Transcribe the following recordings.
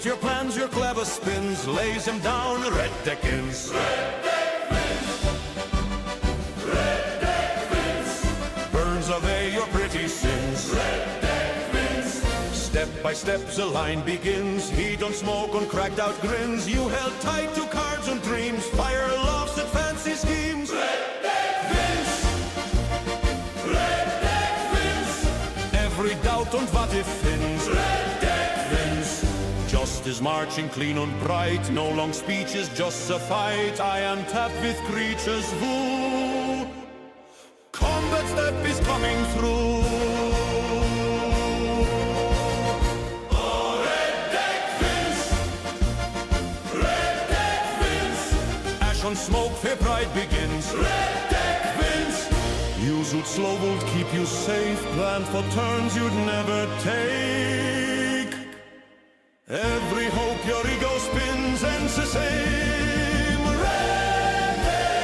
with your plans, your clever spins, lays him down, red deckins. Red deck wins. Red deck wins. Burns away your pretty sins. Red deck wins. Step by step the line begins. He don't smoke on cracked out grins. You held tight to cards and dreams. Fire laughs at fancy schemes. Red deck wins. Red deck wins. Every doubt und what if fins. Red deck wins. Just is marching clean and bright. No long speeches, just a fight. I am tapped with creatures who combat step is coming through. Oh, red deck wins. Red deck wins. Ash on smoke, fair pride begins. Red deck wins. Use would slow would keep you safe. Planned for turns you'd never take. Every hope your ego spins ends the same. Red deck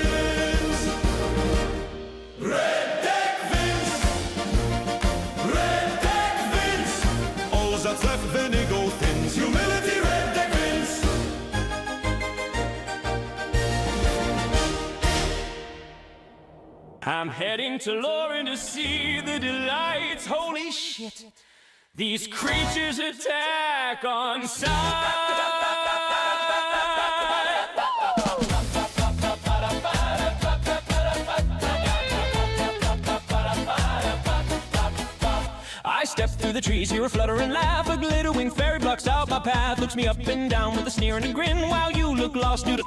wins. Red deck wins. Red deck wins. All that's left when ego thins. Humility, red deck wins. I'm heading to Lauren to see the delights. Holy shit, these creatures attack on sight. I step through the trees, hear a flutter and laugh. A glitter-winged fairy blocks out my path, looks me up and down with a sneer and a grin. While you look lost due to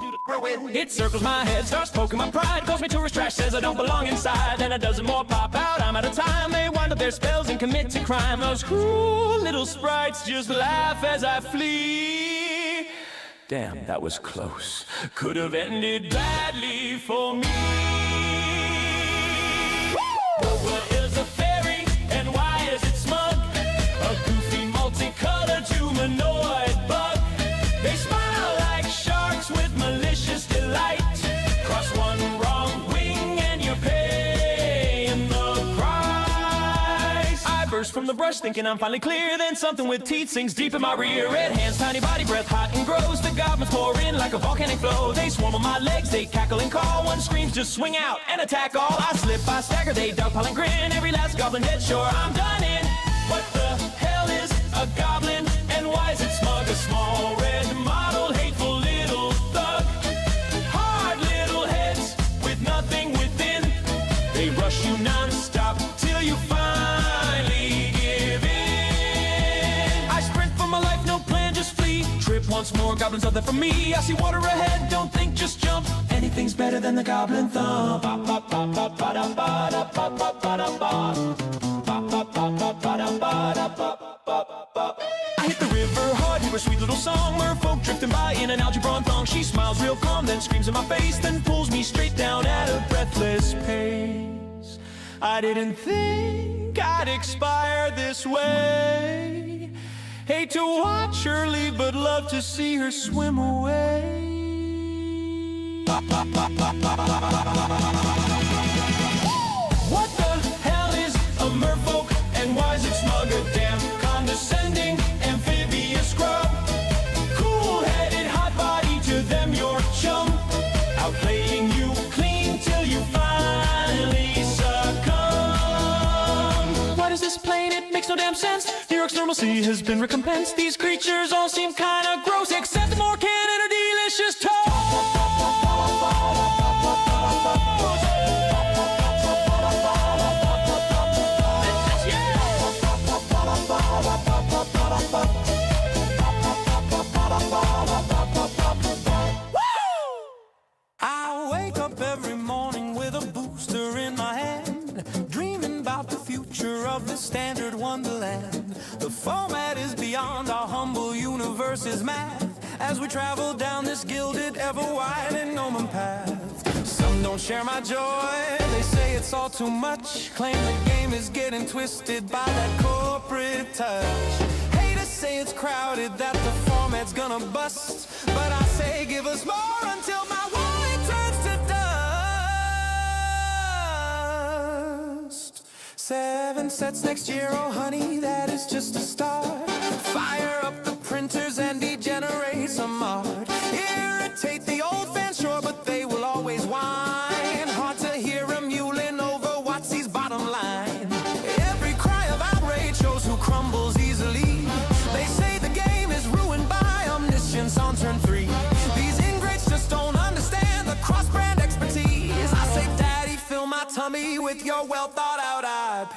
it circles my head, starts poking my pride, calls me tourist trash, says I don't belong inside. Then a dozen more pop out, I'm out of time. They wind up their spells and commit to crime. Those cruel little sprites just laugh as I flee. Damn, that was close. Could have ended badly for me. What is a fairy and why is it smug? A goofy multicolored humanoid bug. They smile like sharks with malicious delight. Cross one wrong wing and you're paying the price. I burst from the brush thinking I'm finally clear. Then something with teeth sinks deep in my rear. Red hands, tiny body, breath hot and gross. The goblins pour in like a volcanic flow. They swarm on my legs, they cackle and call. One screams, just swing out and attack all. I slip, I stagger, they dogpile and grin. Every last goblin dead, sure I'm done in. What the hell is a goblin? And why is it smug? A small red model, hateful little thug. Hard little heads with nothing within. They rush you non-stop till you finally give in. I sprint for my life, no plan, just flee. Trip once more, goblins out there for me. I see water ahead, don't think, just jump. Anything's better than the goblin thump. I hit the river hard, hear a sweet little song. Merfolk drifting by in an algae prawn thong. She smiles real calm, then screams in my face, then pulls me straight down at a breathless pace. I didn't think I'd expire this way. Hate to watch her leave, but love to see her swim away. What the hell is a merfolk and why is it smug? A damn condescending amphibious scrub. Cool-headed hot body, to them your chum. Outplaying you clean till you finally succumb. What is this plane? It makes no damn sense. New York's normalcy has been recompensed. These creatures all seem kinda gross, except the more can and a delicious toast. I wake up every morning with a booster in my hand, dreaming about the future of this standard wonderland. The format is beyond our humble universe's math, as we travel down this gilded, ever-widening Gnomon path. Some don't share my joy, they say it's all too much. Claim the game is getting twisted by that corporate touch. Haters say it's crowded, that the format's gonna bust, but I say give us more until my wallet turns to dust. 7 sets next year, oh honey, that is just a start. with your well thought out IPs.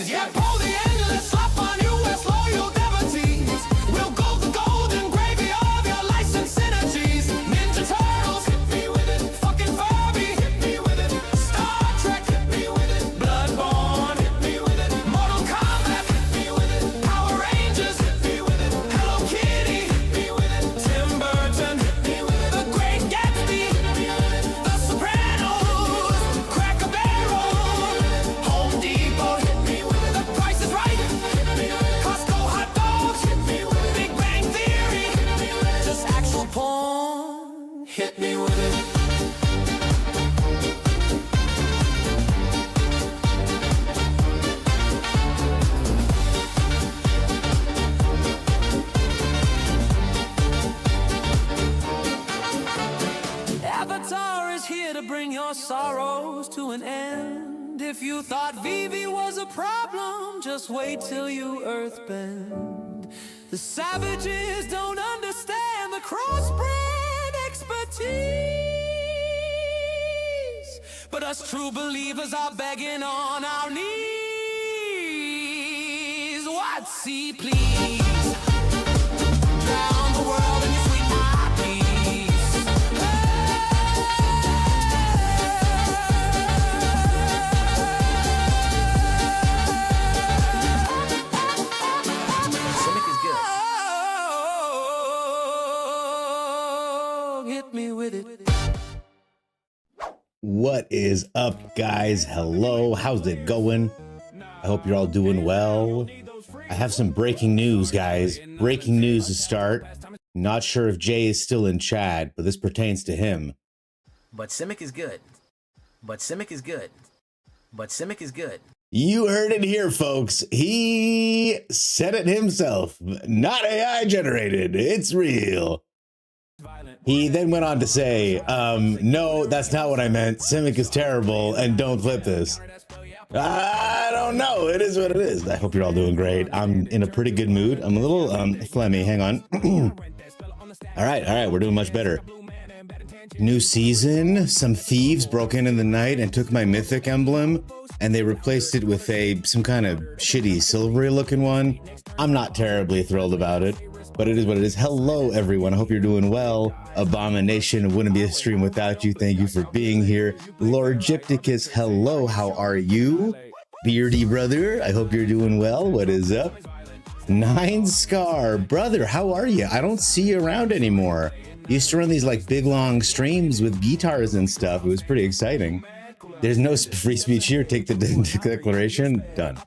Yeah, pull the endless slap on US loyal devotees. We'll go the golden gravy of your license synergies. Ninja Turtles, hit me with it. Fucking Furby, hit me with it. Star Trek, hit me with it. Bloodborne, hit me with it. Mortal Kombat, hit me with it. Power Rangers, hit me with it. Hello Kitty, hit me with it. Tim Burton, hit me with it. The Great Gatsby, hit me with it. The Sopranos, Cracker Barrel, Home Depot, hit me with it. The Price is Right, hit me with it. Costco hot dogs, hit me with it. Big Bang Theory, hit me with it. Just actual porn. Hit me with it. Avatar is here to bring your sorrows to an end. If you thought Vivi was a problem, just wait till you earthbend. The savages don't understand the crossbred expertise, but us true believers are begging on our knees. What see, please? Drown the world in your sweet eyepiece. Simic is good. Oh, hit me with it. What is up, guys? Hello, how's it going? I hope you're all doing well. I have some breaking news, guys. Breaking news to start. Not sure if Jay is still in chat, but this pertains to him. But Simic is good. But Simic is good. But Simic is good. You heard it here, folks. He said it himself. Not AI generated. It's real. He then went on to say, no, that's not what I meant. Simic is terrible, and don't flip this. I don't know. It is what it is. I hope you're all doing great. I'm in a pretty good mood. I'm a little phlegmy. Hang on. All right. We're doing much better. New season. Some thieves broke in the night and took my mythic emblem, and they replaced it with some kind of shitty silvery looking one. I'm not terribly thrilled about it, but it is what it is. Hello, everyone. I hope you're doing well. Abomination wouldn't be a stream without you. Thank you for being here. Lord Gypticus, hello. How are you? Beardy brother, I hope you're doing well. What is up? Nine Scar, brother, how are you? I don't see you around anymore. You used to run these like big long streams with guitars and stuff. It was pretty exciting. There's no free speech here. Take the declaration. Done.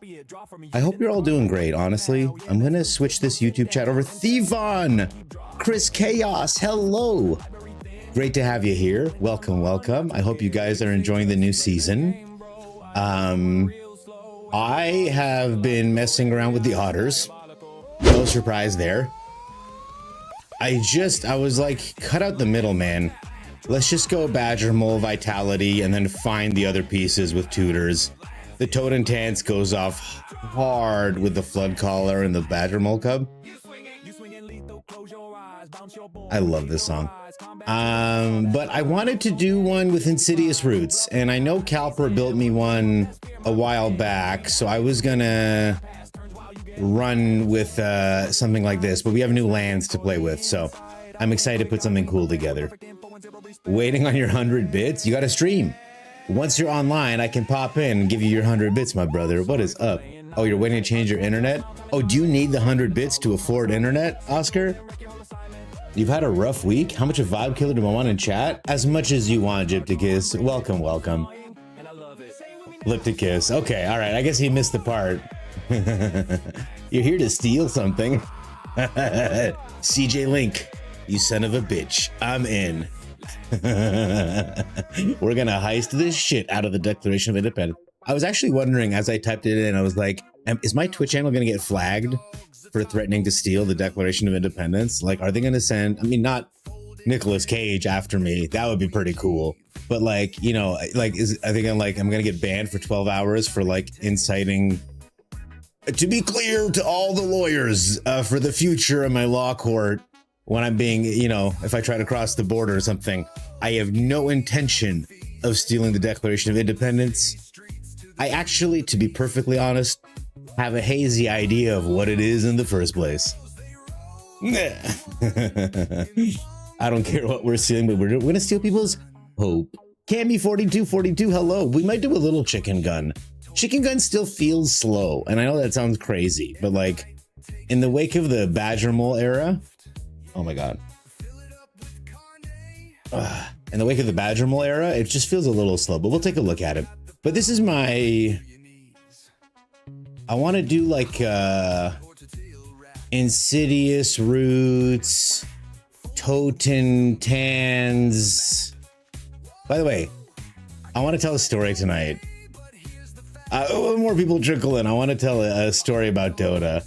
I hope you're all doing great, honestly. I'm gonna switch this YouTube chat over. Thevon! Chris Chaos, hello! Great to have you here. Welcome, welcome. I hope you guys are enjoying the new season. I have been messing around with the otters. No surprise there. I was like, cut out the middle, man. Let's just go Badger Mole Vitality and then find the other pieces with tutors. The Toad and Tance goes off hard with the Flood Collar and the Badger Mole Cub. I love this song. But I wanted to do one with Insidious Roots, and I know Calper built me one a while back, so I was gonna run with something like this, but we have new lands to play with, so I'm excited to put something cool together. Waiting on your 100 bits? You gotta stream. Once you're online, I can pop in and give you your 100 bits, my brother. What is up? Oh, you're waiting to change your internet? Oh, do you need the 100 bits to afford internet, Oscar? You've had a rough week? How much of Vibe Killer do I want in chat? As much as you want, Gypticus. Welcome, welcome. Lipticus. Okay, all right. I guess he missed the part. You're here to steal something. CJ Link, you son of a bitch. I'm in. We're gonna heist this shit out of the Declaration of Independence. I was actually wondering as I typed it in, I was like, is my Twitch channel gonna get flagged for threatening to steal the Declaration of Independence? Like, are they gonna send, I mean, not Nicolas Cage after me? That would be pretty cool. But like, you know, like, I think I'm gonna get banned for 12 hours for like inciting. To be clear to all the lawyers for the future of my law court, when I'm being, you know, if I try to cross the border or something, I have no intention of stealing the Declaration of Independence. I actually, to be perfectly honest, have a hazy idea of what it is in the first place. I don't care what we're stealing, but we're gonna steal people's hope. Cammy4242, hello. We might do a little chicken gun. Chicken gun still feels slow, and I know that sounds crazy, but like in the wake of the Badger Mole era, oh my god. In the wake of the Badger Mole era, it just feels a little slow, but we'll take a look at it. But this is my, I want to do like Insidious Roots, Toten Tans. By the way, I want to tell a story tonight. More people trickle in. I want to tell a story about Dota.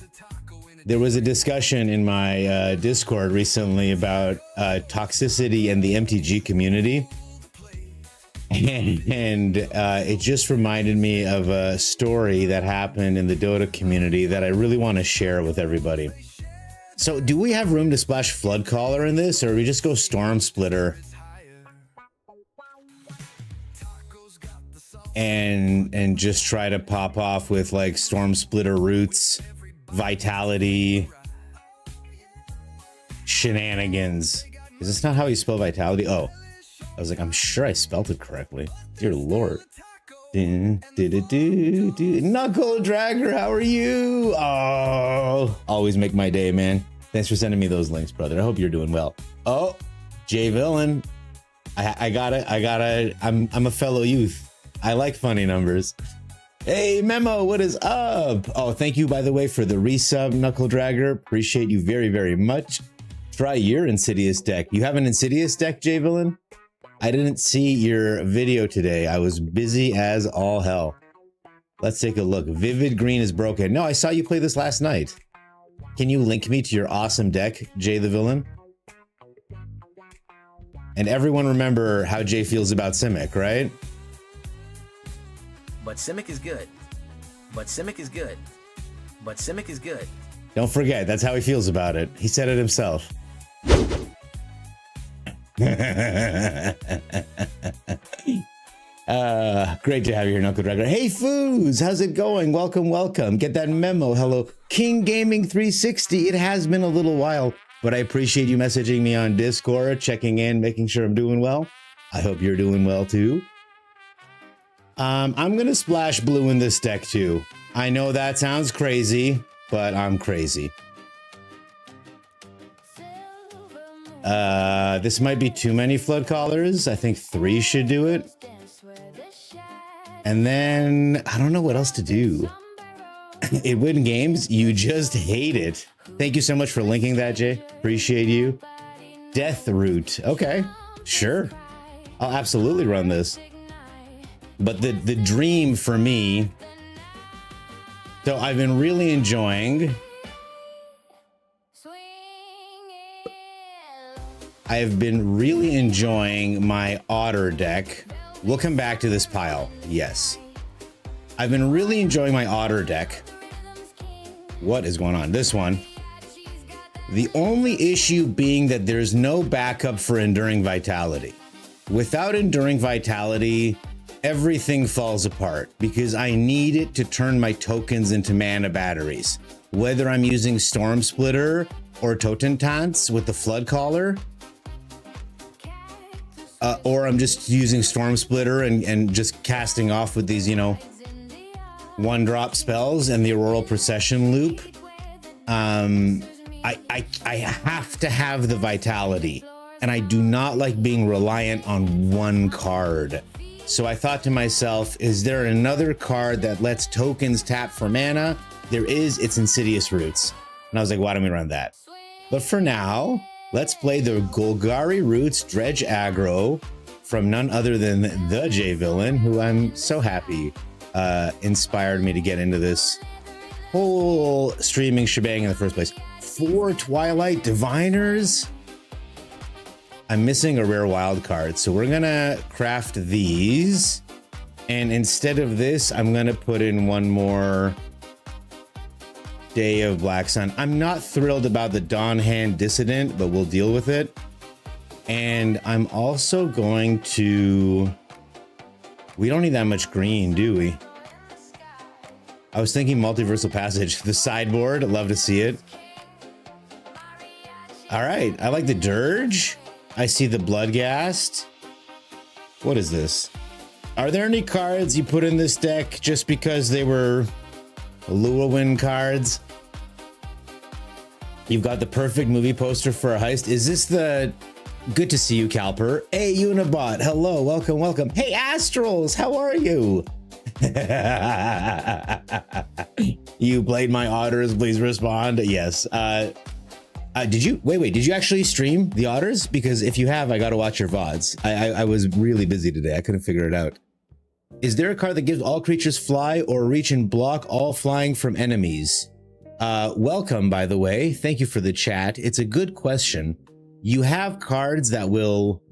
There was a discussion in my Discord recently about toxicity in the MTG community. And it just reminded me of a story that happened in the Dota community that I really want to share with everybody. So do we have room to splash Flood Caller in this, or we just go Storm Splitter? And just try to pop off with like Storm Splitter Roots, Vitality, Shenanigans. Is this not how you spell Vitality? Oh, I was like, I'm sure I spelled it correctly. Dear Lord. Knuckle Dragger, how are you? Oh, always make my day, man. Thanks for sending me those links, brother. I hope you're doing well. Oh, J Villain. I got it. I'm a fellow youth. I like funny numbers. Hey, Memo, what is up? Oh, thank you, by the way, for the resub, Knuckle Dragger. Appreciate you very, very much. Try your Insidious deck. You have an Insidious deck, J Villain? I didn't see your video today. I was busy as all hell. Let's take a look. Vivid Green is broken. No, I saw you play this last night. Can you link me to your awesome deck, Jay the Villain? And everyone remember how Jay feels about Simic, right? But Simic is good. But Simic is good. But Simic is good. Don't forget, that's how he feels about it. He said it himself. Great to have you here, Knuckle Dragger. Hey, Foos, how's it going? Welcome, welcome. Get that memo. Hello, King Gaming 360. It has been a little while, but I appreciate you messaging me on Discord, checking in, making sure I'm doing well. I hope you're doing well too. I'm gonna splash blue in this deck too. I know that sounds crazy, but I'm crazy. This might be too many Flood Callers. I think 3 should do it. And then I don't know what else to do. It win games. You just hate it. Thank you so much for linking that, Jay. Appreciate you. Death Root. Okay, sure. I'll absolutely run this. But the dream for me, so I've been really enjoying, my Otter deck. We'll come back to this pile, yes. I've been really enjoying my Otter deck. What is going on? This one. The only issue being that there's no backup for Enduring Vitality. Without Enduring Vitality, everything falls apart because I need it to turn my tokens into mana batteries. Whether I'm using Storm Splitter or Totentance with the Flood Caller, or I'm just using Storm Splitter and just casting off with these, you know, 1-drop spells and the Auroral Procession loop. I have to have the Vitality, and I do not like being reliant on one card. So I thought to myself, is there another card that lets tokens tap for mana? There is. It's Insidious Roots. And I was like, why don't we run that? But for now, let's play the Golgari Roots Dredge Aggro from none other than the J Villain, who I'm so happy inspired me to get into this whole streaming shebang in the first place. 4 Twilight Diviners. I'm missing a rare wild card, so we're gonna craft these, and instead of this, I'm gonna put in one more Day of Black Sun. I'm not thrilled about the Dawn Hand Dissident, but we'll deal with it. And I'm also going to We don't need that much green, do we? I was thinking multiversal passage. The sideboard, love to see it. All right, I like the dirge. I see the bloodghast. What is this? Are there any cards you put in this deck just because they were Llewellyn cards? You've got the perfect movie poster for a heist. Is this the... Good to see you, Calper. Hey, Unibot. Hello, welcome, welcome. Hey, Astrals, how are you? You played my otters, please respond. Yes. Did you did you actually stream the otters? Because if you have, I gotta watch your VODs. I was really busy today. I couldn't figure it out. Is there a card that gives all creatures fly or reach and block all flying from enemies? Welcome, by the way. Thank you for the chat. It's a good question. You have cards that will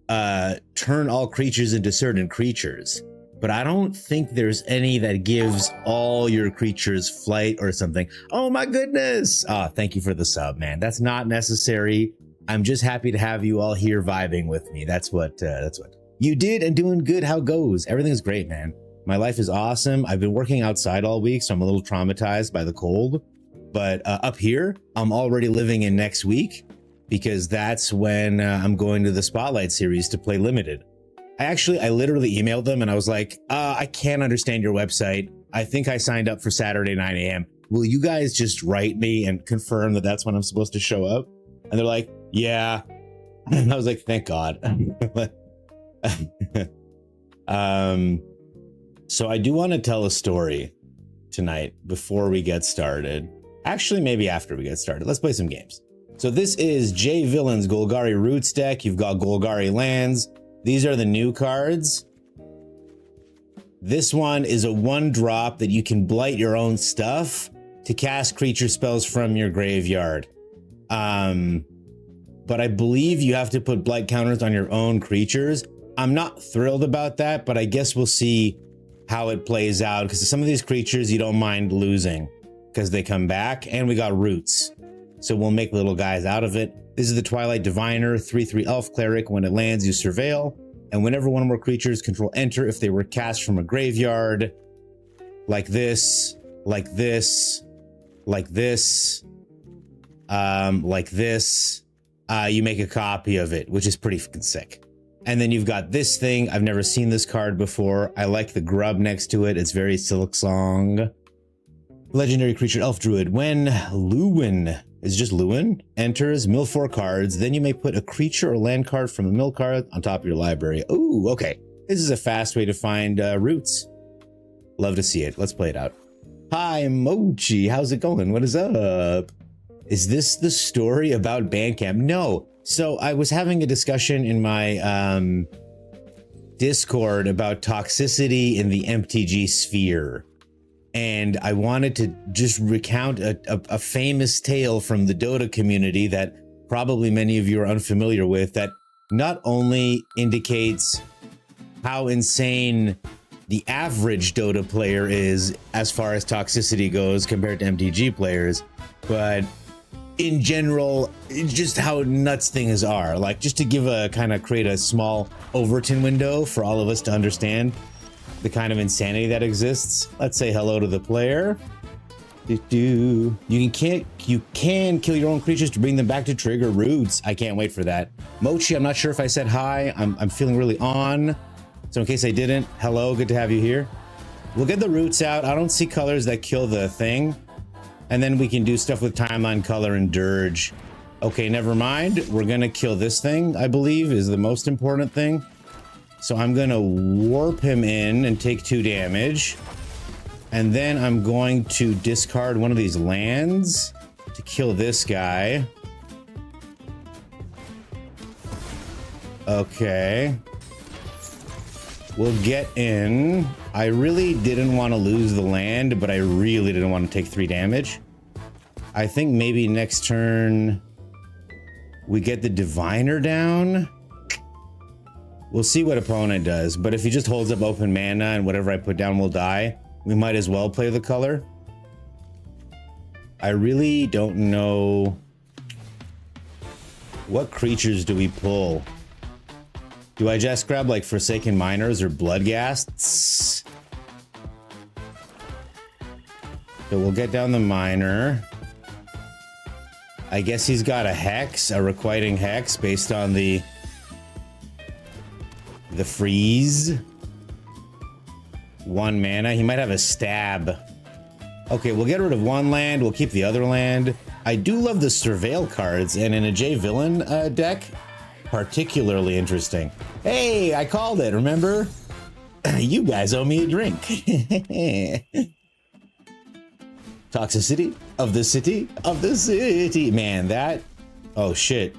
turn all creatures into certain creatures, but I don't think there's any that gives all your creatures flight or something. Oh my goodness. Thank you for the sub, man. That's not necessary. I'm just happy to have you all here vibing with me. That's what you did and doing good. How goes? Everything's great, man. My life is awesome. I've been working outside all week, so I'm a little traumatized by the cold, but up here, I'm already living in next week because that's when I'm going to the Spotlight series to play Limited. I literally emailed them and I was like, I can't understand your website. I think I signed up for Saturday 9 a.m. Will you guys just write me and confirm that that's when I'm supposed to show up? And they're like, yeah. And I was like, thank God. So I do want to tell a story tonight before we get started. Actually, maybe after we get started. Let's play some games. So this is J Villain's Golgari Roots deck. You've got Golgari lands. These are the new cards. This one is a 1-drop that you can blight your own stuff to cast creature spells from your graveyard. But I believe you have to put blight counters on your own creatures. I'm not thrilled about that, but I guess we'll see how it plays out because some of these creatures you don't mind losing because they come back, and we got roots. So we'll make little guys out of it. This is the Twilight Diviner, 3/3 Elf Cleric. When it lands, you surveil. And whenever one or more creatures control enter, if they were cast from a graveyard, like this, like this, like this, like this, you make a copy of it, which is pretty fucking sick. And then you've got this thing. I've never seen this card before. I like the grub next to it. It's very Silksong. Legendary creature Elf Druid. When Llewellyn, is just Llewellyn, enters, mill 4 cards, then you may put a creature or land card from a mill card on top of your library. Ooh, okay. This is a fast way to find roots. Love to see it. Let's play it out. Hi, Mochi. How's it going? What is up? Is this the story about Bandcamp? No. So I was having a discussion in my Discord about toxicity in the MTG sphere. And I wanted to just recount a famous tale from the Dota community that probably many of you are unfamiliar with, that not only indicates how insane the average Dota player is as far as toxicity goes compared to MTG players, but in general, just how nuts things are. Like, just to give a kind of create a small Overton window for all of us to understand the kind of insanity that exists. Let's say hello to the player. You can kill your own creatures to bring them back to trigger roots. I can't wait for that. Mochi, I'm not sure if I said hi. I'm feeling really on. So in case I didn't, hello, good to have you here. We'll get the roots out. I don't see colors that kill the thing. And then we can do stuff with timeline, color, and dirge. Okay, never mind. We're gonna kill this thing, I believe, is the most important thing. So I'm gonna warp him in and take 2 damage. And then I'm going to discard one of these lands to kill this guy. Okay. We'll get in. I really didn't want to lose the land, but I really didn't want to take 3 damage. I think maybe next turn we get the Diviner down. We'll see what opponent does, but if he just holds up open mana and whatever I put down will die, we might as well play the color. I really don't know. What creatures do we pull? Do I just grab like Forsaken Miners or Bloodghasts? So we'll get down the miner. I guess he's got a hex, a requiting hex based on the freeze. 1 mana. He might have a stab. Okay, we'll get rid of 1 land. We'll keep the other land. I do love the Surveil cards, and in a J Villain deck, particularly interesting. Hey, I called it, remember? You guys owe me a drink. Toxicity of the city of the city. Man, that... Oh, shit.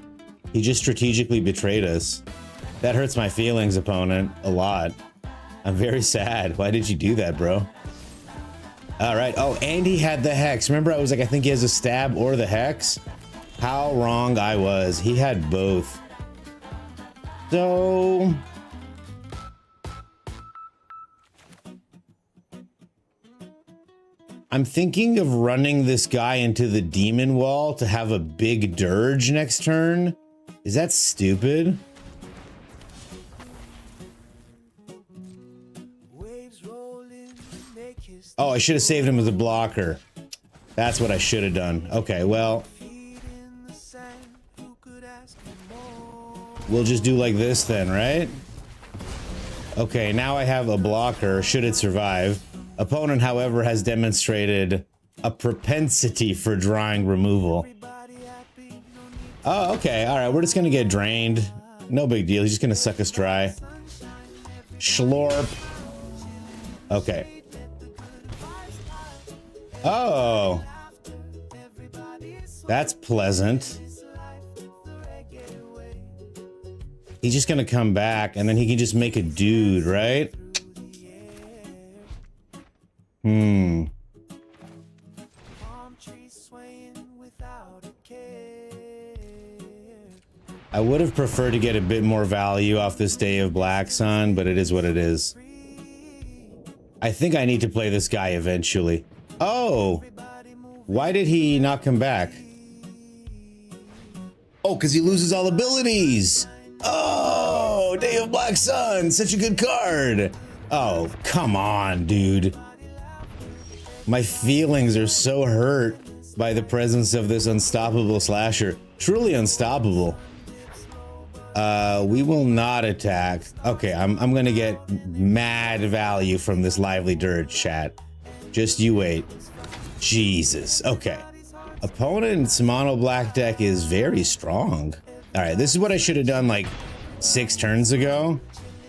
He just strategically betrayed us. That hurts my feelings, opponent, a lot. I'm very sad. Why did you do that, bro? All right. Oh, and he had the hex. Remember, I was like, I think he has a stab or the hex? How wrong I was. He had both. So... I'm thinking of running this guy into the demon wall to have a big dirge next turn. Is that stupid? Oh, I should have saved him as a blocker. That's what I should have done. Okay, well. We'll just do like this then, right? Okay, now I have a blocker, should it survive. Opponent, however, has demonstrated a propensity for drawing removal. Oh, okay. All right, we're just going to get drained. No big deal. He's just going to suck us dry. Schlorp. Okay. Oh. That's pleasant. He's just going to come back, and then he can just make a dude, right? I would have preferred to get a bit more value off this Day of Black Sun, but it is what it is. I think I need to play this guy eventually. Oh! Why did he not come back? Oh, because he loses all abilities! Oh! Day of Black Sun! Such a good card! Oh, come on, dude. My feelings are so hurt by the presence of this unstoppable slasher. Truly unstoppable. We will not attack. Okay, I'm gonna get mad value from this lively dirge, chat. Just you wait. Jesus. Okay. Opponent's mono black deck is very strong. All right, this is what I should have done like 6 turns ago.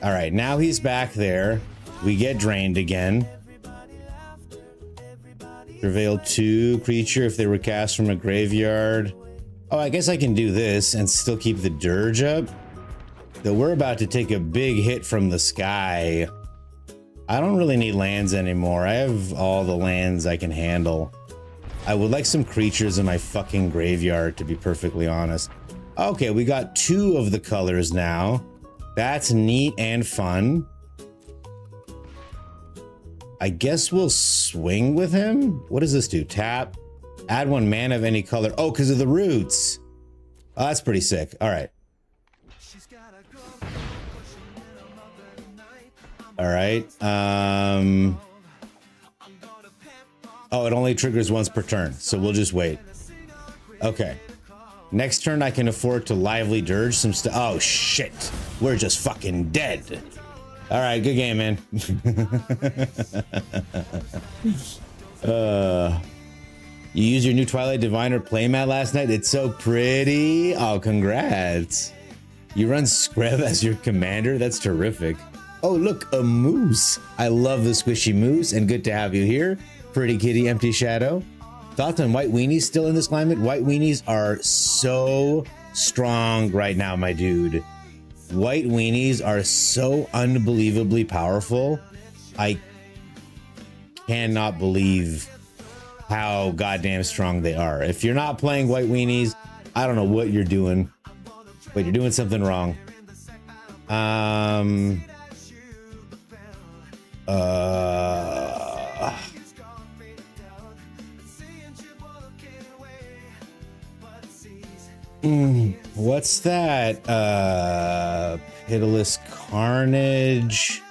All right, now he's back there. We get drained again. Prevail 2 creature if they were cast from a graveyard. Oh, I guess I can do this and still keep the dirge up. Though we're about to take a big hit from the sky. I don't really need lands anymore. I have all the lands I can handle. I would like some creatures in my fucking graveyard, to be perfectly honest. Okay, we got 2 of the colors now. That's neat and fun. I guess we'll swing with him. What does this do? Tap. Add 1 mana of any color. Oh, because of the roots. Oh, that's pretty sick. All right. All right. Oh, it only triggers once per turn, so we'll just wait. Okay. Next turn, I can afford to lively dirge some stuff. Oh, shit. We're just fucking dead. All right, good game, man. You used your new Twilight Diviner playmat last night? It's so pretty. Oh, congrats. You run Screv as your commander? That's terrific. Oh, look, a moose. I love the squishy moose, and good to have you here. Pretty kitty, empty shadow. Thoughts on white weenies still in this climate? White weenies are so strong right now, my dude. White weenies are so unbelievably powerful. I cannot believe how goddamn strong they are. If you're not playing white weenies, I don't know what you're doing, but you're doing something wrong. What's that? Pitiless Carnage.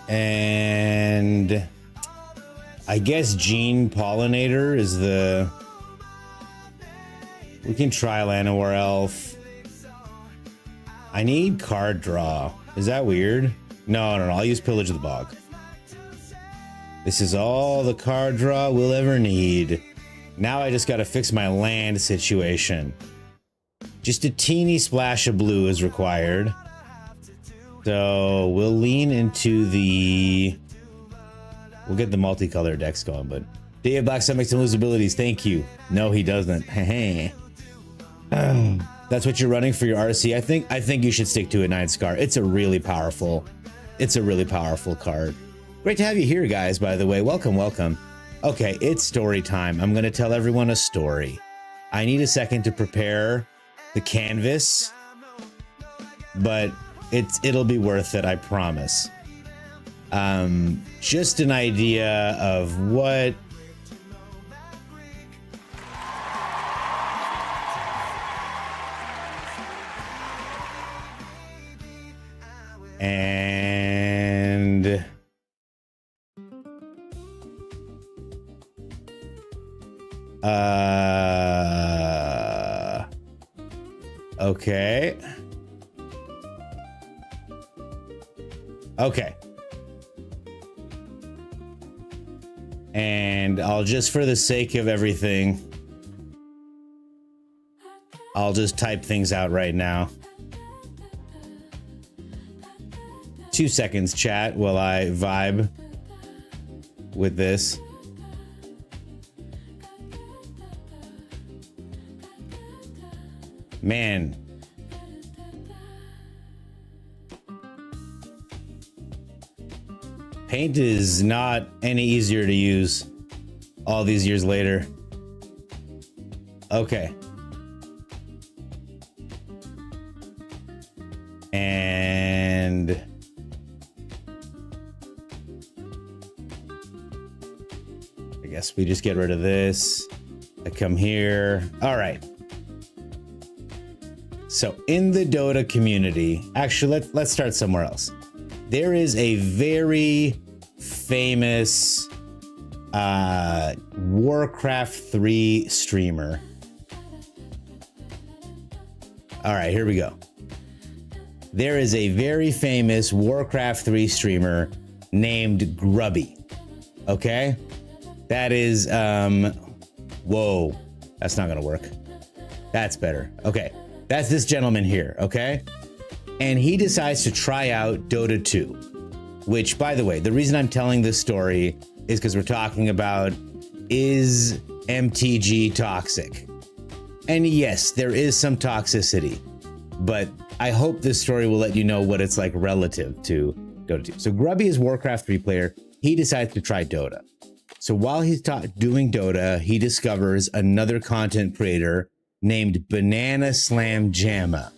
And I guess Gene Pollinator is the... We can try Llanowar Elf. I need card draw. Is that weird? No, I'll use Pillage of the Bog. This is all the card draw we'll ever need. Now I just gotta fix my land situation. Just a teeny splash of blue is required. So we'll lean into the... We'll get the multicolor decks going, but... Day of Black Sun makes him lose abilities. Thank you. No, he doesn't. That's what you're running for your RC. I think you should stick to it, Night Scar. It's a really powerful card. Great to have you here, guys, by the way. Welcome, welcome. Okay, it's story time. I'm gonna tell everyone a story. I need a second to prepare the canvas, but it'll be worth it, I promise. Just an idea of what... And... Okay. Okay. And I'll just, for the sake of everything, I'll just type things out right now. 2 seconds, chat, while I vibe with this. Man. Paint is not any easier to use all these years later. Okay. And I guess we just get rid of this. I come here. All right. So in the Dota community, actually, let's start somewhere else. There is a very famous Warcraft 3 streamer. All right, here we go. There is a very famous Warcraft 3 streamer named Grubby. Okay? That is, whoa, that's not gonna work. That's better. Okay, that's this gentleman here, okay? And he decides to try out Dota 2, which, by the way, the reason I'm telling this story is because we're talking about, is MTG toxic? And yes, there is some toxicity, but I hope this story will let you know what it's like relative to Dota 2. So Grubby is Warcraft 3 player. He decides to try Dota. So while he's doing Dota, he discovers another content creator named Banana Slam Jamma,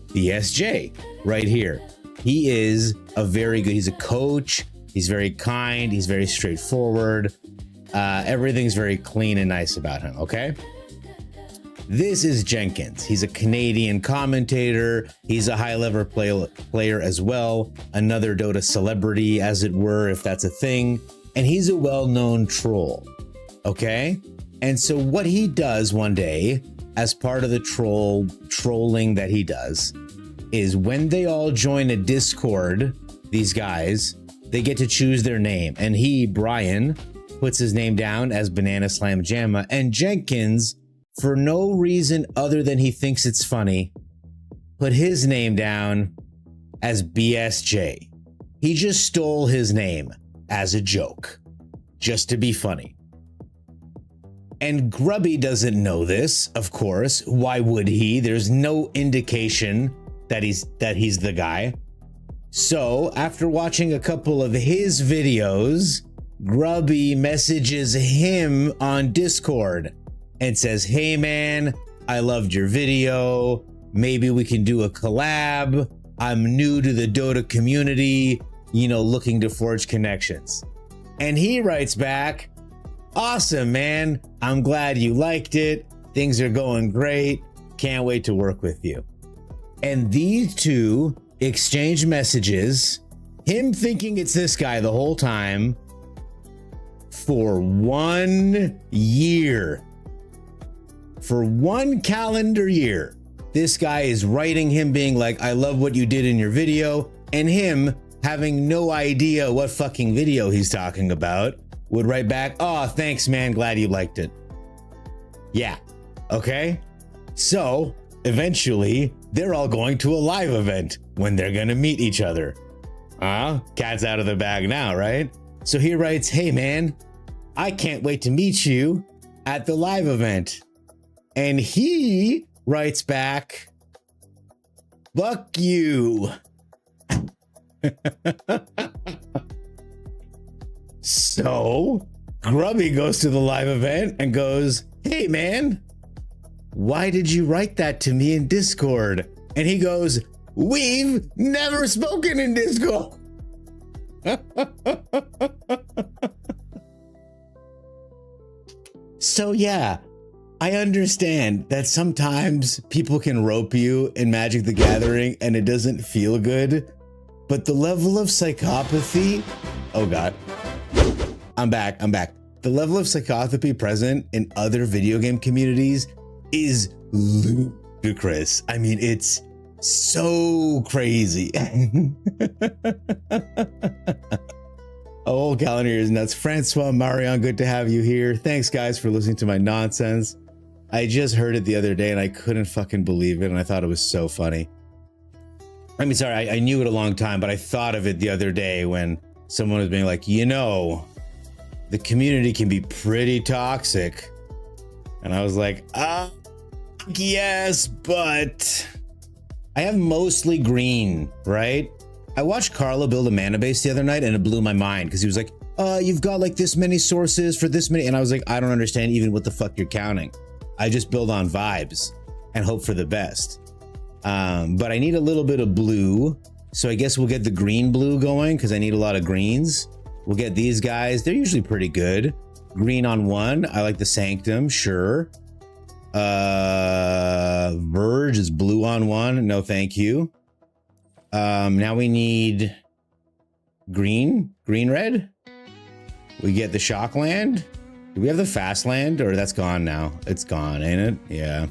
BSJ, right here. He is he's a coach. He's very kind. He's very straightforward. Everything's very clean and nice about him, okay? This is Jenkins. He's a Canadian commentator. He's a high-level player as well. Another Dota celebrity, as it were, if that's a thing. And he's a well-known troll, okay? And so what he does one day, as part of the trolling that he does, is when they all join a Discord, these guys, they get to choose their name. And he, Brian, puts his name down as Banana Slam Jamma, and Jenkins, for no reason other than he thinks it's funny, put his name down as BSJ. He just stole his name as a joke, just to be funny. And Grubby doesn't know this, of course. Why would he? There's no indication that he's the guy. So after watching a couple of his videos, Grubby messages him on Discord and says, "Hey man, I loved your video. Maybe we can do a collab. I'm new to the Dota community, you know, looking to forge connections." And he writes back, "Awesome, man. I'm glad you liked it. Things are going great. Can't wait to work with you. And these two exchange messages, him thinking it's this guy the whole time, for 1 year. For 1 calendar year. This guy is writing him being like, I love what you did in your video, and him having no idea what fucking video he's talking about would write back, oh, thanks, man. Glad you liked it. Yeah. Okay. So eventually they're all going to a live event when they're going to meet each other. Cat's out of the bag now, right? So he writes, hey, man, I can't wait to meet you at the live event. And he writes back, fuck you. So Grubby goes to the live event and goes, hey man, why did you write that to me in Discord? And he goes, we've never spoken in Discord. So yeah, I understand that sometimes people can rope you in Magic the Gathering and it doesn't feel good, but the level of psychopathy, oh God, I'm back. The level of psychopathy present in other video game communities is ludicrous. I mean, it's so crazy. Oh, calendar is nuts. Francois Marion, good to have you here. Thanks guys for listening to my nonsense. I just heard it the other day and I couldn't fucking believe it, and I thought it was so funny. I mean, sorry, I knew it a long time, but I thought of it the other day when someone was being like, you know, the community can be pretty toxic. And I was like, yes, but I have mostly green, right? I watched Carlo build a mana base the other night and it blew my mind because he was like, you've got like this many sources for this many. And I was like, I don't understand even what the fuck you're counting. I just build on vibes and hope for the best. But I need a little bit of blue. So I guess we'll get the green blue going because I need a lot of greens. We'll get these guys. They're usually pretty good. Green on 1. I like the Sanctum. Sure. Verge is blue on 1. No, thank you. Now we need green red. We get the Shockland. Do we have the fast land, or that's gone now? It's gone, ain't it? Yeah.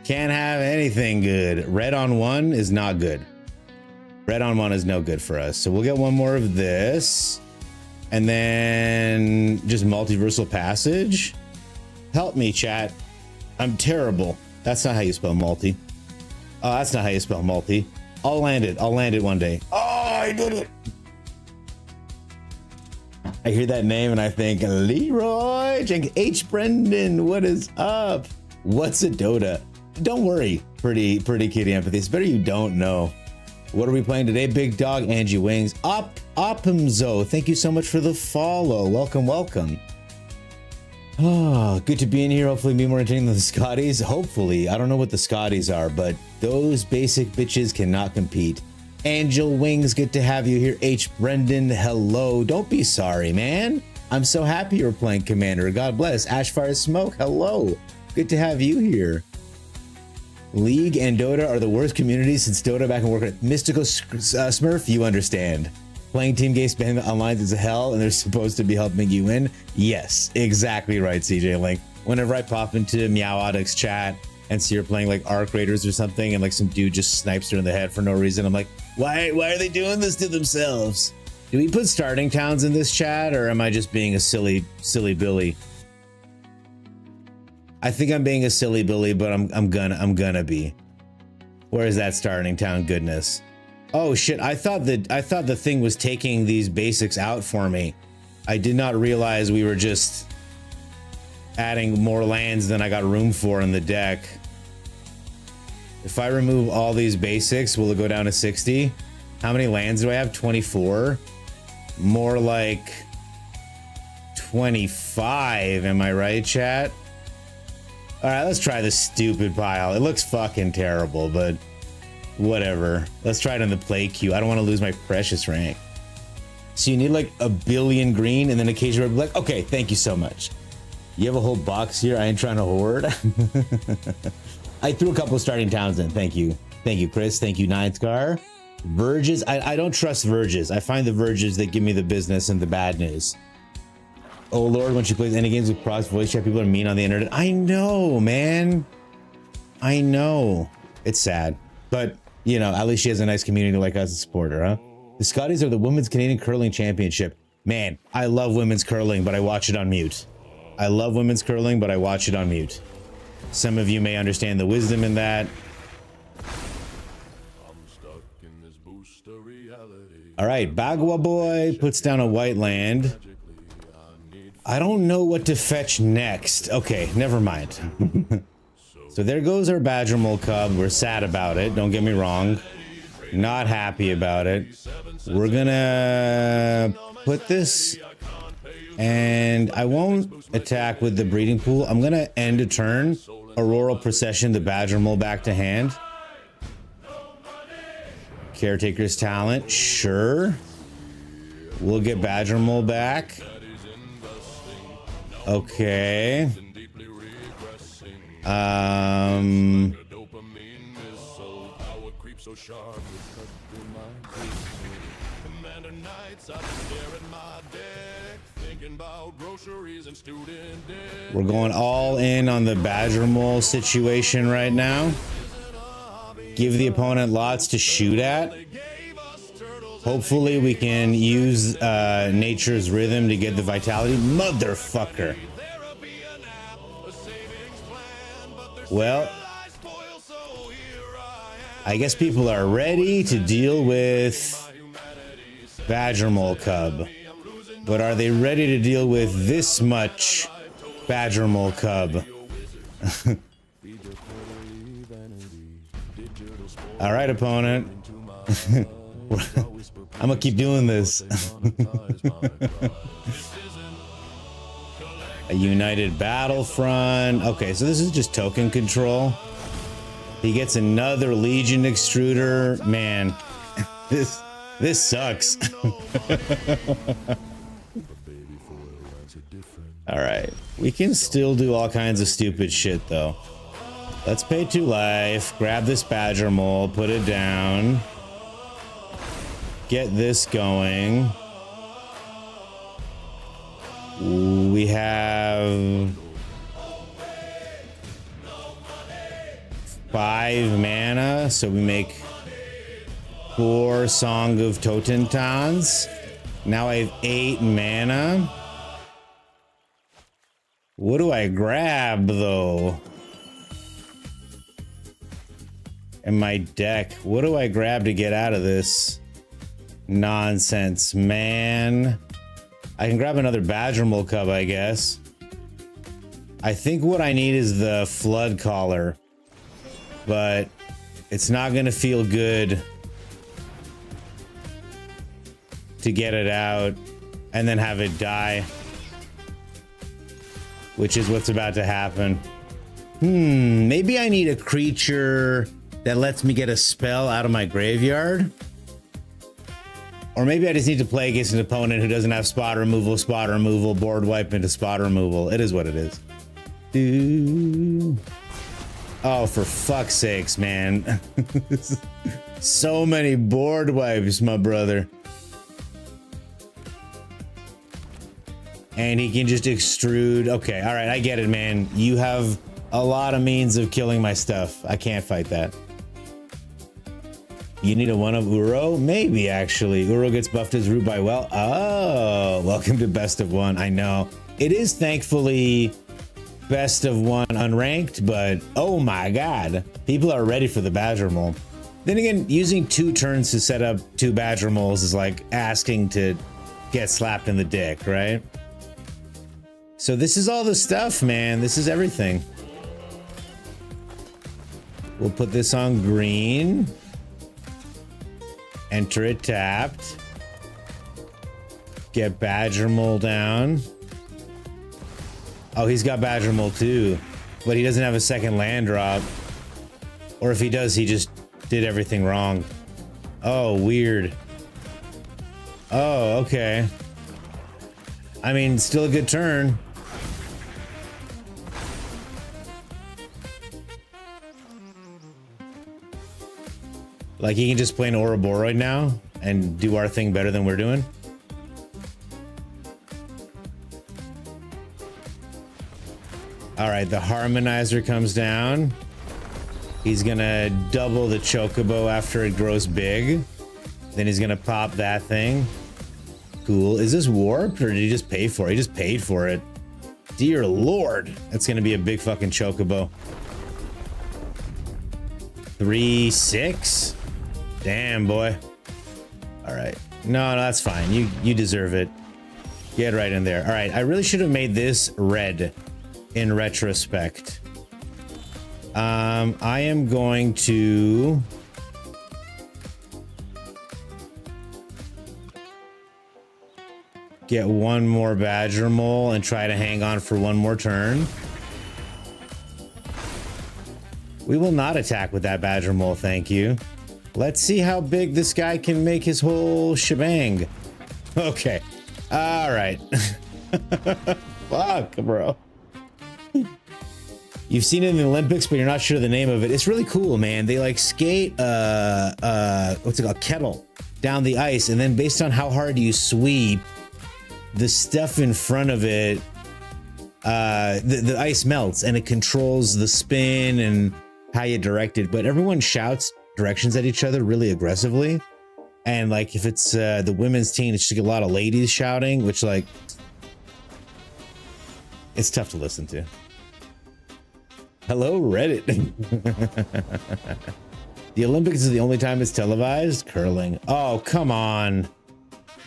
Can't have anything good. Red on 1 is not good. Red on 1 is no good for us. So we'll get one more of this. And then just multiversal passage. Help me, chat. I'm terrible. That's not how you spell multi. Oh, that's not how you spell multi. I'll land it one day. Oh, I did it. I hear that name and I think, Leroy Jenkins. H. Brendan, what is up? What's a Dota? Don't worry, pretty kitty empathy. It's better you don't know. What are we playing today? Big Dog, Angie Wings. Opumzo, thank you so much for the follow. Welcome. Oh, good to be in here. Hopefully be more entertaining than the Scotties. Hopefully. I don't know what the Scotties are, but those basic bitches cannot compete. Angel Wings, good to have you here. H. Brendan, hello. Don't be sorry, man. I'm so happy you're playing Commander. God bless. Ashfire Smoke, hello. Good to have you here. League and Dota are the worst communities since Dota back in Warcraft. Mystical Smurf, you understand. Playing team games behind the online is hell and they're supposed to be helping you win. Yes, exactly right, CJ Link. Whenever I pop into Meow Audic's chat and see her playing like Arc Raiders or something and like some dude just snipes her in the head for no reason, I'm like, why are they doing this to themselves? Do we put starting towns in this chat, or am I just being a silly Billy? I think I'm being a silly Billy, but I'm gonna be. Where is that starting town goodness? Oh shit, I thought the thing was taking these basics out for me. I did not realize we were just adding more lands than I got room for in the deck. If I remove all these basics, will it go down to 60? How many lands do I have? 24? More like 25, am I right, chat? All right, let's try this stupid pile. It looks fucking terrible, but whatever. Let's try it in the play queue. I don't want to lose my precious rank. So you need like a billion green, and then occasionally be like, okay, thank you so much. You have a whole box here. I ain't trying to hoard. I threw a couple of starting towns in. Thank you. Thank you, Chris. Thank you, Nine Scar. Verges. I don't trust Verges. I find the Verges that give me the business and the bad news. Oh Lord, when she plays any games with Prox voice chat, people are mean on the internet. I know, man. I know. It's sad. But, you know, at least she has a nice community like us to support her, huh? The Scotties are the Women's Canadian Curling Championship. Man, I love women's curling, but I watch it on mute. I love women's curling, but I watch it on mute. Some of you may understand the wisdom in that. All right, Bagua Boy puts down a white land. I don't know what to fetch next. Okay, never mind. So there goes our Badger Mole Cub. We're sad about it, don't get me wrong. Not happy about it. We're gonna put this, and I won't attack with the breeding pool. I'm gonna end a turn, Auroral Procession the Badger Mole back to hand. Caretaker's Talent, sure. We'll get Badger Mole back. Okay. We're going all in on the Badger Mole situation right now. Give the opponent lots to shoot at. Hopefully we can use nature's rhythm to get the vitality. Motherfucker. Well, I guess people are ready to deal with Badger Mole Cub. But are they ready to deal with this much Badger Mole Cub? All right, opponent. I'm gonna keep doing this. A United Battlefront. Okay, so this is just token control. He gets another Legion Extruder. Man, this sucks. All right, we can still do all kinds of stupid shit though. Let's pay 2 life, grab this Badger Mole, put it down. Get this going. We have 5 mana, so we make 4 Song of Totentans. Now I have 8 mana. What do I grab though? In my deck, what do I grab to get out of this nonsense, man? I can grab another Badger Mole Cub, I guess. I think what I need is the Flood Collar, but it's not gonna feel good to get it out and then have it die, which is what's about to happen. Maybe I need a creature that lets me get a spell out of my graveyard. Or maybe I just need to play against an opponent who doesn't have spot removal, board wipe into spot removal. It is what it is. Oh, for fuck's sakes, man. So many board wipes, my brother. And he can just extrude. Okay, all right, I get it, man. You have a lot of means of killing my stuff. I can't fight that. You need a 1 of Uro? Maybe, actually. Uro gets buffed as root by well. Oh, welcome to best of 1. I know. It is thankfully best of 1 unranked, but oh my god. People are ready for the Badger Mole. Then again, using 2 turns to set up 2 Badger Moles is like asking to get slapped in the dick, right? So this is all the stuff, man. This is everything. We'll put this on green. Enter it tapped. Get Badger Mole down. Oh, he's got Badger Mole too, but he doesn't have a second land drop. Or if he does, he just did everything wrong. Oh, weird. Oh, okay. I mean, still a good turn. Like he can just play an Ouroboros now and do our thing better than we're doing. All right, the harmonizer comes down. He's gonna double the chocobo after it grows big. Then he's gonna pop that thing. Cool. Is this warped or did he just pay for it? He just paid for it. Dear Lord. That's gonna be a big fucking chocobo. 3-6? Damn, boy. All right. No, that's fine. You deserve it. Get right in there. All right. I really should have made this red in retrospect. I am going to get one more badger mole and try to hang on for one more turn. We will not attack with that badger mole, thank you. Let's see how big this guy can make his whole shebang. Okay. All right. Fuck, bro. You've seen it in the Olympics, but you're not sure the name of it. It's really cool, man. They like skate what's it called? Kettle down the ice, and then based on how hard you sweep, the stuff in front of it, the ice melts and it controls the spin and how you direct it. But everyone shouts directions at each other really aggressively. And like if it's the women's team, it's just a lot of ladies shouting, which like it's tough to listen to. Hello, Reddit. The Olympics is the only time it's televised. Curling. Oh, come on.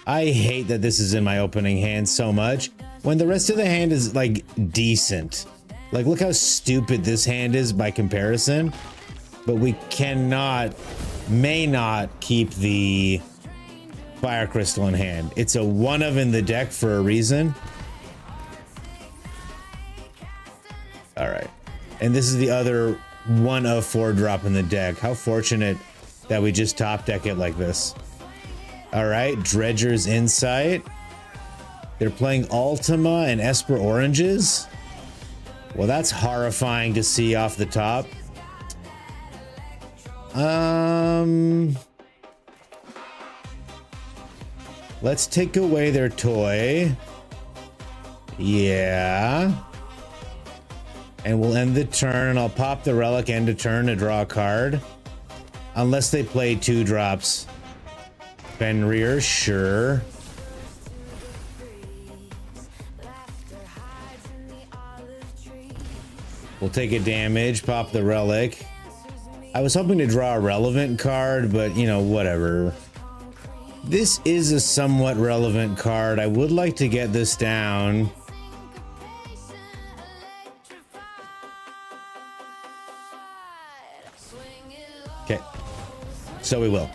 I hate that this is in my opening hand so much when the rest of the hand is like decent. Like, look how stupid this hand is by comparison. But we may not keep the fire crystal in hand. It's a one of in the deck for a reason. All right. And this is the other 1 of 4 drop in the deck. How fortunate that we just top deck it like this. All right, Dredger's Insight. They're playing Ultima and Esper Oranges. Well, that's horrifying to see off the top. Let's take away their toy. Yeah. And we'll end the turn. I'll pop the relic end of turn to draw a card. Unless they play 2 drops. Fenrir, sure. We'll take a damage, pop the relic. I was hoping to draw a relevant card, but you know, whatever. This is a somewhat relevant card. I would like to get this down. Okay, so we will.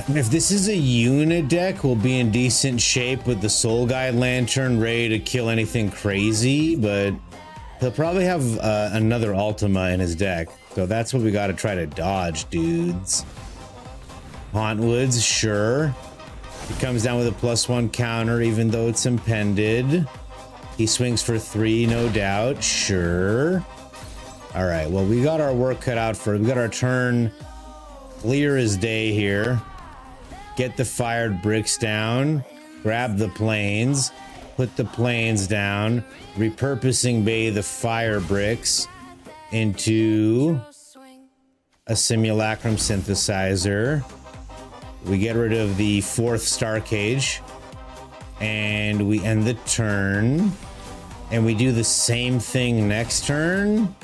If this is a unit deck, we'll be in decent shape with the Soul Guide Lantern ready to kill anything crazy, but he'll probably have another Ultima in his deck. So that's what we got to try to dodge, dudes. Hauntwoods, sure. He comes down with a +1 counter, even though it's impended. He swings for 3, no doubt, sure. All right, well, we got our work cut out for it. We got our turn clear as day here. Get the fired bricks down, grab the planes, put the planes down, repurposing the fire bricks into a simulacrum synthesizer. We get rid of the 4th star cage and we end the turn, and we do the same thing next turn.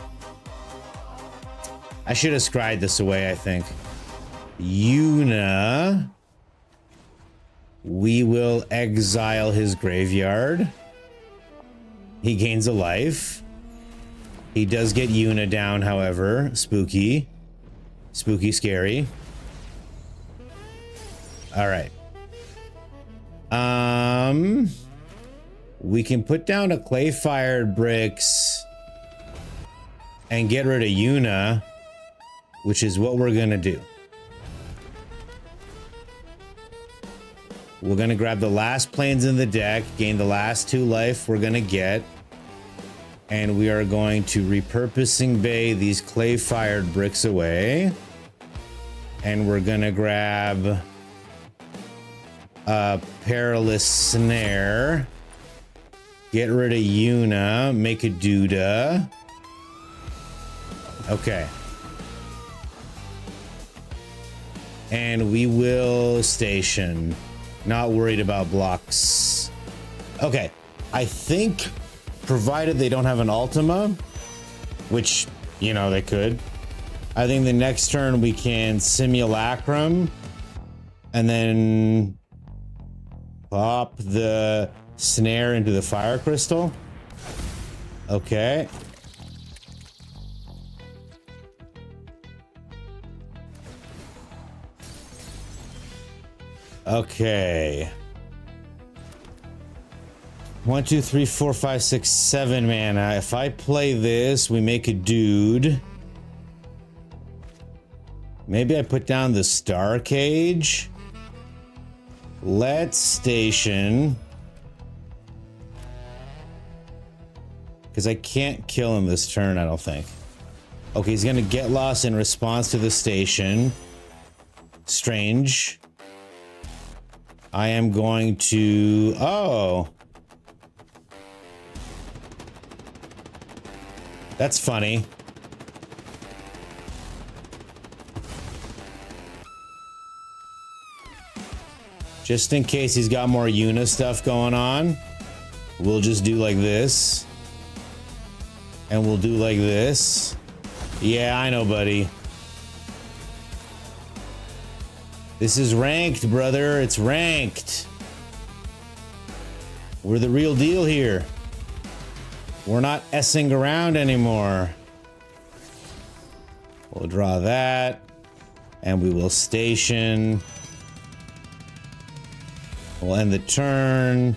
I should have scried this away, I think. Yuna. We will exile his graveyard. He gains a life. He does get Yuna down, however. Spooky. Spooky, scary. All right. We can put down a clay-fired bricks and get rid of Yuna, which is what we're gonna do. We're gonna grab the last planes in the deck, gain the last 2 life we're gonna get. And we are going to repurposing bay these clay-fired bricks away. And we're gonna grab a perilous snare. Get rid of Yuna, make a Duda. Okay. And we will station. Not worried about blocks. Okay. I think, provided they don't have an Ultima, which, you know, they could. I think the next turn we can Simulacrum and then pop the snare into the fire crystal. Okay. Okay. 1, 2, 3, 4, 5, 6, 7 mana. If I play this, we make a dude. Maybe I put down the star cage. Let's station. Because I can't kill him this turn, I don't think. Okay, he's gonna get lost in response to the station. Strange. I am going to... Oh. That's funny. Just in case he's got more Yuna stuff going on, we'll just do like this. And we'll do like this. Yeah, I know, buddy. This is ranked, brother. It's ranked. We're the real deal here. We're not essing around anymore. We'll draw that. And we will station. We'll end the turn.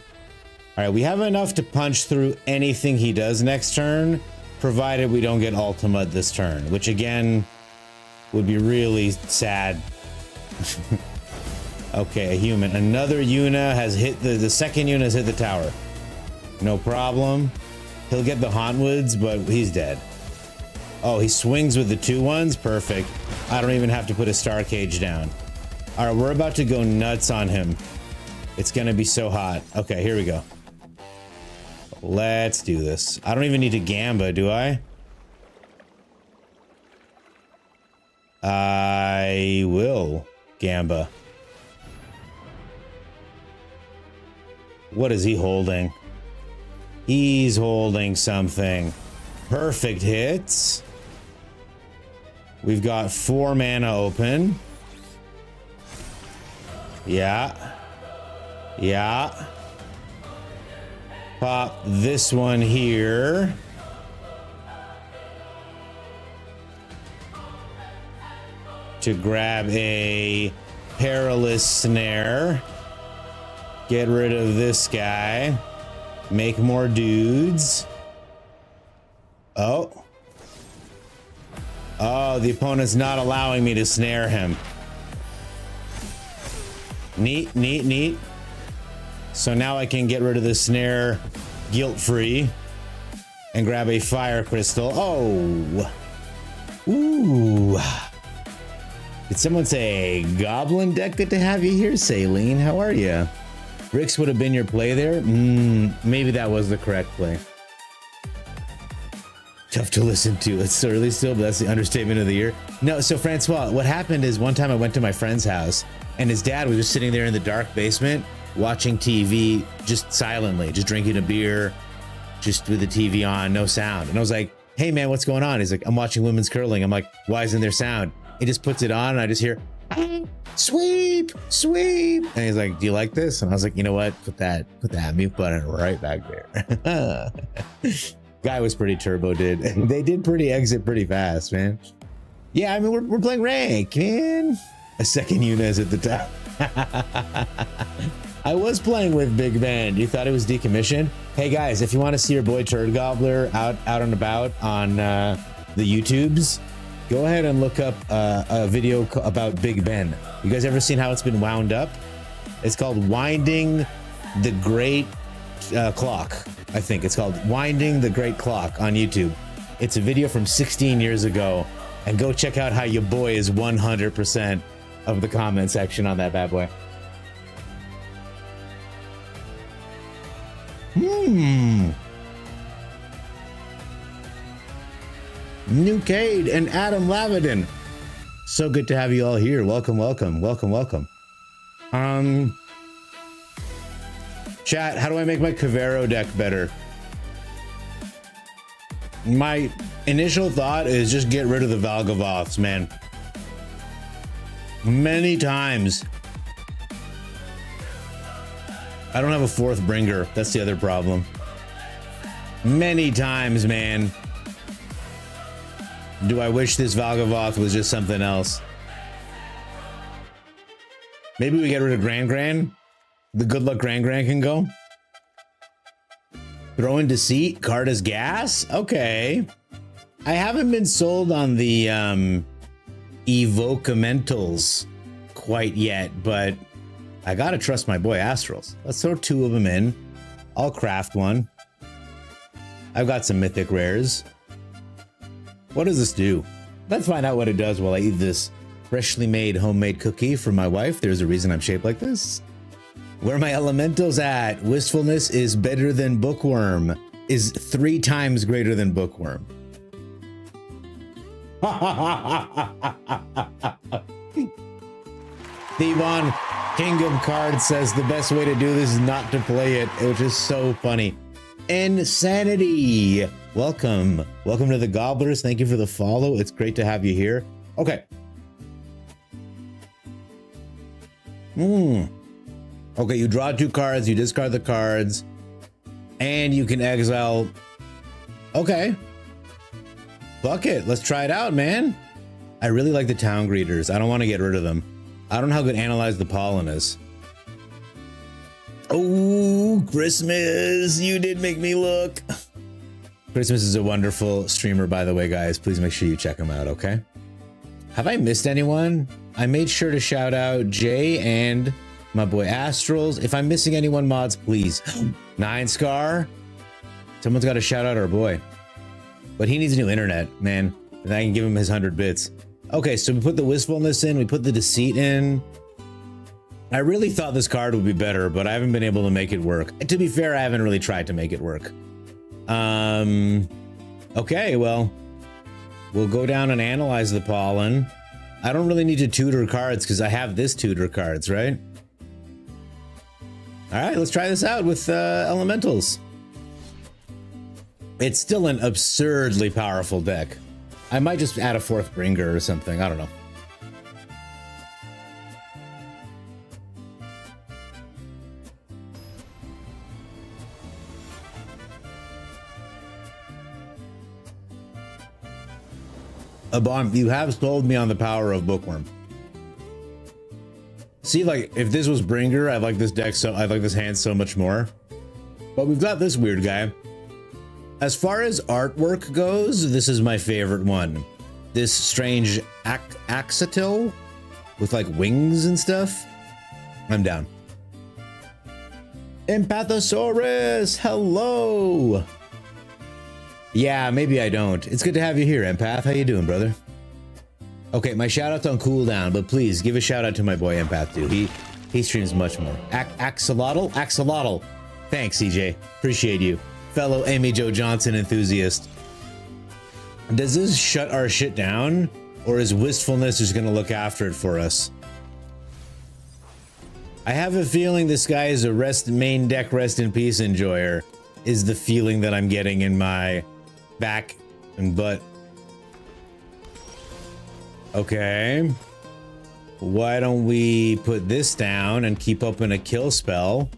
All right, we have enough to punch through anything he does next turn, provided we don't get Ultima this turn, which again would be really sad. Okay, a human. Another Yuna has hit the second Yuna has hit the tower. No problem. He'll get the Hauntwoods, but he's dead. Oh, he swings with the 2-1s? Perfect. I don't even have to put a star cage down. All right, we're about to go nuts on him. It's gonna be so hot. Okay, here we go. Let's do this. I don't even need to Gamba, do I? I will Gamba. What is he holding? He's holding something. Perfect hits. We've got 4 mana open. Yeah. Yeah. Pop this one here. To grab a perilous snare. Get rid of this guy. Make more dudes. Oh. Oh, the opponent's not allowing me to snare him. Neat, neat, neat. So now I can get rid of the snare guilt-free and grab a fire crystal. Oh. Ooh. Did someone say goblin deck? Good to have you here, Saline. How are you? Bricks would have been your play there? Maybe that was the correct play. Tough to listen to. It's early still, but that's the understatement of the year. No, so Francois, what happened is one time I went to my friend's house and his dad was just sitting there in the dark basement watching TV just silently, just drinking a beer, just with the TV on, no sound. And I was like, hey man, what's going on? He's like, I'm watching women's curling. I'm like, why isn't there sound? He just puts it on and I just hear, sweep, sweep. And he's like, do you like this? And I was like, you know what? Put that mute button right back there. Guy was pretty turbo, dude. They did exit pretty fast, man. Yeah, I mean, we're playing rank, man. A second Yuna is at the top. I was playing with Big Ben. You thought it was decommissioned? Hey guys, if you want to see your boy Turd Gobbler out and about on the YouTubes, go ahead and look up a video about Big Ben. You guys ever seen how it's been wound up? It's called Winding the Great Clock. I think. It's called Winding the Great Clock on YouTube. It's a video from 16 years ago. And go check out how your boy is 100% of the comment section on that bad boy. Nucade and Adam Lavadin. So good to have you all here. Welcome, welcome, welcome, welcome. Chat, how do I make my Cavero deck better? My initial thought is just get rid of the Valgavoths, man. Many times. I don't have a fourth bringer. That's the other problem. Many times, man. Do I wish this Valgavoth was just something else? Maybe we get rid of Gran. The good luck Gran can go. Throw in Deceit, card as gas? Okay. I haven't been sold on the Evocamentals quite yet, but I gotta trust my boy Astrals. Let's throw 2 of them in. I'll craft one. I've got some mythic rares. What does this do? Let's find out what it does while I eat this freshly made homemade cookie from my wife. There's a reason I'm shaped like this. Where my elementals at? Wistfulness is better than Bookworm. Is 3 times greater than Bookworm. Thevon, King of Cards, says the best way to do this is not to play it, which is so funny. Insanity. Welcome. Welcome to the Gobblers. Thank you for the follow. It's great to have you here. Okay. Okay, you draw 2 cards, you discard the cards, and you can exile. Okay. Fuck it. Let's try it out, man. I really like the town greeters. I don't want to get rid of them. I don't know how good Analyze the Pollen is. Oh, Christmas. You did make me look. Christmas is a wonderful streamer, by the way, guys. Please make sure you check him out, okay? Have I missed anyone? I made sure to shout out Jay and my boy Astrals. If I'm missing anyone, mods, please. 9 Scar. Someone's got to shout out our boy. But he needs new internet, man. And I can give him his 100 bits. Okay, so we put the Wistfulness in. We put the Deceit in. I really thought this card would be better, but I haven't been able to make it work. To be fair, I haven't really tried to make it work. Okay, well, we'll go down and Analyze the Pollen. I don't really need to tutor cards because I have this tutor cards, right? All right, let's try this out with Elementals. It's still an absurdly powerful deck. I might just add a 4th bringer or something. I don't know. A bomb. You have sold me on the power of Bookworm. See, like, if this was Bringer, I like this deck so I like this hand so much more. But we've got this weird guy. As far as artwork goes, this is my favorite one. This strange Axatil with like wings and stuff. I'm down. Empathosaurus, hello. Yeah, maybe I don't. It's good to have you here, Empath. How you doing, brother? Okay, my shout-out's on cooldown, but please give a shout-out to my boy Empath, too. He streams much more. Axolotl? Axolotl. Thanks, CJ. Appreciate you. Fellow Amy Jo Johnson enthusiast. Does this shut our shit down? Or is Wistfulness just gonna look after it for us? I have a feeling this guy is a main deck rest in peace enjoyer, is the feeling that I'm getting in my back and butt. Okay. Why don't we put this down and keep open a kill spell?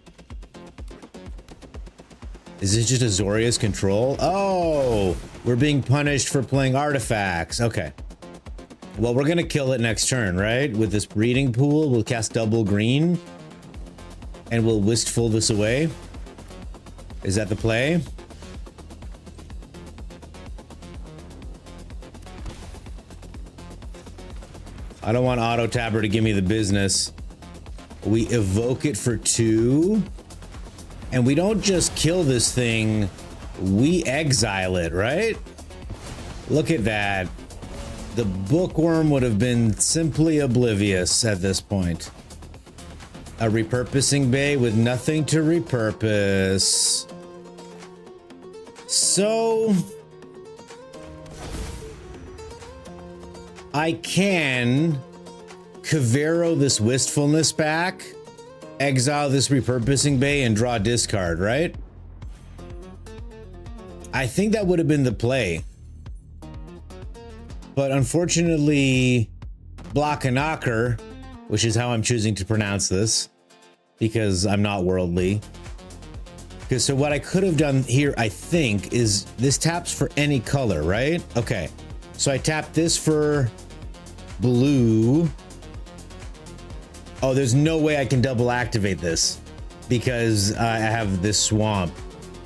Is this just Azorius control? Oh, we're being punished for playing artifacts. Okay. Well, we're gonna kill it next turn, right? With this breeding pool, we'll cast double green. And we'll Wistful this away. Is that the play? I don't want Auto Tabber to give me the business. We evoke it for 2. And we don't just kill this thing, we exile it, right? Look at that. The bookworm would have been simply oblivious at this point. A repurposing bay with nothing to repurpose. So I can Cavero this wistfulness back, exile this repurposing bay, and draw discard, right? I think that would have been the play. But unfortunately, Block-a-Knocker, which is how I'm choosing to pronounce this, because I'm not worldly. Because so what I could have done here, I think, is this taps for any color, right? Okay, so I tap this for blue. Oh, there's no way I can double activate this because I have this swamp.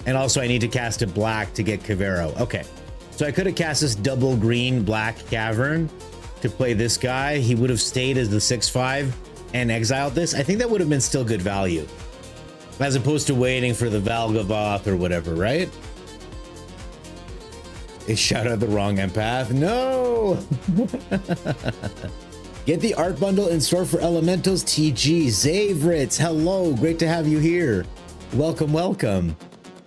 And also I need to cast a black to get Cavero. Okay, so I could have cast this double green black cavern to play this guy. He would have stayed as the 6/5 and exiled this. I think that would have been still good value, as opposed to waiting for the Valgavoth or whatever, right? It shot out the wrong empath. No! Get the art bundle in store for Elementals TG. Zavritz, hello, great to have you here. Welcome, welcome.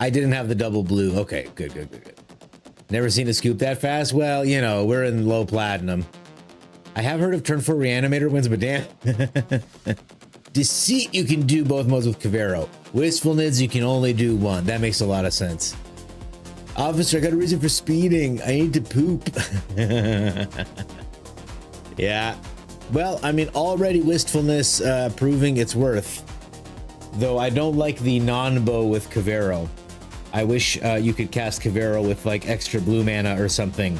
I didn't have the double blue. Okay, good, good, good, good. Never seen a scoop that fast? Well, you know, we're in low platinum. I have heard of turn 4 reanimator wins, but damn. Deceit, you can do both modes with Cavero. Wistfulness, you can only do one. That makes a lot of sense. Officer, I got a reason for speeding. I need to poop. Yeah. Well, I mean, already Wistfulness proving its worth. Though I don't like the non-bow with Cavero. I wish you could cast Cavero with like extra blue mana or something.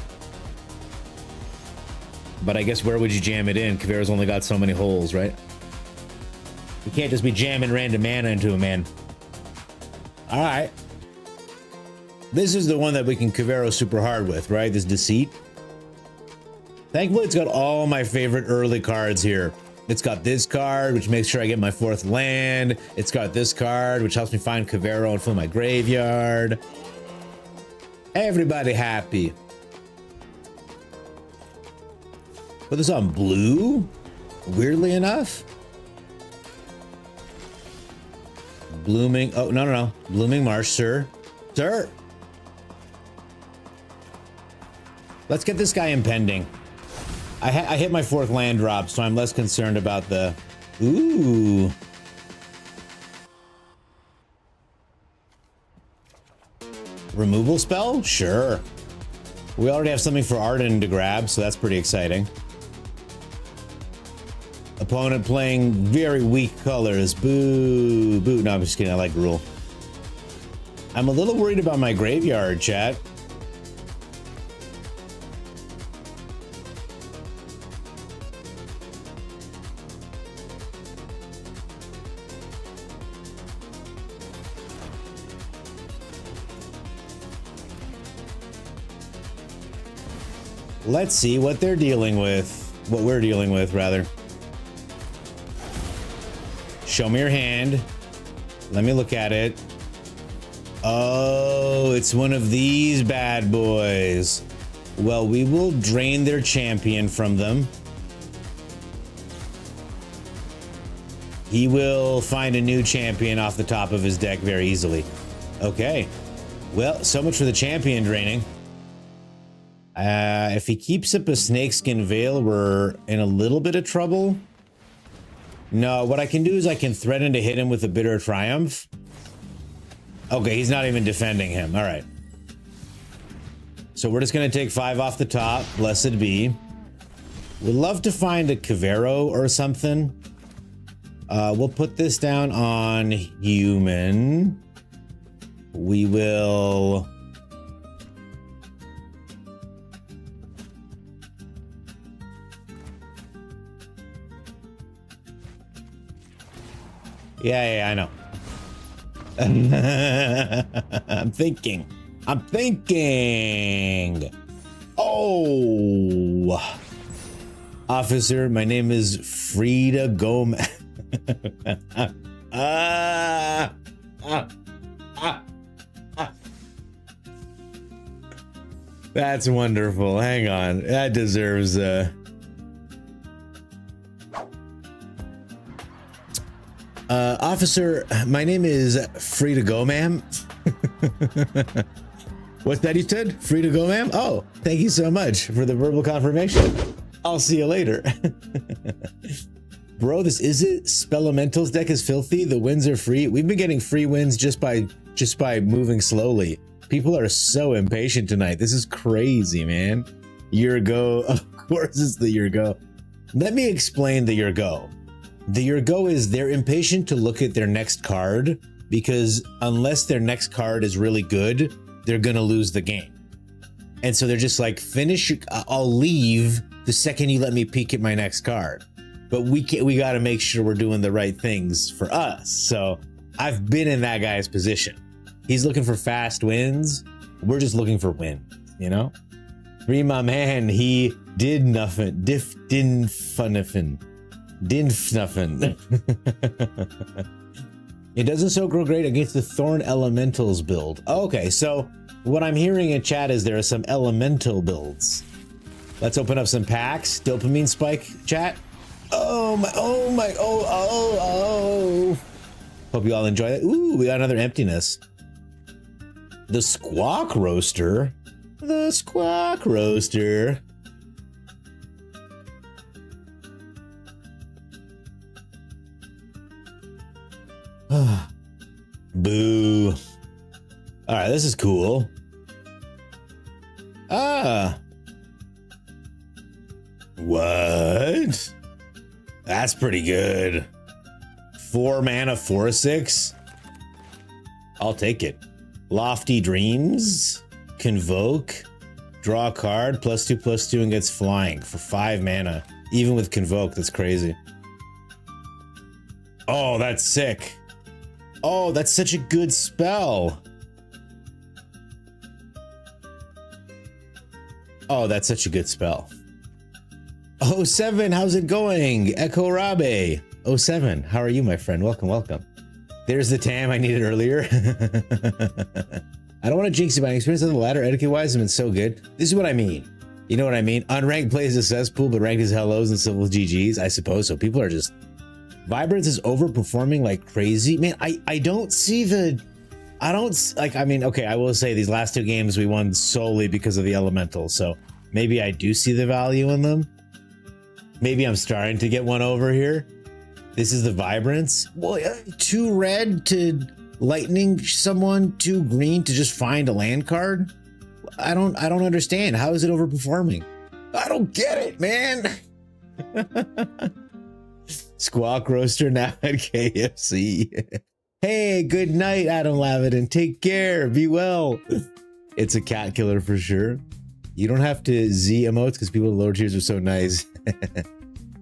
But I guess where would you jam it in? Cavero's only got so many holes, right? You can't just be jamming random mana into a man. All right. This is the one that we can Cavero super hard with, right? This Deceit. Thankfully, it's got all my favorite early cards here. It's got this card, which makes sure I get my 4th land. It's got this card, which helps me find Cavero and fill my graveyard. Everybody happy. Put this on blue, weirdly enough. Blooming, oh, no. Blooming Marsh, sir. Sir. Let's get this guy impending. I hit my 4th land drop, so I'm less concerned about the... Ooh. Removal spell? Sure. We already have something for Arden to grab, so that's pretty exciting. Opponent playing very weak colors. Boo. Boo. No, I'm just kidding. I like Rule. I'm a little worried about my graveyard, chat. Let's see what they're dealing with. What we're dealing with, rather. Show me your hand. Let me look at it. Oh, it's one of these bad boys. Well, we will drain their champion from them. He will find a new champion off the top of his deck very easily. Okay. Well, so much for the champion draining. If he keeps up a Snakeskin Veil, we're in a little bit of trouble. No, what I can do is I can threaten to hit him with a Bitter Triumph. Okay, he's not even defending him. All right. So we're just going to take 5 off the top. Blessed be. Would love to find a Cavero or something. We'll put this down on human. We will... Yeah, I know. I'm thinking. Oh. Officer, my name is Frida Gomez. That's wonderful. Hang on. That deserves officer, my name is free to go, ma'am. What's that you said? Free to go, ma'am? Oh, thank you so much for the verbal confirmation. I'll see you later. Bro, this is it. Spelemental's deck is filthy. The wins are free. We've been getting free wins just by moving slowly. People are so impatient tonight. This is crazy, man. Year go. Of course it's the year go. Let me explain the year go. The year go is they're impatient to look at their next card because unless their next card is really good, they're gonna lose the game. And so they're just like, finish, I'll leave the second you let me peek at my next card. But we gotta make sure we're doing the right things for us. So I've been in that guy's position. He's looking for fast wins. We're just looking for wins, you know? Free my man, he did nothing. Didn't funnifin. It doesn't so grow great against the Thorn Elementals build. Okay, so what I'm hearing in chat is there are some elemental builds. Let's open up some packs. Dopamine spike, chat. Oh. Hope you all enjoy that. Ooh, we got another emptiness. The Squawk Roaster. The Squawk Roaster. Boo. All right, this is cool. What? That's pretty good. 4 mana, 4/6. I'll take it. Lofty Dreams, Convoke, draw a card, +2/+2 and gets flying for 5 mana. Even with Convoke, that's crazy. Oh, that's sick. Oh, that's such a good spell. Oh, that's such a good spell. 07, how's it going? Echo Rabe. 07, how are you, my friend? Welcome, welcome. There's the TAM I needed earlier. I don't want to jinx you, but my experience on the ladder etiquette-wise has been so good. This is what I mean. You know what I mean? Unranked plays a cesspool, but ranked is hellos and civil GGs, I suppose. So people are just... Vibrance is overperforming like crazy. Man, I don't see the... I don't... Like, I mean, okay, I will say these last 2 games we won solely because of the elementals. So maybe I do see the value in them. Maybe I'm starting to get one over here. This is the Vibrance. Well, 2 red to lightning someone, 2 green to just find a land card. I don't understand. How is it overperforming? I don't get it, man. Squawk Roaster now at KFC. Hey, good night, Adam Lavidan. Take care. Be well. It's a cat killer for sure. You don't have to Z emotes because people with lower tiers are so nice.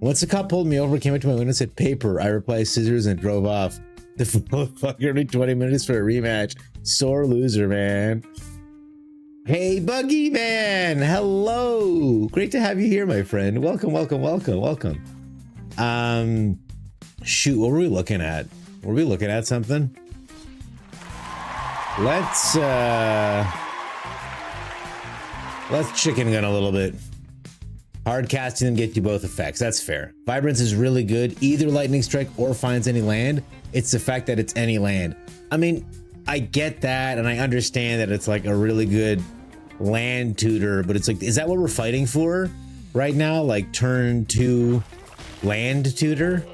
Once the cop pulled me over, came up to my window and said paper. I replied scissors and drove off. The fucker only 20 minutes for a rematch. Sore loser, man. Hey, Buggy Man. Hello. Great to have you here, my friend. Welcome, welcome, welcome, welcome. Shoot, what were we looking at? Were we looking at something? Let's chicken gun a little bit. Hard casting them get you both effects. That's fair. Vibrance is really good. Either lightning strike or finds any land. It's the fact that it's any land. I mean, I get that and I understand that it's like a really good land tutor, but it's like, is that what we're fighting for right now? Like turn 2 land tutor?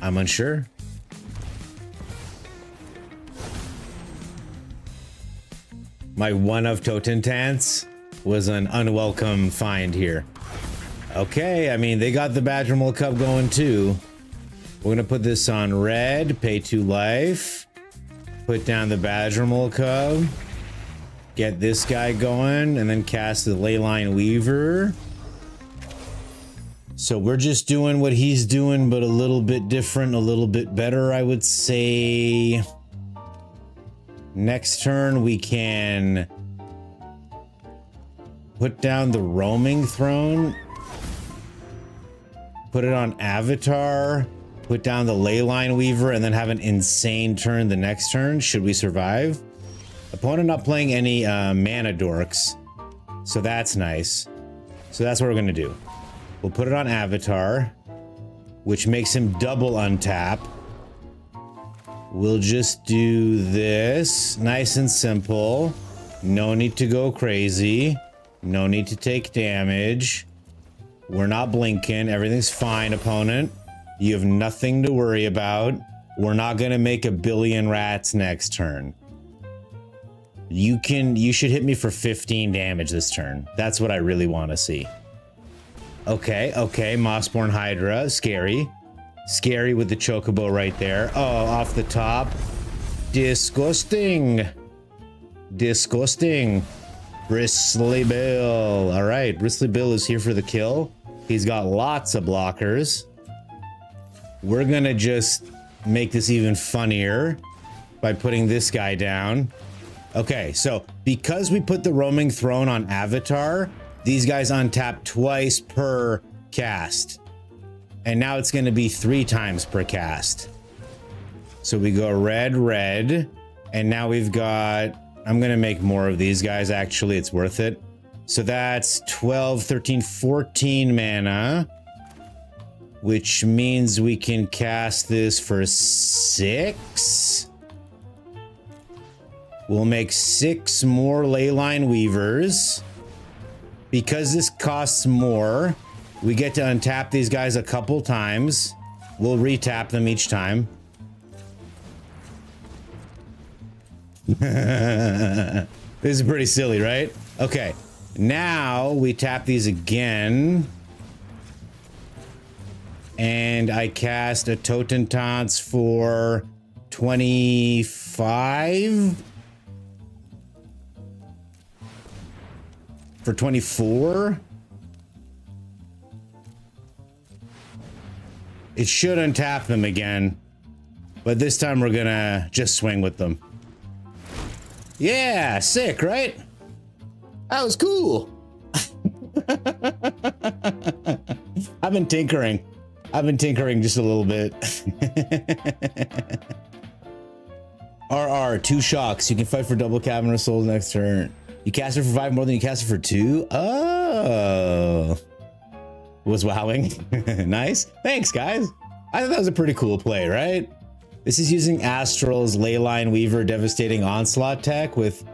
I'm unsure. My one of Totentants was an unwelcome find here. Okay, I mean, they got the Badgermole Cup going too. We're gonna put this on red, pay 2 life, put down the Badgermole Cub, get this guy going, and then cast the Leyline Weaver. So we're just doing what he's doing, but a little bit different, a little bit better, I would say. Next turn, we can put down the Roaming Throne, put it on Avatar, put down the Leyline Weaver, and then have an insane turn the next turn. Should we survive? Opponent not playing any mana dorks. So that's nice. So that's what we're gonna do. We'll put it on Avatar, which makes him double untap. We'll just do this. Nice and simple. No need to go crazy. No need to take damage. We're not blinking. Everything's fine, opponent. You have nothing to worry about. We're not gonna make a billion rats next turn. You should hit me for 15 damage this turn. That's what I really want to see. Okay, Mossborn Hydra, scary. Scary with the Chocobo right there. Oh, off the top. Disgusting. Disgusting. Bristly Bill. All right, Bristly Bill is here for the kill. He's got lots of blockers. We're gonna just make this even funnier by putting this guy down. Okay, so because we put the Roaming Throne on Avatar, these guys untap twice per cast. And now it's going to be 3 times per cast. So we go red, red. And now we've got... I'm going to make more of these guys, actually. It's worth it. So that's 12, 13, 14 mana. Which means we can cast this for 6. We'll make 6 more Leyline Weavers. Because this costs more, we get to untap these guys a couple times. We'll retap them each time. This is pretty silly, right? Okay, now we tap these again. And I cast a Totentanz for 25? For 24? It should untap them again. But this time we're gonna just swing with them. Yeah, sick, right? That was cool. I've been tinkering. Just a little bit. RR, 2 shocks. You can fight for double Cavern of Souls next turn. You cast it for 5 more than you cast it for 2? Oh. Was wowing. Nice. Thanks, guys. I thought that was a pretty cool play, right? This is using Astral's Leyline Weaver Devastating Onslaught tech with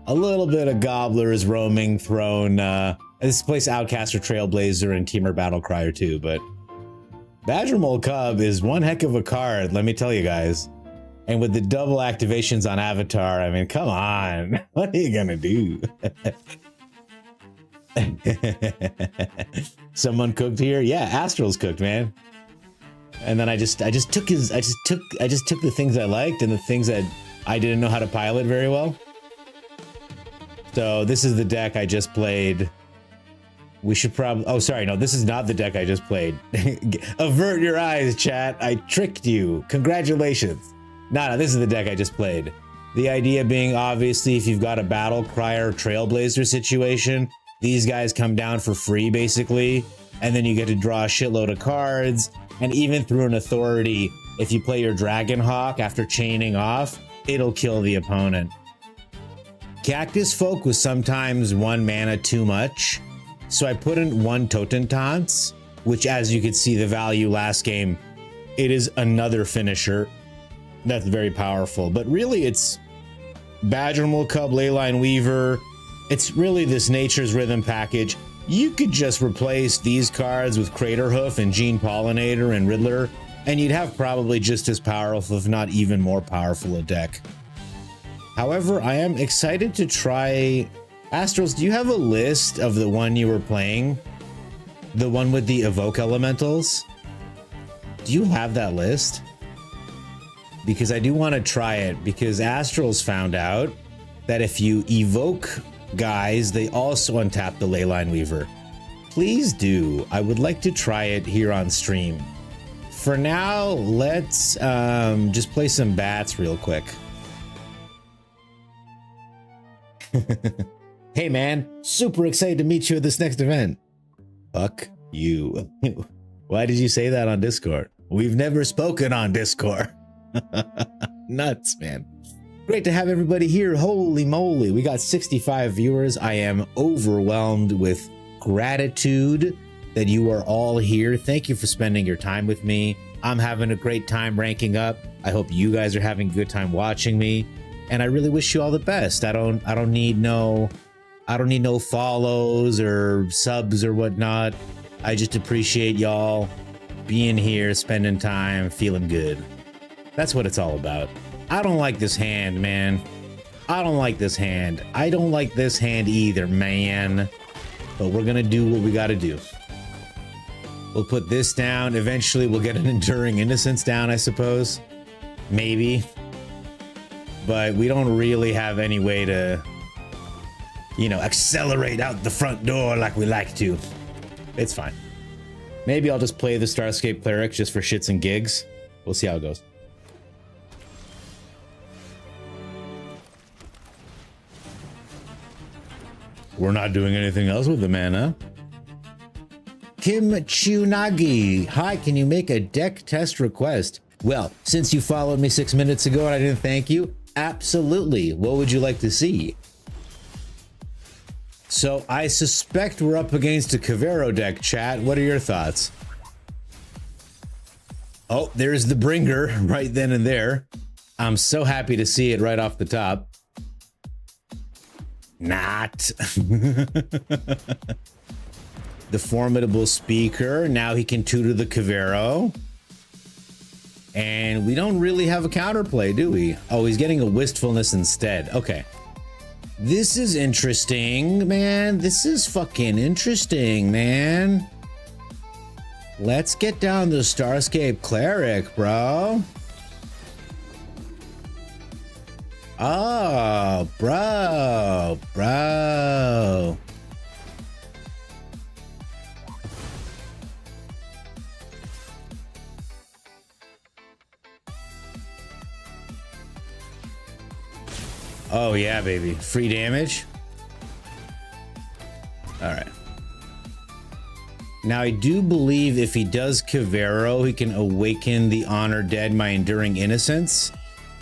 a little bit of Gobbler's Roaming Throne. This plays Outcaster, Trailblazer, and Teamer Battlecryer too, but Badger Mole Cub is one heck of a card, let me tell you guys. And with the double activations on Avatar, I mean, come on. What are you gonna do? Someone cooked here? Yeah, Astral's cooked, man. And then I just took the things I liked and the things that I didn't know how to pilot very well. So this is the deck I just played. We should probably... Oh, sorry. No, this is not the deck I just played. Avert your eyes, chat. I tricked you. Congratulations. No, this is the deck I just played. The idea being, obviously, if you've got a Battle Crier Trailblazer situation, these guys come down for free, basically. And then you get to draw a shitload of cards. And even through an Authority, if you play your Dragonhawk after chaining off, it'll kill the opponent. Cactus Folk was sometimes 1 mana too much. So I put in 1 Totentanz, which, as you could see the value last game, it is another finisher. That's very powerful. But really, it's Badger Mole Cub, Leyline Weaver. It's really this Nature's Rhythm package. You could just replace these cards with Craterhoof and Gene Pollinator and Riddler, and you'd have probably just as powerful, if not even more powerful, a deck. However, I am excited to try... Astrals, do you have a list of the one you were playing? The one with the Evoke Elementals? Do you have that list? Because I do want to try it, because Astrals found out that if you evoke guys, they also untap the Leyline Weaver. Please do. I would like to try it here on stream. For now, let's just play some bats real quick. Hey man, super excited to meet you at this next event. Fuck you. Why did you say that on Discord? We've never spoken on Discord. Nuts, man. Great to have everybody here. Holy moly, we got 65 viewers. I am overwhelmed with gratitude that you are all here. Thank you for spending your time with me. I'm having a great time ranking up. I hope you guys are having a good time watching me. And I really wish you all the best. I don't need no follows or subs or whatnot. I just appreciate y'all being here, spending time, feeling good. That's what it's all about. I don't like this hand, man. I don't like this hand. I don't like this hand either, man. But we're gonna do what we gotta do. We'll put this down. Eventually we'll get an Enduring Innocence down, I suppose. Maybe. But we don't really have any way to, you know, accelerate out the front door like we like to. It's fine. Maybe I'll just play the Starscape Cleric just for shits and gigs. We'll see how it goes. We're not doing anything else with the mana. Kim Chunagi. Hi, can you make a deck test request? Well, since you followed me 6 minutes ago and I didn't thank you, absolutely. What would you like to see? So I suspect we're up against a Kavero deck, chat. What are your thoughts? Oh, there's the bringer right then and there. I'm so happy to see it right off the top. Not. The Formidable Speaker. Now he can tutor the Kavero. And we don't really have a counterplay, do we? Oh, he's getting a Wistfulness instead. Okay. This is interesting, man. This is fucking interesting, man. Let's get down the Starscape Cleric, bro. Oh, bro. Oh yeah, baby. Free damage. All right. Now I do believe if he does Kavero, he can awaken the Honor Dead, my Enduring Innocence.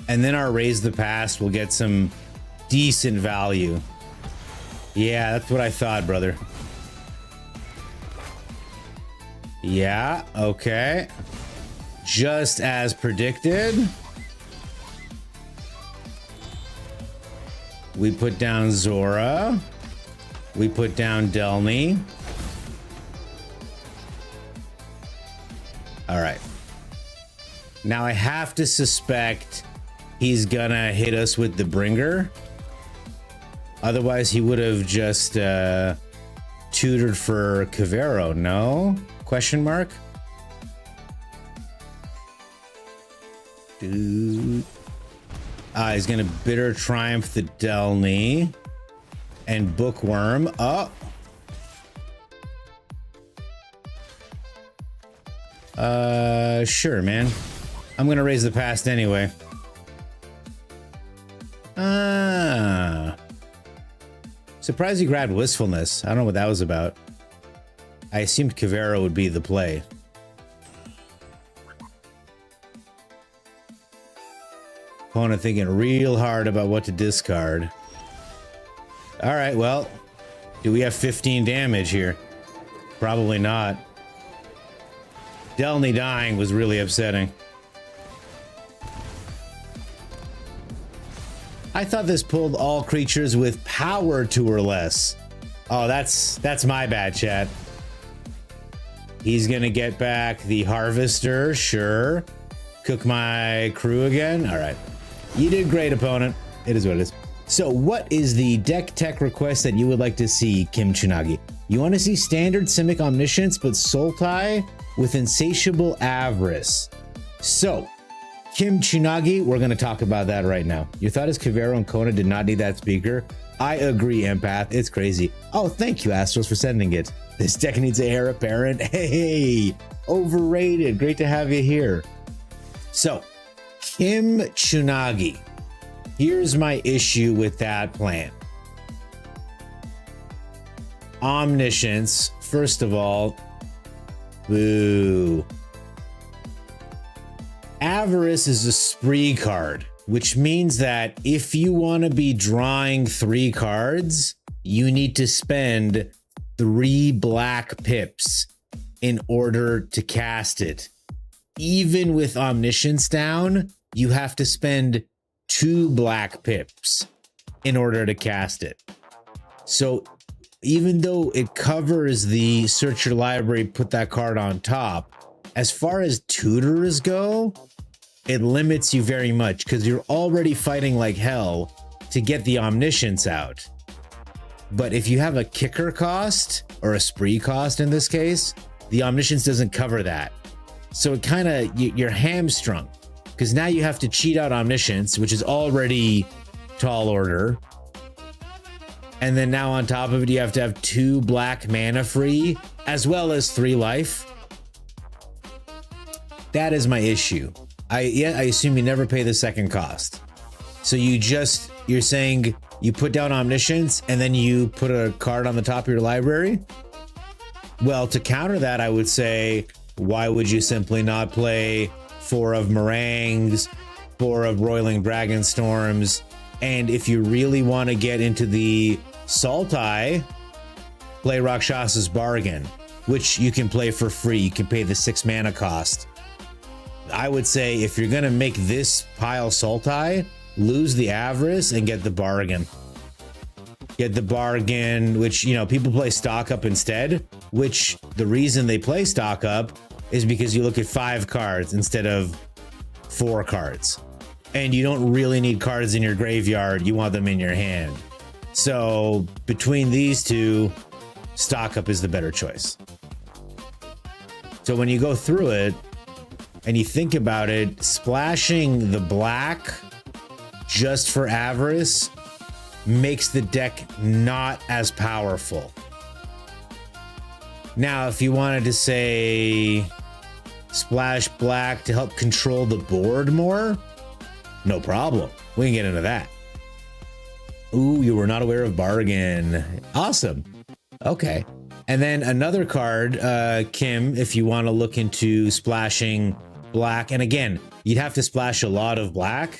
And then our Raise the Past will get some decent value. Yeah, that's what I thought, brother. Yeah, okay. Just as predicted. We put down Zora. We put down Delny. All right. Now I have to suspect he's gonna hit us with the bringer. Otherwise, he would have just tutored for Kavero. No? Question mark? Dude. He's gonna Bitter Triumph the Delny and Bookworm. Oh. Sure, man. I'm gonna Raise the Past anyway. Surprised he grabbed Wistfulness. I don't know what that was about. I assumed Kavero would be the play. Opponent thinking real hard about what to discard. All right, well, do we have 15 damage here? Probably not. Delny dying was really upsetting. I thought this pulled all creatures with power 2 or less. Oh, that's my bad, chat. He's gonna get back the Harvester, sure. Cook my crew again. All right. You did great, opponent. It is what it is. So what is the deck tech request that you would like to see, Kim Chunagi? You want to see standard Simic Omniscience, but Sultai with Insatiable Avarice. So, Kim Chunagi, we're going to talk about that right now. You thought his Kavero and Kona did not need that speaker? I agree, Empath. It's crazy. Oh, thank you, Astros, for sending it. This deck needs a heir apparent. Hey, overrated. Great to have you here. So, Kim Chunagi. Here's my issue with that plan. Omniscience, first of all, boo. Avarice is a spree card. which means that if you want to be drawing 3 cards, you need to spend 3 black pips in order to cast it. Even with Omniscience down, you have to spend 2 black pips in order to cast it. So even though it covers the search your library, put that card on top, as far as tutors go, it limits you very much because you're already fighting like hell to get the Omniscience out. But if you have a kicker cost, or a spree cost in this case, the Omniscience doesn't cover that. So it kind of, you're hamstrung because now you have to cheat out Omniscience, which is already tall order. And then now on top of it, you have to have 2 black mana free as well as 3 life. That is my issue. I assume you never pay the second cost. So you're saying you put down Omniscience and then you put a card on the top of your library? Well, to counter that, I would say, why would you simply not play 4 of Meringues, 4 of Roiling Dragonstorms, and if you really want to get into the Sultai, play Rakshasa's Bargain, which you can play for free. You can pay the 6 mana cost. I would say if you're going to make this pile Sultai, lose the Avarice and get the Bargain. Get the Bargain, which, you know, people play Stock Up instead, which the reason they play Stock Up is because you look at 5 cards instead of 4 cards. And you don't really need cards in your graveyard. You want them in your hand. So between these two, Stock Up is the better choice. So when you go through it and you think about it, splashing the black just for Avarice makes the deck not as powerful. Now, if you wanted to say splash black to help control the board more, no problem. We can get into that. Ooh, you were not aware of Bargain. Awesome. Okay. And then another card, Kim, if you want to look into splashing black, and again, you'd have to splash a lot of black.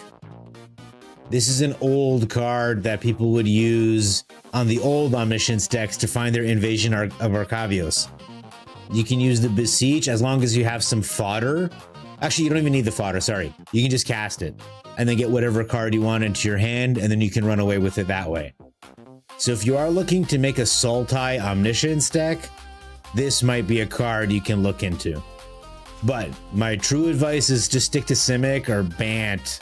This is an old card that people would use on the old Omniscience decks to find their invasion of Arcavios. You can use the Beseech as long as you have some fodder. Actually, you don't even need the fodder, sorry. You can just cast it and then get whatever card you want into your hand, and then you can run away with it that way. So if you are looking to make a Sultai Omniscience deck, this might be a card you can look into. But my true advice is just stick to Simic or Bant.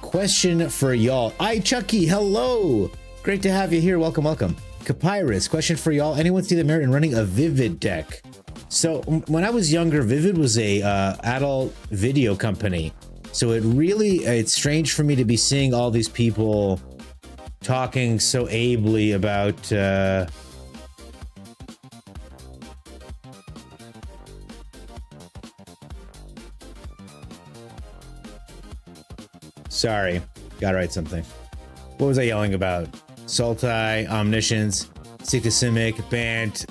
Question for y'all. Hi, Chucky. Hello. Great to have you here. Welcome, welcome. Capyrus. Question for y'all. Anyone see the merit in running a Vivid deck? So when I was younger, Vivid was a adult video company. So it's strange for me to be seeing all these people talking so ably about sorry, gotta write something. What was I yelling about? Sultai, Omniscience, Simic, Bant.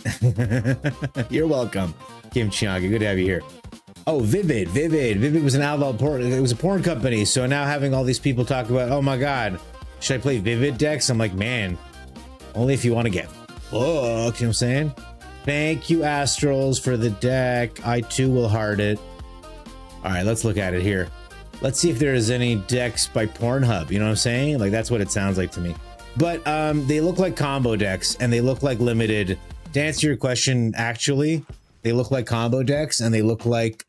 You're welcome, Kim Chianga. Good to have you here. Oh, Vivid was an adult porn. It was a porn company. So now having all these people talk about, oh my God, should I play Vivid decks? I'm like, man, only if you want to get fucked. You know what I'm saying? Thank you, Astrals, for the deck. I too will heart it. All right, let's look at it here. Let's see if there's any decks by Pornhub. You know what I'm saying? Like, that's what it sounds like to me. But they look like combo decks and they look like limited. To answer your question, actually, they look like combo decks and they look like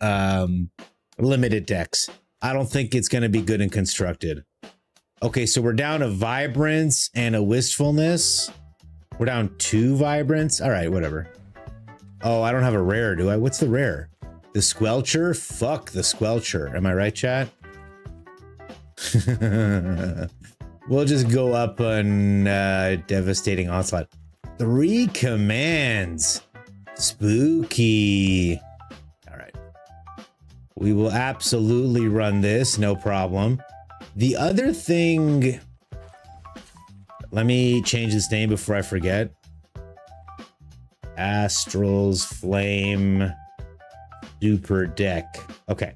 limited decks. I don't think it's going to be good and constructed. Okay, so we're down a Vibrance and a Wistfulness. We're down 2 Vibrance. All right, whatever. Oh, I don't have a rare, do I? What's the rare? The Squelcher? Fuck the Squelcher. Am I right, chat? We'll just go up on Devastating Onslaught. 3 commands. Spooky. All right. We will absolutely run this, no problem. The other thing, let me change this name before I forget. Astral's Flame Super Deck. Okay.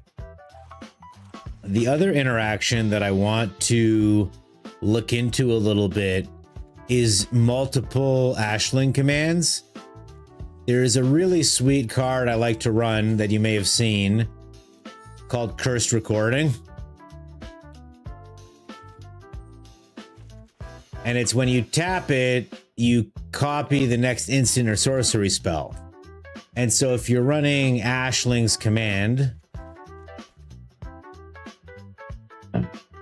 The other interaction that I want to look into a little bit is multiple Ashling commands. There is a really sweet card I like to run that you may have seen called Cursed Recording. And it's when you tap it, you copy the next instant or sorcery spell. And so if you're running Ashling's command,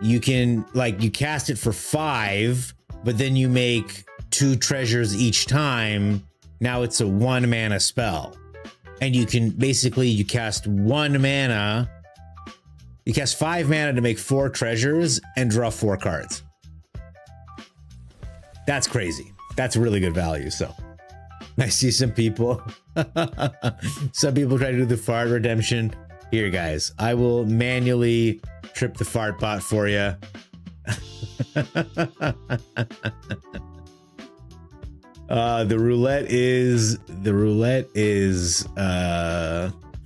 you can, like, you cast it for 5, but then you make 2 treasures each time. Now it's a 1 mana spell. And you can basically, you cast 1 mana, you cast 5 mana to make 4 treasures and draw 4 cards. That's crazy. That's really good value. So I see some people, some people try to do the fart redemption. Here, guys, I will manually trip the fart bot for you. The roulette is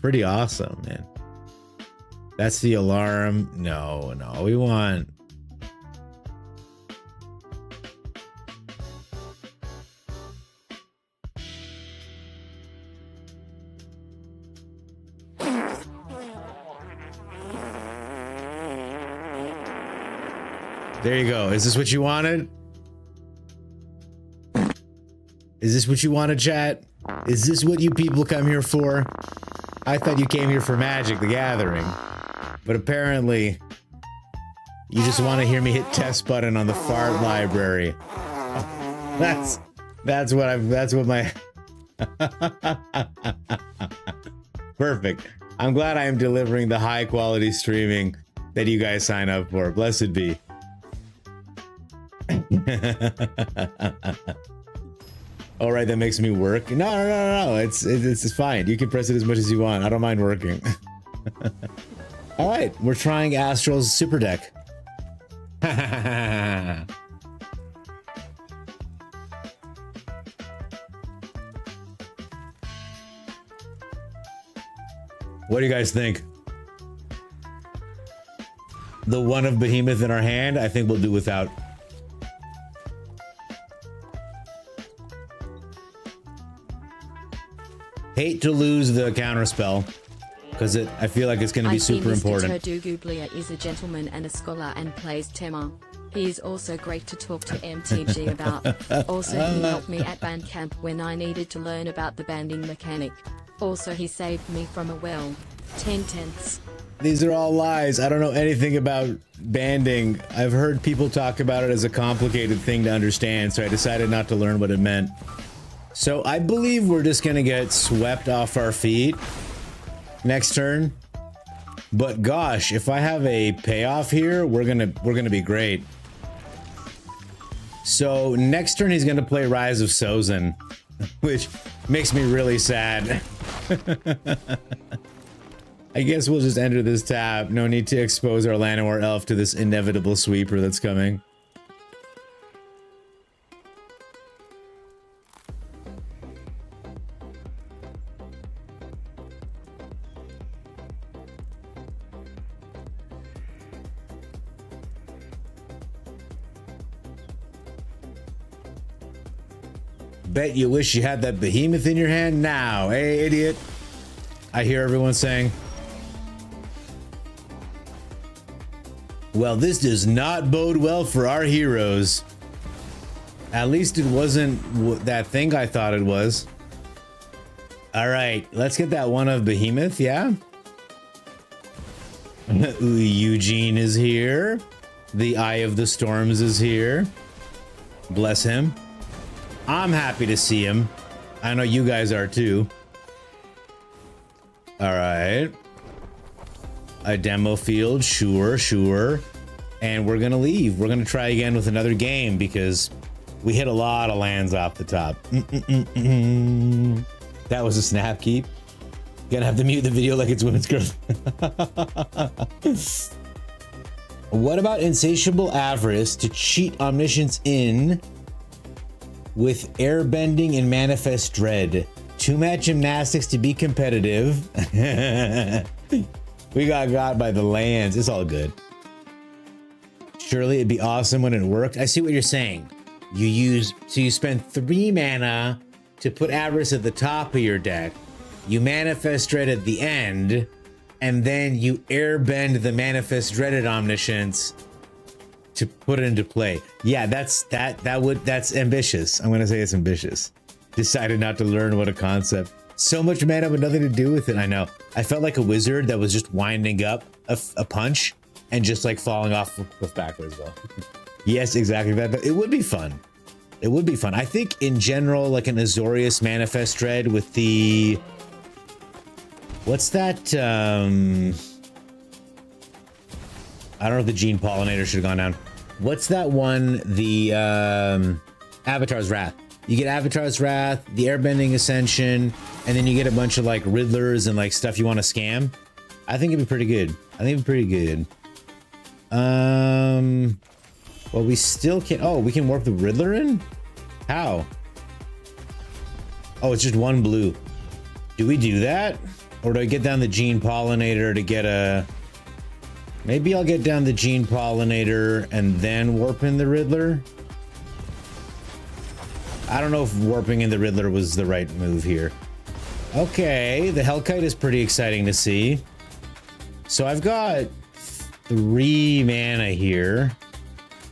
pretty awesome, man. That's the alarm. No, we want. There you go. Is this what you wanted? Is this what you wanted, chat? Is this what you people come here for? I thought you came here for Magic the Gathering. But apparently, you just want to hear me hit test button on the fart library. That's what my... Perfect. I'm glad I am delivering the high quality streaming that you guys sign up for. Blessed be. All right, that makes me work. No. It's fine. You can press it as much as you want. I don't mind working. All right, we're trying Astral's super deck. What do you guys think? The one of Behemoth in our hand, I think we'll do without. Hate to lose the counter spell because I feel like it's going to be super important. Mr. Turdugublia is a gentleman and a scholar and plays Tema. He is also great to talk to MTG about. Also, he helped me at band camp when I needed to learn about the banding mechanic. Also, he saved me from a well. 10 tenths. These are all lies. I don't know anything about banding. I've heard people talk about it as a complicated thing to understand, so I decided not to learn what it meant. So I believe we're just gonna get swept off our feet next turn. But gosh, if I have a payoff here, we're gonna be great. So next turn he's gonna play Rise of Sozin, which makes me really sad. I guess we'll just enter this tab. No need to expose our Llanowar elf to this inevitable sweeper that's coming. Bet you wish you had that behemoth in your hand now, hey idiot. I hear everyone saying. Well, this does not bode well for our heroes. At least it wasn't that thing I thought it was. All right, let's get that one of Behemoth, yeah? Eugene is here. The Eye of the Storms is here. Bless him. I'm happy to see him. I know you guys are too. All right. A demo field, sure. And we're gonna leave. We're gonna try again with another game because we hit a lot of lands off the top. That was a snap keep. Gonna have to mute the video like it's women's girls. What about Insatiable Avarice to cheat Omniscience in with Airbending and Manifest Dread? 2-match Gymnastics to be competitive. We got by the lands. It's all good. Surely it'd be awesome when it worked. I see what you're saying. You spend 3 mana to put Avarice at the top of your deck. You manifest Dread at the end, and then you airbend the manifest Dreaded Omniscience to put it into play. Yeah, that's ambitious. I'm gonna say it's ambitious. Decided not to learn what a concept. So much mana but nothing to do with it. I know. I felt like a wizard that was just winding up a punch and just like falling off with backwards. Well, yes, exactly that. It would be fun. It would be fun. I think in general, like an Azorius Manifest Dread with the what's that? I don't know if the Gene Pollinator should have gone down. What's that one? The Avatar's Wrath. You get Avatar's Wrath, the Airbending Ascension, and then you get a bunch of like Riddlers and like stuff you want to scam. I think it'd be pretty good. I think it'd be pretty good. Well, we still can't. Oh, we can warp the Riddler in? How? Oh, it's just 1 blue. Do we do that? Or do I get down the Gene Pollinator to get a... Maybe I'll get down the Gene Pollinator and then warp in the Riddler? I don't know if warping in the Riddler was the right move here. Okay, the Hellkite is pretty exciting to see. So I've got 3 mana here.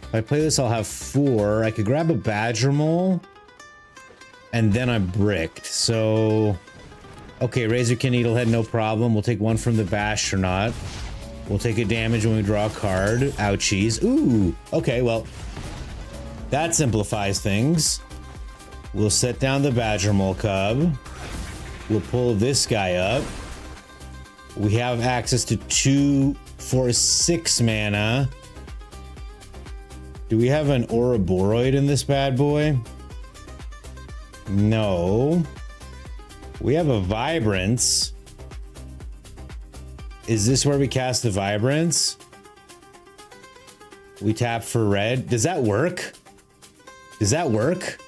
If I play this, I'll have 4. I could grab a Badger Mole, and then I'm bricked. So, okay, Razorkin Needlehead, no problem. We'll take 1 from the Bash or not. We'll take a damage when we draw a card. Ouchies. Ooh, okay, well, that simplifies things. We'll set down the Badger Mole Cub. We'll pull this guy up. We have access to 2 for 6 mana. Do we have an Ouroboros in this bad boy? No. We have a Vibrance. Is this where we cast the Vibrance? We tap for red. Does that work? Does that work?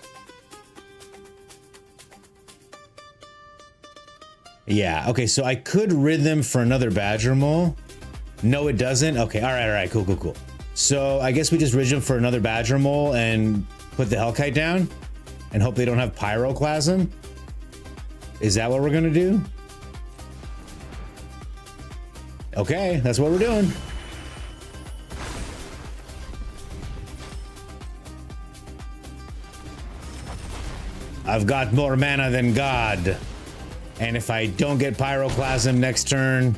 Yeah, okay, so I could rid them for another Badger Mole. No, it doesn't? Okay, all right, cool. So I guess we just rid them for another Badger Mole and put the Hellkite down and hope they don't have Pyroclasm? Is that what we're gonna do? Okay, that's what we're doing. I've got more mana than God. And if I don't get Pyroclasm next turn,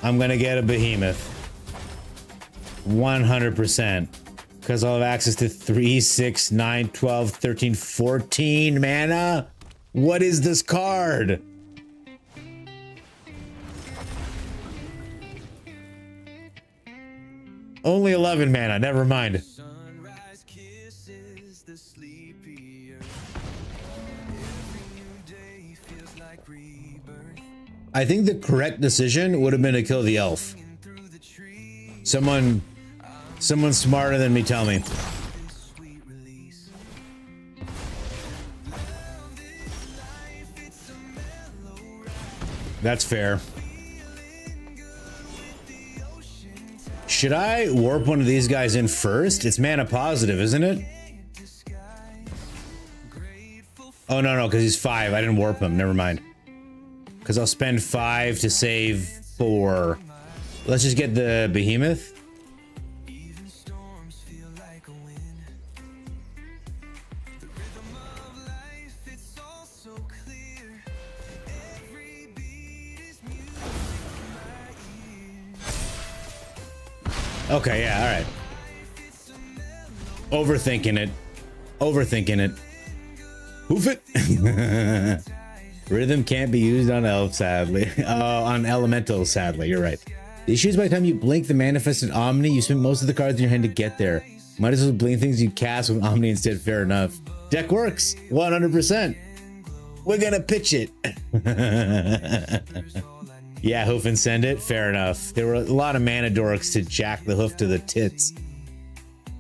I'm gonna get a Behemoth. 100%. Because I'll have access to 3, 6, 9, 12, 13, 14 mana? What is this card? Only 11 mana, never mind. Sunrise kisses the sleepier. I think the correct decision would have been to kill the elf. Someone smarter than me tell me. That's fair. Should I warp one of these guys in first? It's mana positive, isn't it? Oh, no, because he's 5. I didn't warp him. Never mind. Because I'll spend 5 to save 4. Let's just get the Behemoth. Okay, yeah, all right. Overthinking it. Hoof it. Rhythm can't be used on elf, sadly. On elemental, sadly. You're right. The issue is by the time you blink the manifested Omni, you spend most of the cards in your hand to get there. Might as well blink things you cast with Omni instead. Fair enough. Deck works 100%. We're gonna pitch it. Yeah, hoof and send it. Fair enough. There were a lot of mana dorks to jack the hoof to the tits.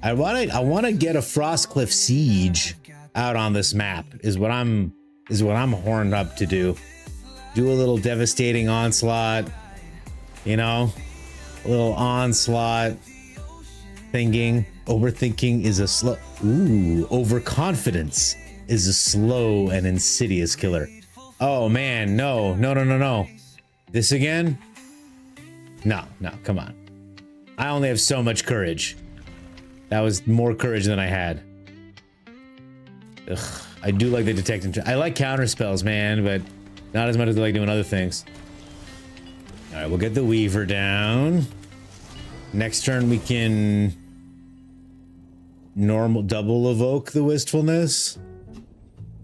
I want to get a Frostcliff Siege out on this map. Is what I'm horned up to do. Do a little devastating onslaught. You know, a little onslaught thinking. Overthinking is a slow. Ooh, overconfidence is a slow and insidious killer. Oh man, no. This again? No, come on. I only have so much courage. That was more courage than I had. Ugh, I do like the detect and I like counter spells, man, but not as much as I like doing other things. All right, we'll get the Weaver down. Next turn we can normal double evoke the Wistfulness.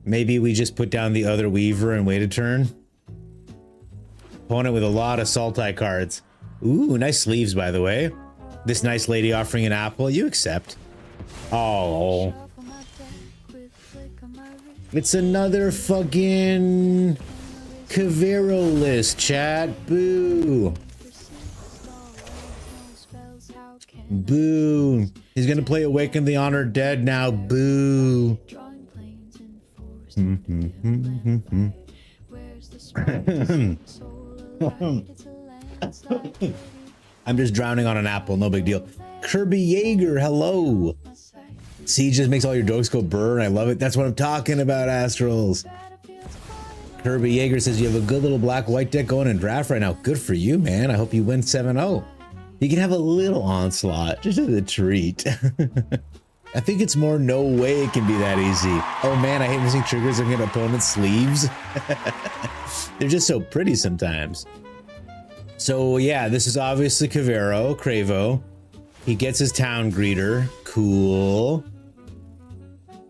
Maybe we just put down the other Weaver and wait a turn. Opponent with a lot of Sultai cards. Ooh, nice sleeves, by the way. This nice lady offering an apple, you accept. Oh. It's another fucking Kavero list, chat. Boo. Boo. He's gonna play Awaken the Honored Dead now. Boo. I'm just drowning on an apple, no big deal. Kirby Jaeger, hello. Siege just makes all your jokes go burr. I love it. That's what I'm talking about, Astrals. Kirby Jaeger says you have a good little black-white deck going in draft right now. Good for you, man. I hope you win 7-0. You can have a little onslaught, just as a treat. I think it's more no way it can be that easy. Oh man, I hate missing triggers on an opponent's sleeves. They're just so pretty sometimes. So yeah, this is obviously Cravo. He gets his town greeter. Cool.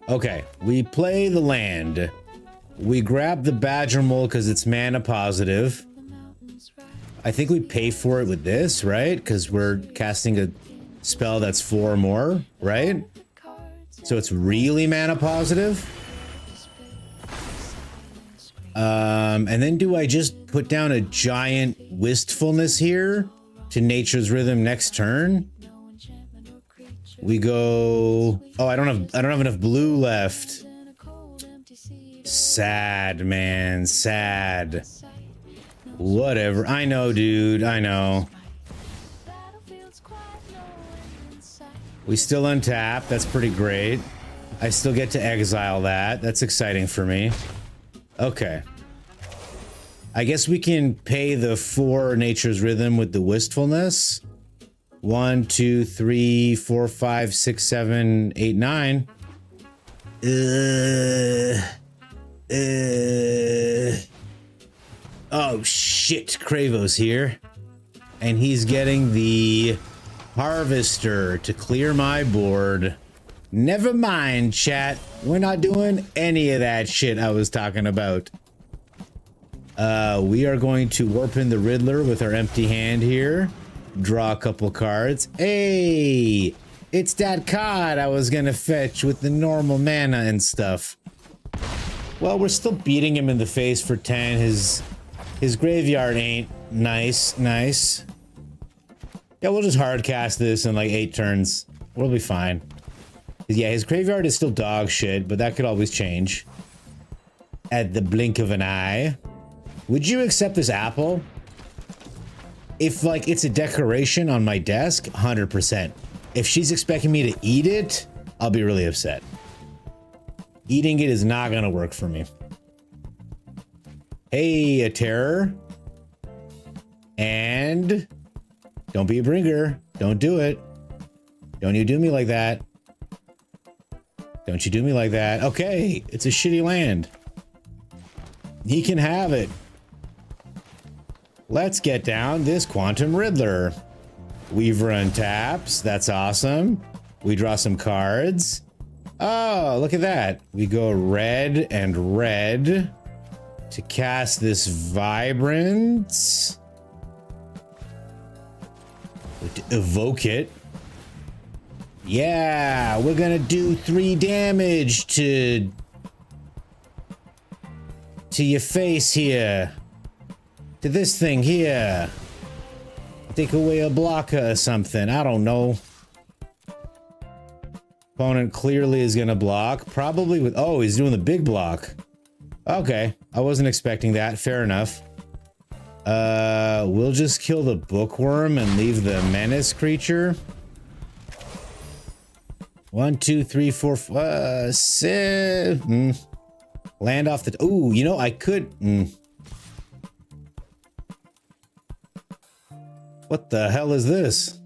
Okay, we play the land. We grab the Badger Mole because it's mana positive. I think we pay for it with this, right? Because we're casting a spell that's 4 or more, right? So it's really mana positive. And then do I just put down a giant Wistfulness here to Nature's Rhythm next turn? We go. Oh, I don't have enough blue left. Sad, man. Sad. Whatever. I know, dude. I know. We still untap. That's pretty great. I still get to exile that. That's exciting for me. Okay. I guess we can pay the 4 Nature's Rhythm with the Wistfulness. 1, 2, 3, 4, 5, 6, 7, 8, 9. Oh shit, Cravo's here. And he's getting the Harvester to clear my board. Never mind, chat. We're not doing any of that shit I was talking about. We are going to warp in the Riddler with our empty hand here. Draw a couple cards. Hey! It's that card I was gonna fetch with the normal mana and stuff. Well, we're still beating him in the face for 10. His graveyard ain't nice. Yeah, we'll just hard cast this in like 8 turns. We'll be fine. Yeah, his graveyard is still dog shit, but that could always change. At the blink of an eye. Would you accept this apple? If, like, it's a decoration on my desk, 100%. If she's expecting me to eat it, I'll be really upset. Eating it is not gonna work for me. Hey, a terror. And... don't be a bringer. Don't do it. Don't you do me like that. Don't you do me like that. Okay, it's a shitty land. He can have it. Let's get down this Quantum Riddler. Weaver untaps. That's awesome. We draw some cards. Oh, look at that. We go red and red to cast this Vibrance. To evoke it. Yeah, we're gonna do 3 damage to your face here. To this thing here. Take away a blocker or something. I don't know. Opponent clearly is gonna block. Probably with... oh, he's doing the big block. Okay. I wasn't expecting that. Fair enough. We'll just kill the bookworm and leave the menace creature. 1, 2, 3, 4, 5, 6. Land off the. Ooh, you know, I could. What the hell is this?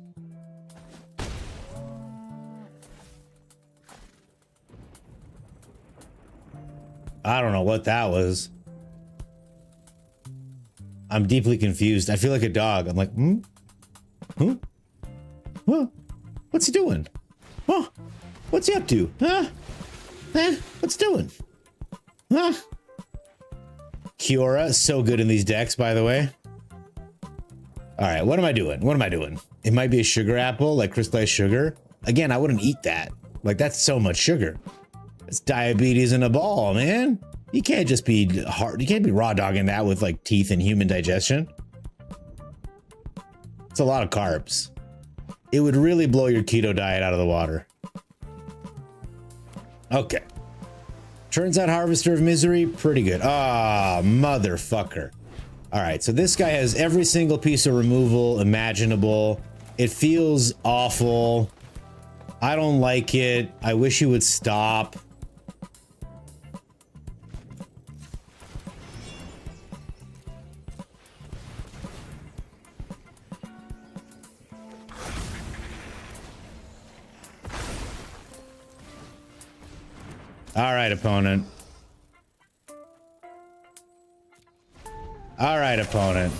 I don't know what that was. I'm deeply confused. I feel like a dog. I'm like, Huh? What's he doing? Huh? What's he up to? Huh? What's he doing? Huh? Kiora, so good in these decks, by the way. All right, what am I doing? What am I doing? It might be a sugar apple, like crystallized sugar. Again, I wouldn't eat that. Like, that's so much sugar. It's diabetes in a ball, man. You can't just be hard. You can't be raw dogging that with like teeth and human digestion. It's a lot of carbs. It would really blow your keto diet out of the water. Okay. Turns out Harvester of Misery, pretty good. Ah, motherfucker. All right, so this guy has every single piece of removal imaginable. It feels awful. I don't like it. I wish you would stop. All right, opponent. All right, opponent.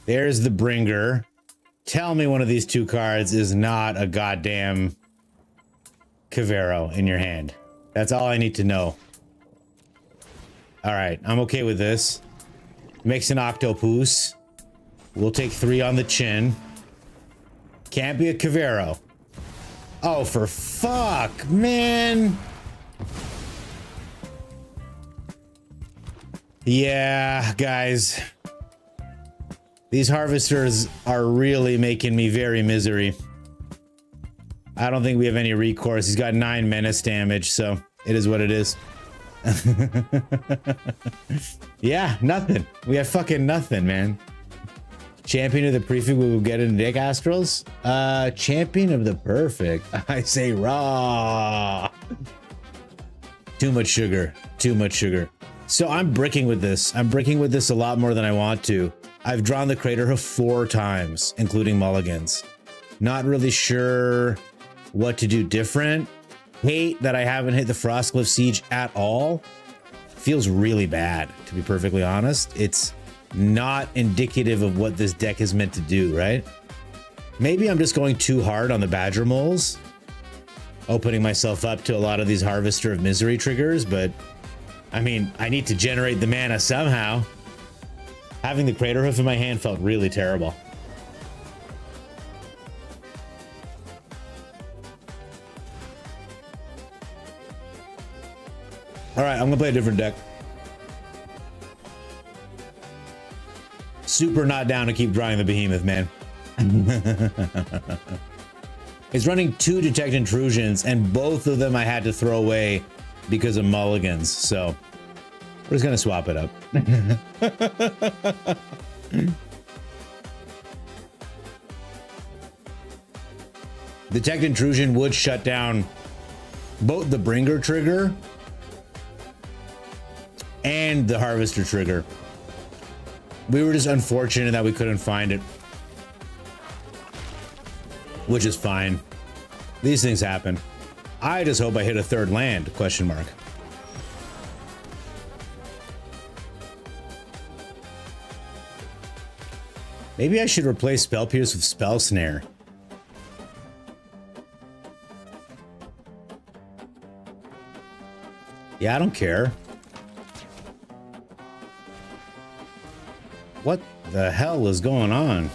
There's the Bringer. Tell me one of these two cards is not a goddamn Cavero in your hand. That's all I need to know. All right, I'm okay with this. Makes an Octopus. We'll take 3 on the chin. Can't be a Cavero. Oh, for fuck, man. Yeah, guys. These harvesters are really making me very misery. I don't think we have any recourse. He's got 9 menace damage, so it is what it is. Yeah, nothing. We have fucking nothing, man. Champion of the Prefect, we will get into Deck Astrals. Champion of the Perfect. I say raw. Too much sugar. Too much sugar. So I'm bricking with this. I'm bricking with this a lot more than I want to. I've drawn the Crater Hoof 4 times, including mulligans. Not really sure what to do different. Hate that I haven't hit the Frostcliff Siege at all. Feels really bad, to be perfectly honest. It's not indicative of what this deck is meant to do, right? Maybe I'm just going too hard on the Badger Moles, opening myself up to a lot of these Harvester of Misery triggers, but I mean, I need to generate the mana somehow. Having the Crater Hoof in my hand felt really terrible. All right, I'm gonna play a different deck. Super not down to keep drawing the Behemoth, man. It's running 2 Detect Intrusions, and both of them I had to throw away because of mulligans, so we're just gonna swap it up. Detect Intrusion would shut down both the Bringer trigger and the Harvester trigger. We were just unfortunate that we couldn't find it, which is fine. These things happen. I just hope I hit a 3rd land, question mark. Maybe I should replace Spell Pierce with Spell Snare. Yeah, I don't care. What the hell is going on?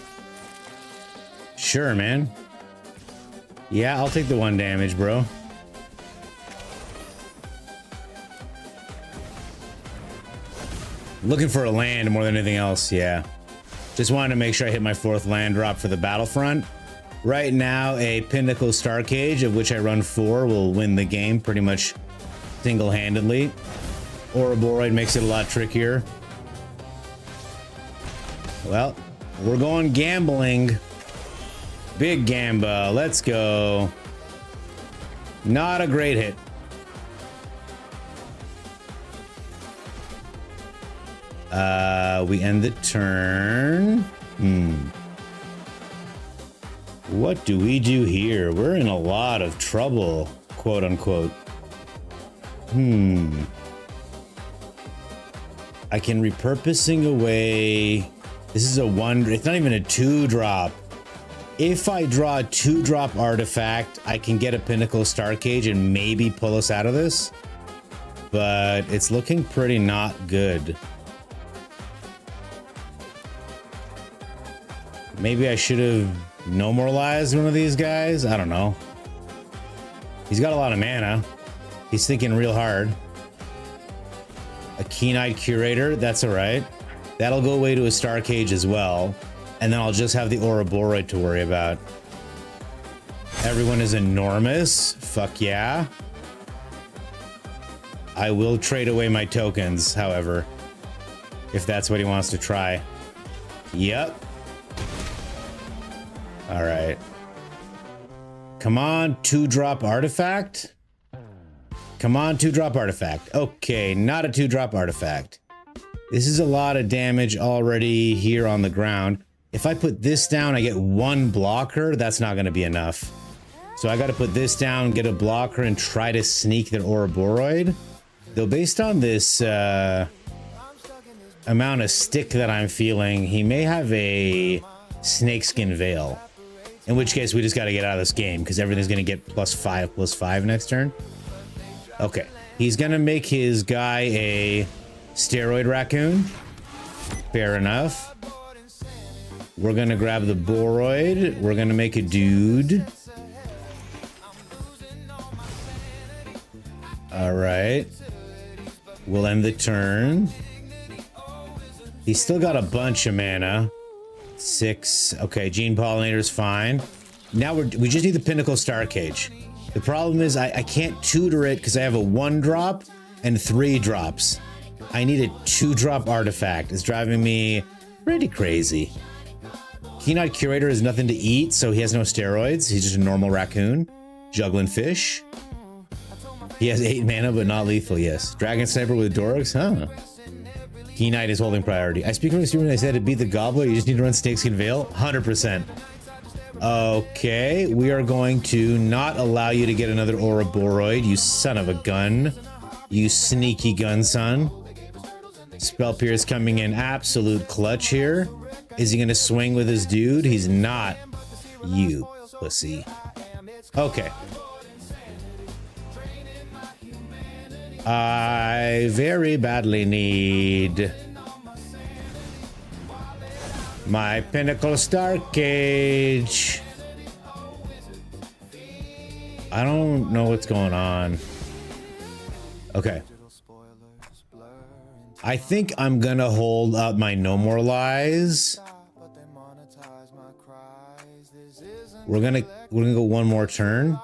Sure, man. Yeah, I'll take the 1 damage, bro. Looking for a land more than anything else, yeah. Just wanted to make sure I hit my 4th land drop for the Battlefront. Right now, a Pinnacle Star Cage, of which I run 4, will win the game pretty much single-handedly. Ouroboros makes it a lot trickier. Well, we're going gambling. Big gamba. Let's go. Not a great hit. We end the turn. What do we do here? We're in a lot of trouble, quote unquote. I can repurposing away. This is a 1. It's not even a 2-drop. If I draw a 2-drop artifact, I can get a Pinnacle Star Cage and maybe pull us out of this. But it's looking pretty not good. Maybe I should have no moralized one of these guys. I don't know. He's got a lot of mana. He's thinking real hard. A Keen-Eyed Curator. That's all right. That'll go away to a Star Cage as well. And then I'll just have the Ouroboros to worry about. Everyone is enormous. Fuck yeah. I will trade away my tokens, however, if that's what he wants to try. Yep. All right. Come on, 2-drop artifact. Come on, 2-drop artifact. Okay, not a 2-drop artifact. This is a lot of damage already here on the ground. If I put this down, I get 1 blocker. That's not going to be enough. So I got to put this down, get a blocker, and try to sneak their Ouroboros. Though based on this amount of stick that I'm feeling, he may have a Snakeskin Veil. In which case, we just got to get out of this game, because everything's going to get +5/+5 next turn. Okay. He's going to make his guy a Steroid Raccoon. Fair enough. We're going to grab the Boroid. We're going to make a dude. All right. We'll end the turn. He's still got a bunch of mana. 6. Okay, Gene Pollinator's fine. Now we just need the Pinnacle Star Cage. The problem is I can't tutor it because I have a 1-drop and 3 drops. I need a 2-drop artifact. It's driving me pretty crazy. Keen-Eyed Curator has nothing to eat, so he has no steroids. He's just a normal raccoon. Juggling fish. He has 8 mana, but not lethal, yes. Dragon Sniper with Dorix, huh? Keen-Eyed is holding priority. I speak from experience when I said to beat the Gobbler, you just need to run Snakeskin Veil. 100%. Okay, we are going to not allow you to get another Ouroboros, you son of a gun. You sneaky gun son. Spell Pierce coming in absolute clutch here. Is he going to swing with his dude? He's not. You pussy. Okay. I very badly need my Pinnacle Star Cage. I don't know what's going on. Okay. I think I'm gonna hold up my No More Lies. We're gonna go one more turn.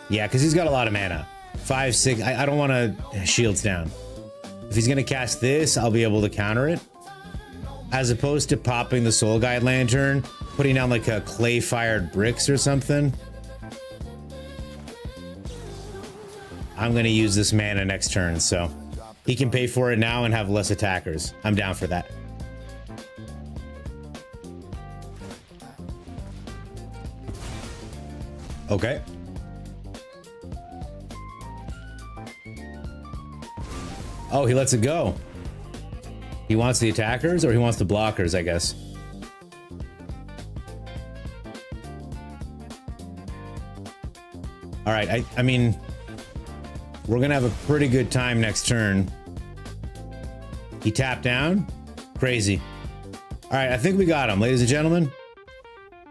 Yeah, because he's got a lot of mana. 5, 6. I don't want to shields down. If he's going to cast this, I'll be able to counter it. As opposed to popping the Soul Guide Lantern, putting down like a clay-fired bricks or something. I'm going to use this mana next turn, so he can pay for it now and have less attackers. I'm down for that. Okay. Oh, he lets it go. He wants the attackers or he wants the blockers, I guess. All right, I mean, we're gonna have a pretty good time next turn. He tapped down. Crazy. All right, I think we got him, ladies and gentlemen.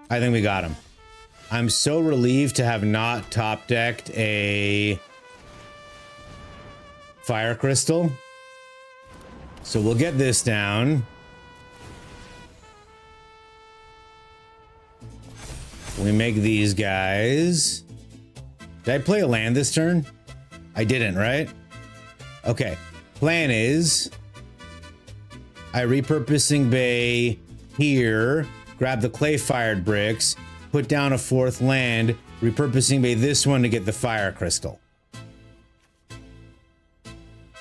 I think we got him. I'm so relieved to have not top decked a Fire Crystal. So we'll get this down. We make these guys. Did I play a land this turn? I didn't, right? Okay. Plan is I repurposing bay here, grab the clay fired bricks, put down a fourth land, repurposing bay this one to get the fire crystal.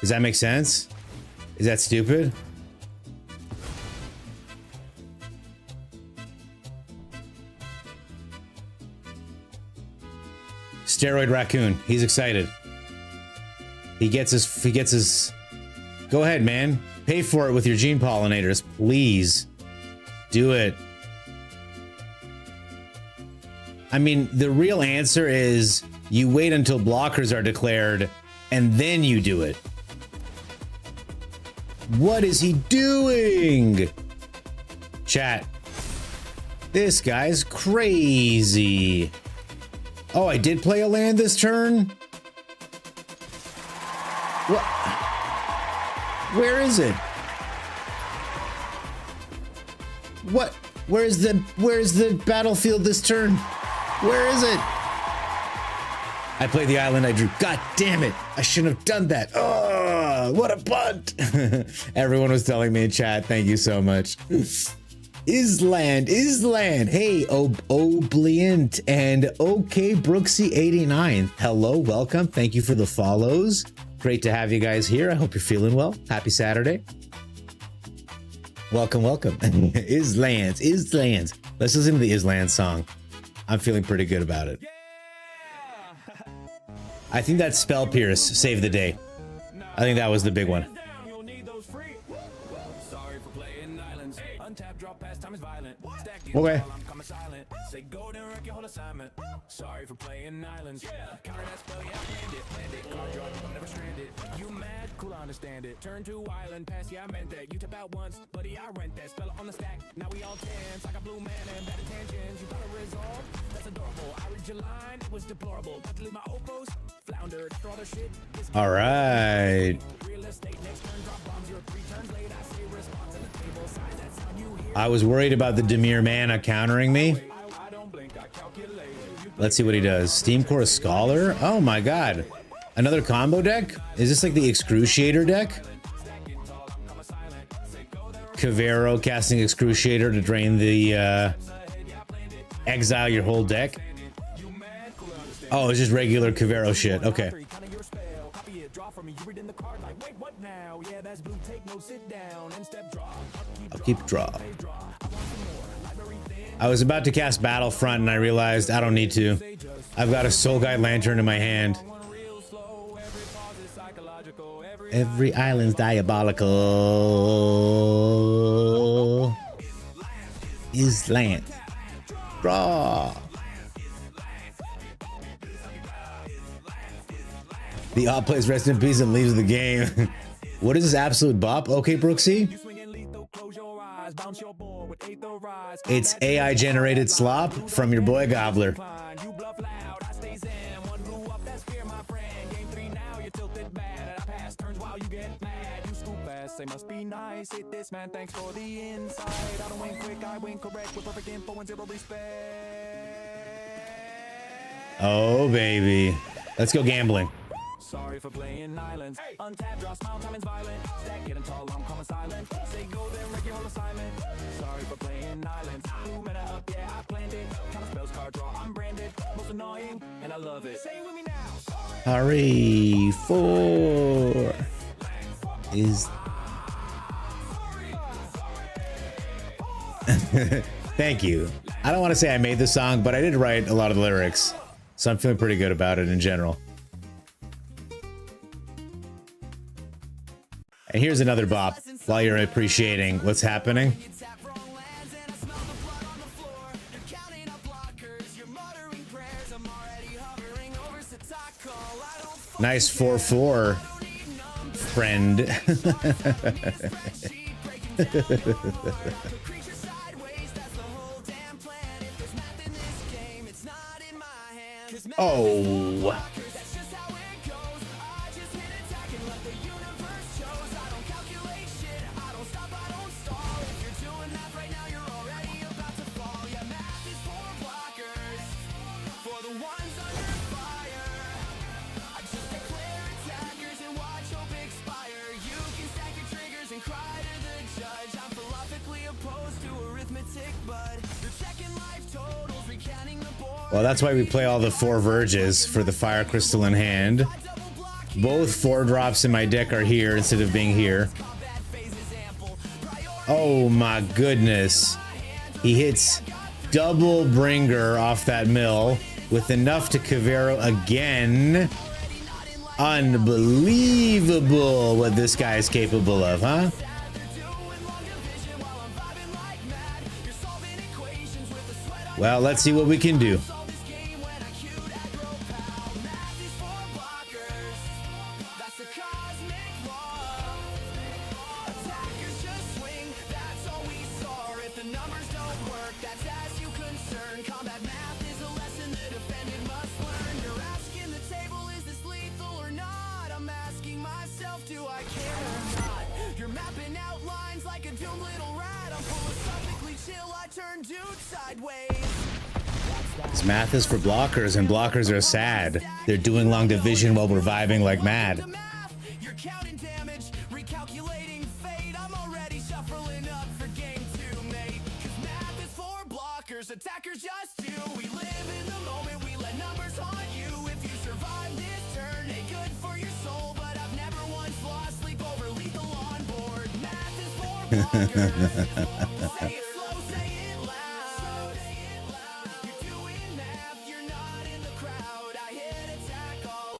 Does that make sense? Is that stupid? Steroid raccoon. He's excited. He gets his. Go ahead, man. Pay for it with your gene pollinators, please. Do it. I mean, the real answer is you wait until blockers are declared and then you do it. What is he doing? Chat. This guy's crazy. Oh, I did play a land this turn? What? Where is it? What? Where's the battlefield this turn? Where is it? I played the island I drew. God damn it. I shouldn't have done that. Oh, what a punt. Everyone was telling me in chat. Thank you so much. Island. Hey, Obliant and OK Brooksy89. Hello, welcome. Thank you for the follows. Great to have you guys here. I hope you're feeling well. Happy Saturday. Welcome. Islands. Let's listen to the Islands song. I'm feeling pretty good about it. I think that Spell Pierce saved the day. I think that was the big one. Okay. Sorry for playing islands. Counter that spell, yeah, land it. Card draw, I'm never stranded. You mad? Cool, I understand it. Turn to island, pass, yeah, I meant that. You tap out once, buddy, I rent that. Spell it on the stack. Now we all dance like a blue man and bad intentions. You got a resolve? That's adorable. I read your line, it was deplorable. About to leave my opos, floundered. After all the shit. All right. Real estate, next turn, drop bombs. You're 3 turns late. I say response on the table. Size that sound you hear. I was worried about the Demir mana countering me. Let's see what he does. Steamcore Scholar? Oh my god. Another combo deck? Is this like the Excruciator deck? Cavero casting Excruciator to drain the exile your whole deck? Oh, it's just regular Cavero shit. Okay. I'll keep draw. I was about to cast Battlefront and I realized I don't need to. I've got a Soul Guide Lantern in my hand. Every island's diabolical. Island. Draw. The odd plays rest in peace and leaves the game. What is this absolute bop? Okay, Brooksy. It's AI generated slop from your boy Gobbler. They must be nice. Hit this man, thanks for the insight. I don't win quick, I win correct with perfect info and zero respect. Oh baby. Let's go gambling. Sorry for playing islands. Untap, draw, smile, time is violent. Stack, getting tall, I'm coming silent. Say go, then wreck your whole assignment. Sorry for playing islands. Blue mana up, yeah, I planned it. Counter spells, card draw, I'm branded. Most annoying, and I love it. Say it with me now. Hurry, 4 is. Thank you. I don't want to say I made the song, but I did write a lot of the lyrics. So I'm feeling pretty good about it in general. And here's another bop while you're appreciating what's happening. Nice 4/4, friend. Oh. Well, that's why we play all the 4 Verges for the Fire Crystal in hand. Both 4 drops in my deck are here instead of being here. Oh my goodness. He hits double Bringer off that mill with enough to Cavero again. Unbelievable what this guy is capable of, huh? Well, let's see what we can do. This math is for blockers, and blockers are sad. They're doing long division while we're vibing like mad. You're counting damage, recalculating fate. I'm already shuffling up for game 2, mate. 'Cause math is for blockers, attackers just do. We live in the moment, we let numbers haunt you. If you survive this turn, ain't good for your soul. But I've never once lost sleep over lethal on board. Math is for blockers. Say it slow, say it loud. You're doing math, you're not in the crowd. I hit attack all.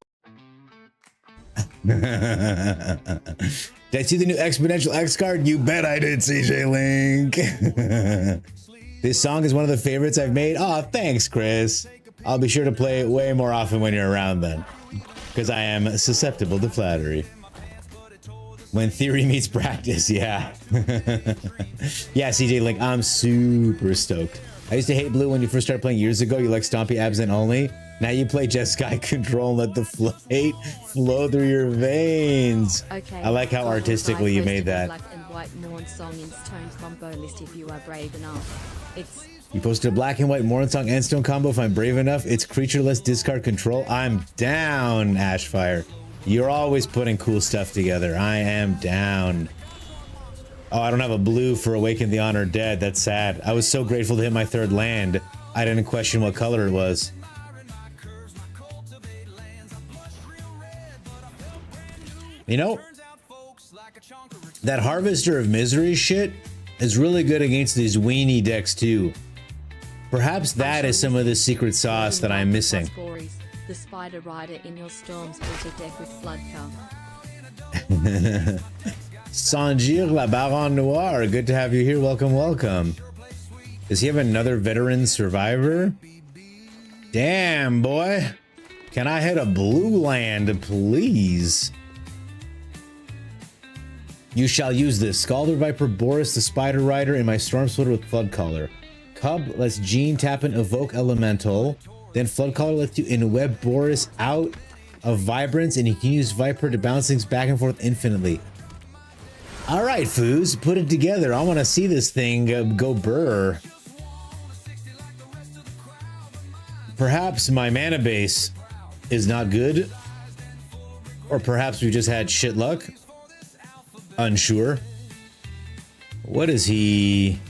Did I see the new Exponential X card? You bet I did, CJ Link. This song is one of the favorites I've made. Oh, thanks, Chris. I'll be sure to play it way more often when you're around then, because I am susceptible to flattery. When theory meets practice, yeah. Yeah, CJ Link, I'm super stoked. I used to hate blue when you first started playing years ago. You like Stompy Absent only. Now you play just Sky Control and let the hate flow through your veins. Okay. I like how artistically you made that. Black and white Morn song in Stone combo list if you are brave enough. It's You posted a black and white Morning Song and Stone combo if I'm brave enough. It's creatureless discard control. I'm down, Ashfire. You're always putting cool stuff together. I am down. Oh, I don't have a blue for Awaken the Honored Dead. That's sad. I was so grateful to hit my 3rd land. I didn't question what color it was. You know, that Harvester of Misery shit is really good against these weenie decks too. Perhaps that is some of the secret sauce that I'm missing. The Spider Rider in your Storms built a deck with Floodcar. Sanjir La Baron Noir, good to have you here. Welcome, welcome. Does he have another veteran survivor? Damn, boy. Can I hit a blue land, please? You shall use this. Scalder Viper, Boris the Spider Rider, in my Storm Splitter with Floodcaller. Cub lets Gene tap and evoke Elemental. Then Floodcaller lets you in-web Boris out of Vibrance, and you can use Viper to bounce things back and forth infinitely. All right, Foos, put it together. I want to see this thing go burr. Perhaps my mana base is not good, or perhaps we just had shit luck. Unsure. What is he?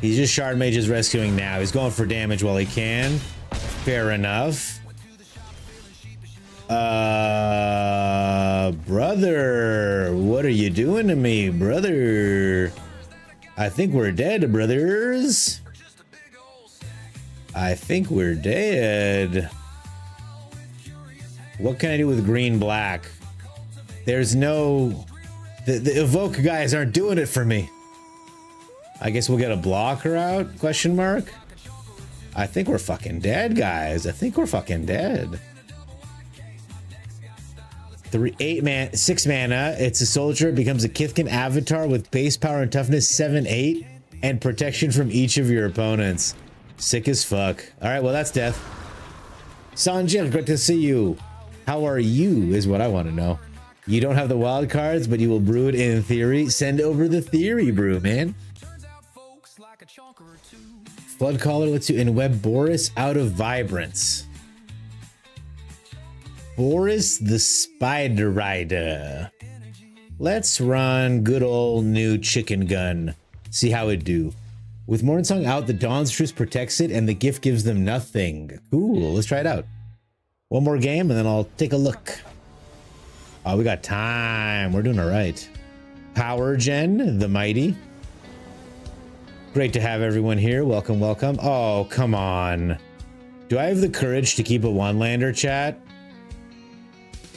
He's just Shard Mage's rescuing now. He's going for damage while he can. Fair enough. Brother, what are you doing to me, brother? I think we're dead, brothers. I think we're dead. What can I do with green black? There's no... The evoke guys aren't doing it for me. I guess we'll get a blocker out? Question mark. I think we're fucking dead, guys. I think we're fucking dead. 6 mana. It's a soldier. It becomes a Kithkin avatar with base power and toughness 7/8 and protection from each of your opponents. Sick as fuck. All right, well that's death. Sanjay, great to see you. How are you? Is what I want to know. You don't have the wild cards, but you will brew it in theory. Send over the theory brew, man. Floodcaller lets you in-web Boris out of Vibrance. Boris the Spider Rider. Let's run good old new chicken gun. See how it do. With Mornsong out, the Dawn's Truce protects it, and the gift gives them nothing. Cool, let's try it out. One more game, and then I'll take a look. Oh, we got time. We're doing all right. Power Gen, the mighty. Great to have everyone here. Welcome, welcome. Oh, come on. Do I have the courage to keep a one-lander, chat?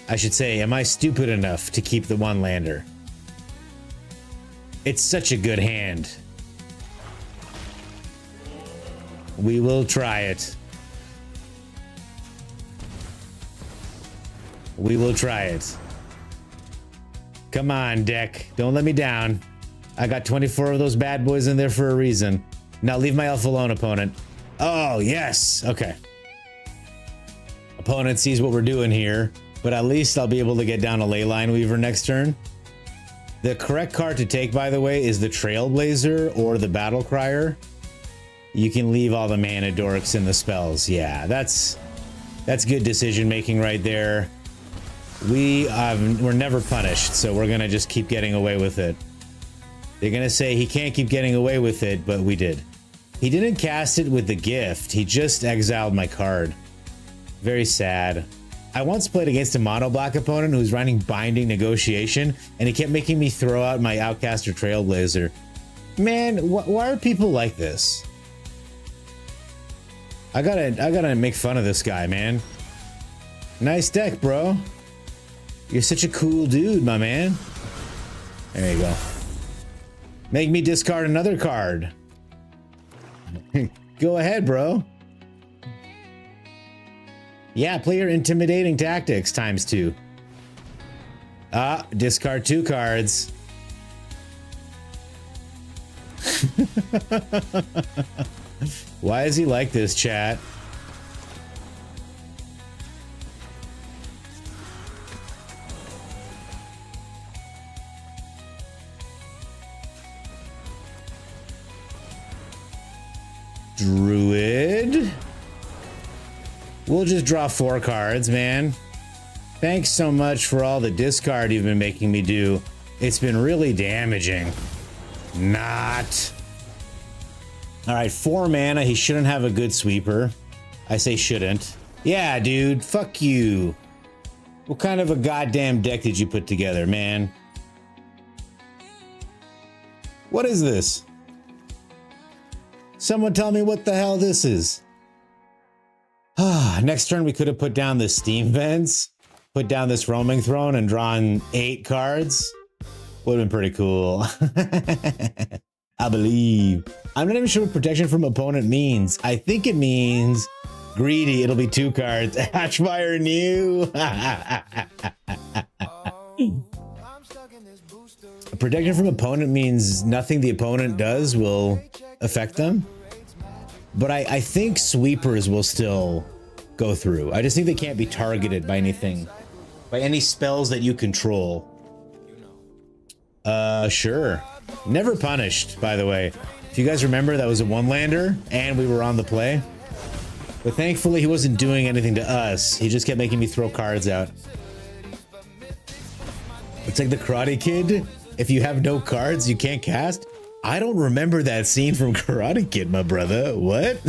I should say, am I stupid enough to keep the one-lander? It's such a good hand. We will try it. We will try it. Come on, deck. Don't let me down. I got 24 of those bad boys in there for a reason. Now leave my elf alone, opponent. Oh, yes. Okay. Opponent sees what we're doing here, but at least I'll be able to get down a Leyline Weaver next turn. The correct card to take, by the way, is the Trailblazer or the Battle Crier. You can leave all the mana dorks in the spells. Yeah, that's good decision making right there. We're never punished, so we're gonna just keep getting away with it. They're gonna say he can't keep getting away with it, but we did. He didn't cast it with the gift. He just exiled my card. Very sad. I once played against a mono black opponent who was running Binding Negotiation, and he kept making me throw out my Outcaster Trailblazer. Man, why are people like this? I gotta make fun of this guy, man. Nice deck, bro. You're such a cool dude, my man. There you go. Make me discard another card. Go ahead, bro. Yeah, play your intimidating tactics ×2. Discard 2 cards. Why is he like this, chat? Druid. We'll just draw 4 cards, man. Thanks so much for all the discard you've been making me do. It's been really damaging. Not. All right, 4 mana. He shouldn't have a good sweeper. I say shouldn't. Yeah, dude. Fuck you. What kind of a goddamn deck did you put together, man? What is this? Someone tell me what the hell this is. Next turn we could have put down the steam vents, put down this roaming throne, and drawn 8 cards. Would have been pretty cool. I believe. I'm not even sure what protection from opponent means. I think it means greedy. It'll be 2 cards. Hatchfire new. Protection from opponent means nothing the opponent does will affect them. But I think sweepers will still go through. I just think they can't be targeted by anything, by any spells that you control. Sure. Never punished, by the way. If you guys remember, that was a one-lander, and we were on the play. But thankfully, he wasn't doing anything to us. He just kept making me throw cards out. It's like the Karate Kid. If you have no cards, you can't cast. I don't remember that scene from Karate Kid, my brother. What?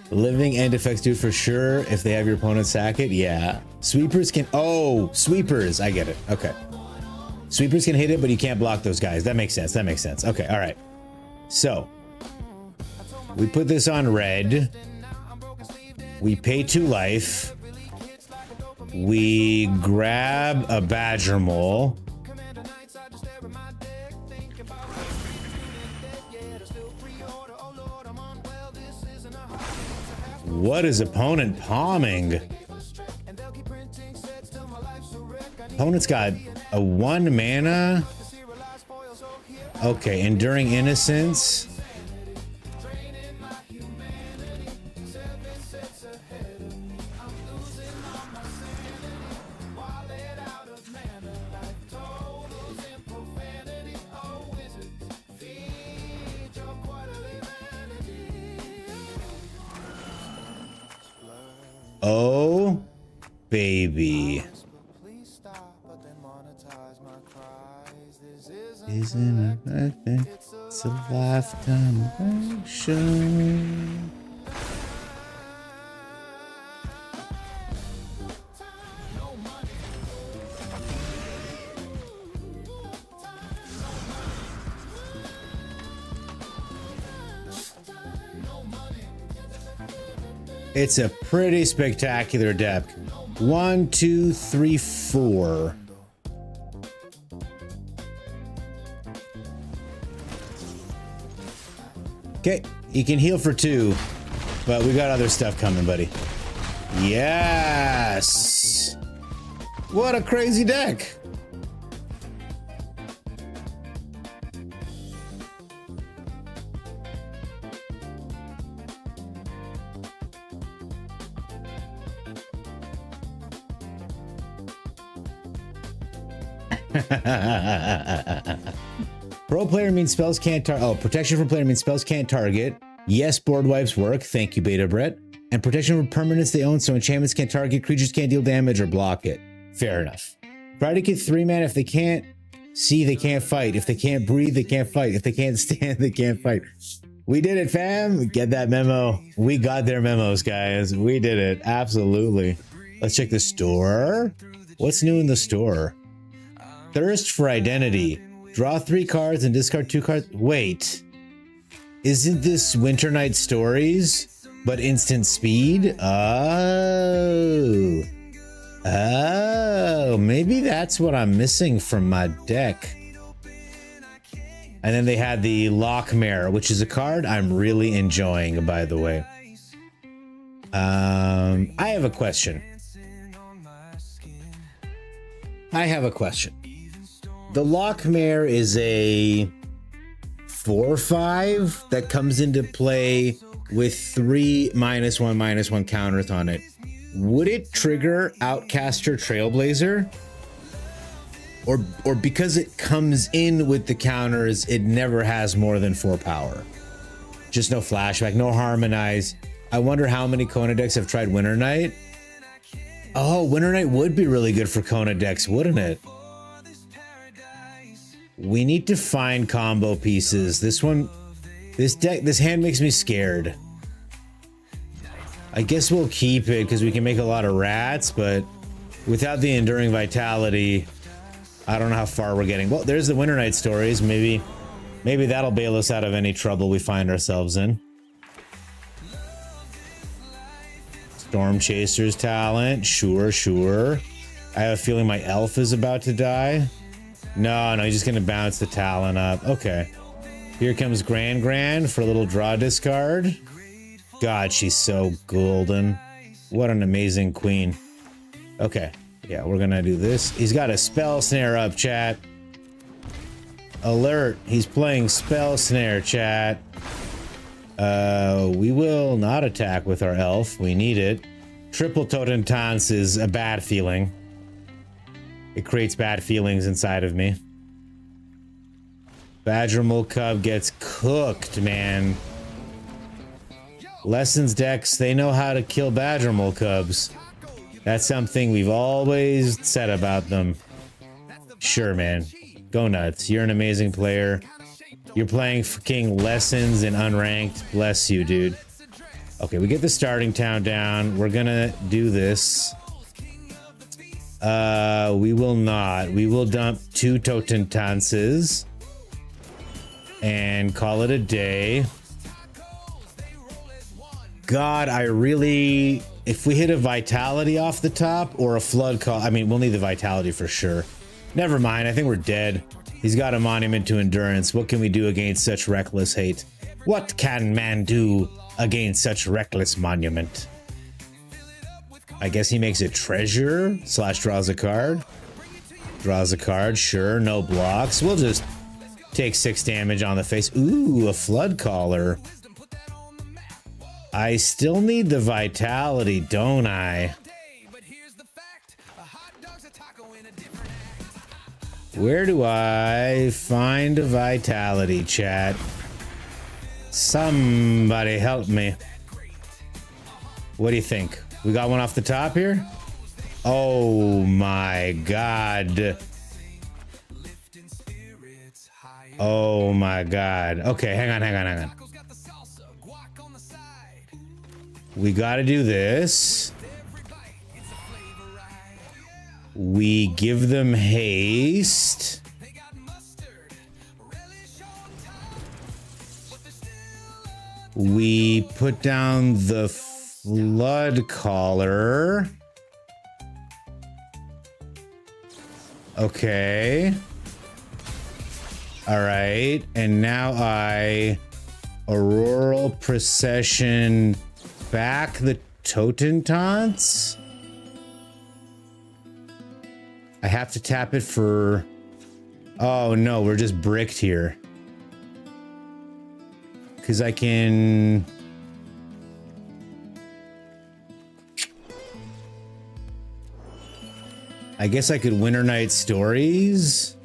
Living end effects do for sure if they have your opponent sack it. Yeah. Sweepers can... Oh, sweepers. I get it. Okay. Sweepers can hit it, but you can't block those guys. That makes sense. That makes sense. Okay, all right. So, we put this on red. We pay 2 life. We grab a Badger Mole. What is opponent palming? Opponent's got a 1 mana. Okay, Enduring Innocence. Oh, baby. It's a lifetime action. It's a pretty spectacular deck. 1, 2, 3, 4. Okay, you can heal for 2, but we got other stuff coming, buddy. Yes! What a crazy deck! Pro player means spells can't target. Oh, protection from player means spells can't target. Yes, board wipes work. Thank you, Beta Brett. And protection from permanents they own, so enchantments can't target, creatures can't deal damage or block it. Fair enough. Try to get 3 mana. If they can't see, they can't fight. If they can't breathe, they can't fight. If they can't stand, they can't fight. We did it, fam. Get that memo. We got their memos, guys. We did it. Absolutely. Let's check the store. What's new in the store? Thirst for identity. Draw 3 cards and discard 2 cards. Wait. Isn't this Winter Night Stories, but instant speed? Oh. Oh, maybe that's what I'm missing from my deck. And then they had the Lockmare, which is a card I'm really enjoying, by the way. I have a question. The Lockmare is a 4/5 that comes into play with 3 -1/-1 counters on it. Would it trigger Outcaster Trailblazer? Or because it comes in with the counters, it never has more than 4 power? Just no flashback, no harmonize. I wonder how many Kona decks have tried Winter Night. Oh, Winter Night would be really good for Kona decks, wouldn't it? We need to find combo pieces. This hand makes me scared. I guess we'll keep it because we can make a lot of rats, but without the Enduring Vitality, I don't know how far we're getting. Well, there's the Winter Night Stories. Maybe that'll bail us out of any trouble we find ourselves in. Storm Chaser's talent. Sure. I have a feeling my elf is about to die. No, he's just gonna bounce the talent up. Okay. Here comes Grand for a little draw discard. God, she's so golden. What an amazing queen. Okay. Yeah, we're gonna do this. He's got a Spell Snare up, chat. Alert. He's playing Spell Snare, chat. We will not attack with our elf. We need it. Triple Totentance is a bad feeling. It creates bad feelings inside of me. Badgermole Cub gets cooked, man. Lessons decks, they know how to kill Badgermole Cubs. That's something we've always said about them. Sure, man. Go nuts. You're an amazing player. You're playing fucking Lessons in unranked. Bless you, dude. Okay, we get the starting town down. We're gonna do this. We will not. We will dump 2 Totentances and call it a day. God, if we hit a Vitality off the top or a Flood Call, I mean, we'll need the Vitality for sure. Never mind, I think we're dead. He's got a Monument to Endurance. What can we do against such reckless hate? What can man do against such reckless monument? I guess he makes a treasure / draws a card. Draws a card, sure, no blocks. We'll just take 6 damage on the face. Ooh, a Flood Caller. I still need the Vitality, don't I? Where do I find a Vitality, chat? Somebody help me. What do you think? We got one off the top here? Oh my god. Oh my God. Okay, hang on. We gotta do this. We give them haste. We put down the flood collar. Okay. All right. And now I auroral procession back the Totentants. I have to tap it for... Oh no, we're just bricked here. Because I can... I guess I could Winter Night Stories.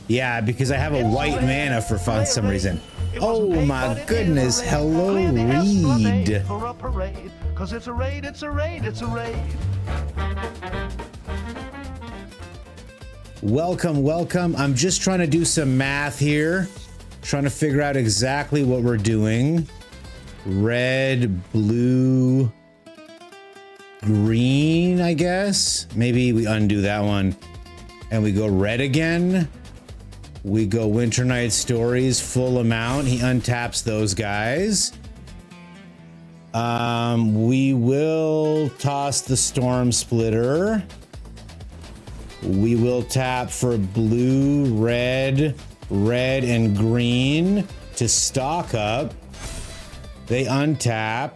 Yeah, because I have a white mana for some reason. Oh my goodness, hello Reed. For a parade, 'cause it's a raid, it's a raid, it's a raid. Welcome. I'm just trying to do some math here. Trying to figure out exactly what we're doing. Red, blue, green, I guess. Maybe we undo that one. And we go red again. We go Winter Night Stories, full amount. He untaps those guys. We will toss the Storm Splitter. We will tap for blue, red, and green to stock up. They untap.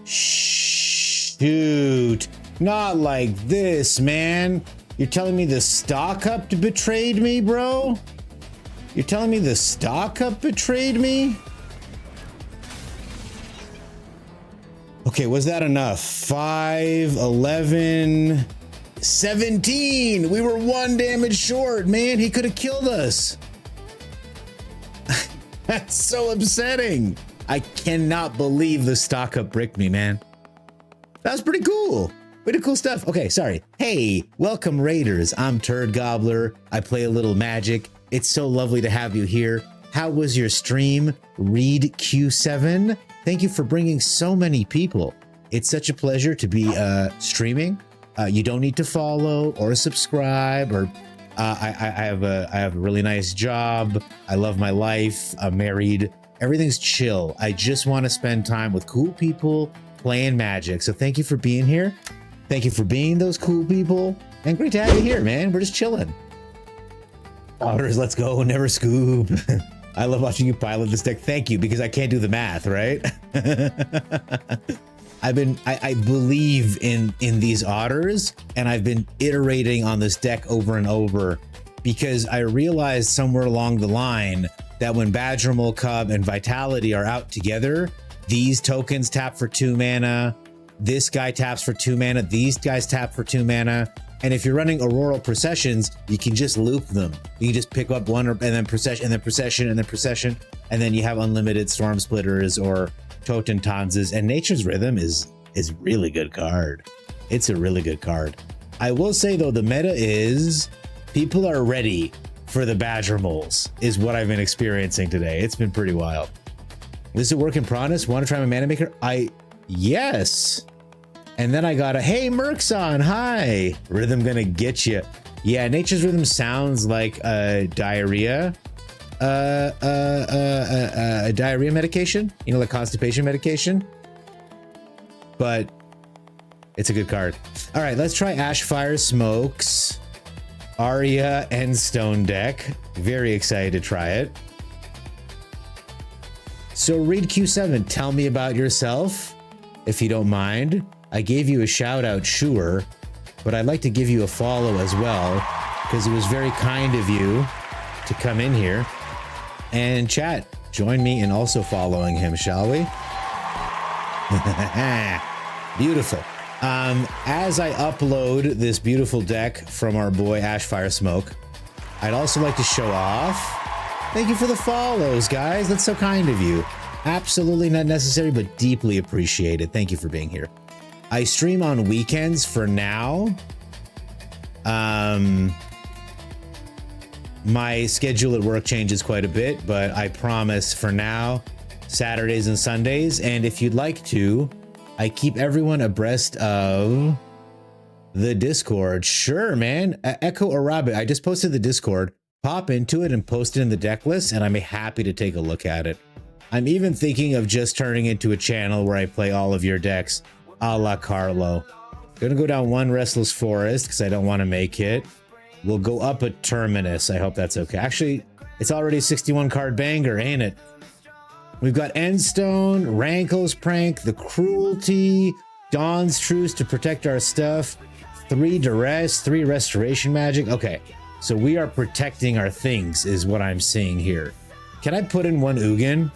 Shoot. Not like this, man. You're telling me the stock up betrayed me, bro? You're telling me the stock up betrayed me? Okay, was that enough? 5, 11... 17! We were 1 damage short, man. He could have killed us. That's so upsetting. I cannot believe the stock up bricked me, man. That was pretty cool. Pretty cool stuff. Okay, sorry. Hey, welcome Raiders. I'm Turd Gobbler. I play a little Magic. It's so lovely to have you here. How was your stream, Reed Q7? Thank you for bringing so many people. It's such a pleasure to be streaming. You don't need to follow or subscribe or I have a really nice job. I love my life. I'm married. Everything's chill. I just want to spend time with cool people playing Magic. So thank you for being here. Thank you for being those cool people. And great to have you here, man. We're just chilling. Otters, let's go. Never scoop. I love watching you pilot this deck. Thank you, because I can't do the math, right? I believe in these otters, and I've been iterating on this deck over and over because I realized somewhere along the line that when Badgermole Cub and Vitality are out together, these tokens tap for 2 mana, this guy taps for 2 mana, these guys tap for 2 mana, and if you're running Auroral Processions, you can just loop them. You can just pick up one and then procession, and then procession, and then procession, and then you have unlimited Storm Splitters or Totentanzes, and Nature's Rhythm is really good card. It's a really good card. I will say though, the meta is people are ready for the Badger Moles, is what I've been experiencing today. It's been pretty wild. This is a work in progress. Want to try my Mana Maker? Yes. And then I got a, hey, Merkson, hi. Rhythm gonna get you. Yeah, Nature's Rhythm sounds like diarrhea. A diarrhea medication, you know, like constipation medication, but it's a good card. All right, let's try Ashfire Smokes, Aria and Stone deck. Very excited to try it. So Reed Q7, tell me about yourself, if you don't mind. I gave you a shout out, sure, but I'd like to give you a follow as well, because it was very kind of you to come in here and chat. Join me in also following him, shall we? Beautiful. As I upload this beautiful deck from our boy Ashfire Smoke, I'd also like to show off. Thank you for the follows, guys. That's so kind of you. Absolutely not necessary, but deeply appreciated. Thank you for being here. I stream on weekends for now. My schedule at work changes quite a bit, but I promise for now, Saturdays and Sundays. And if you'd like to, I keep everyone abreast of the Discord. Sure, man. Echo Arabic. I just posted the Discord. Pop into it and post it in the deck list, and I'm happy to take a look at it. I'm even thinking of just turning into a channel where I play all of your decks a la Carlo. Gonna go down one Restless Forest because I don't want to make it. We'll go up a Terminus. I hope that's okay. Actually, it's already a 61 card banger, ain't it? We've got Endstone, Rankle's Prank, the Cruelty, Dawn's Truce to protect our stuff, 3 Duress, 3 Restoration Magic. Okay, so we are protecting our things is what I'm seeing here. Can I put in 1 Ugin?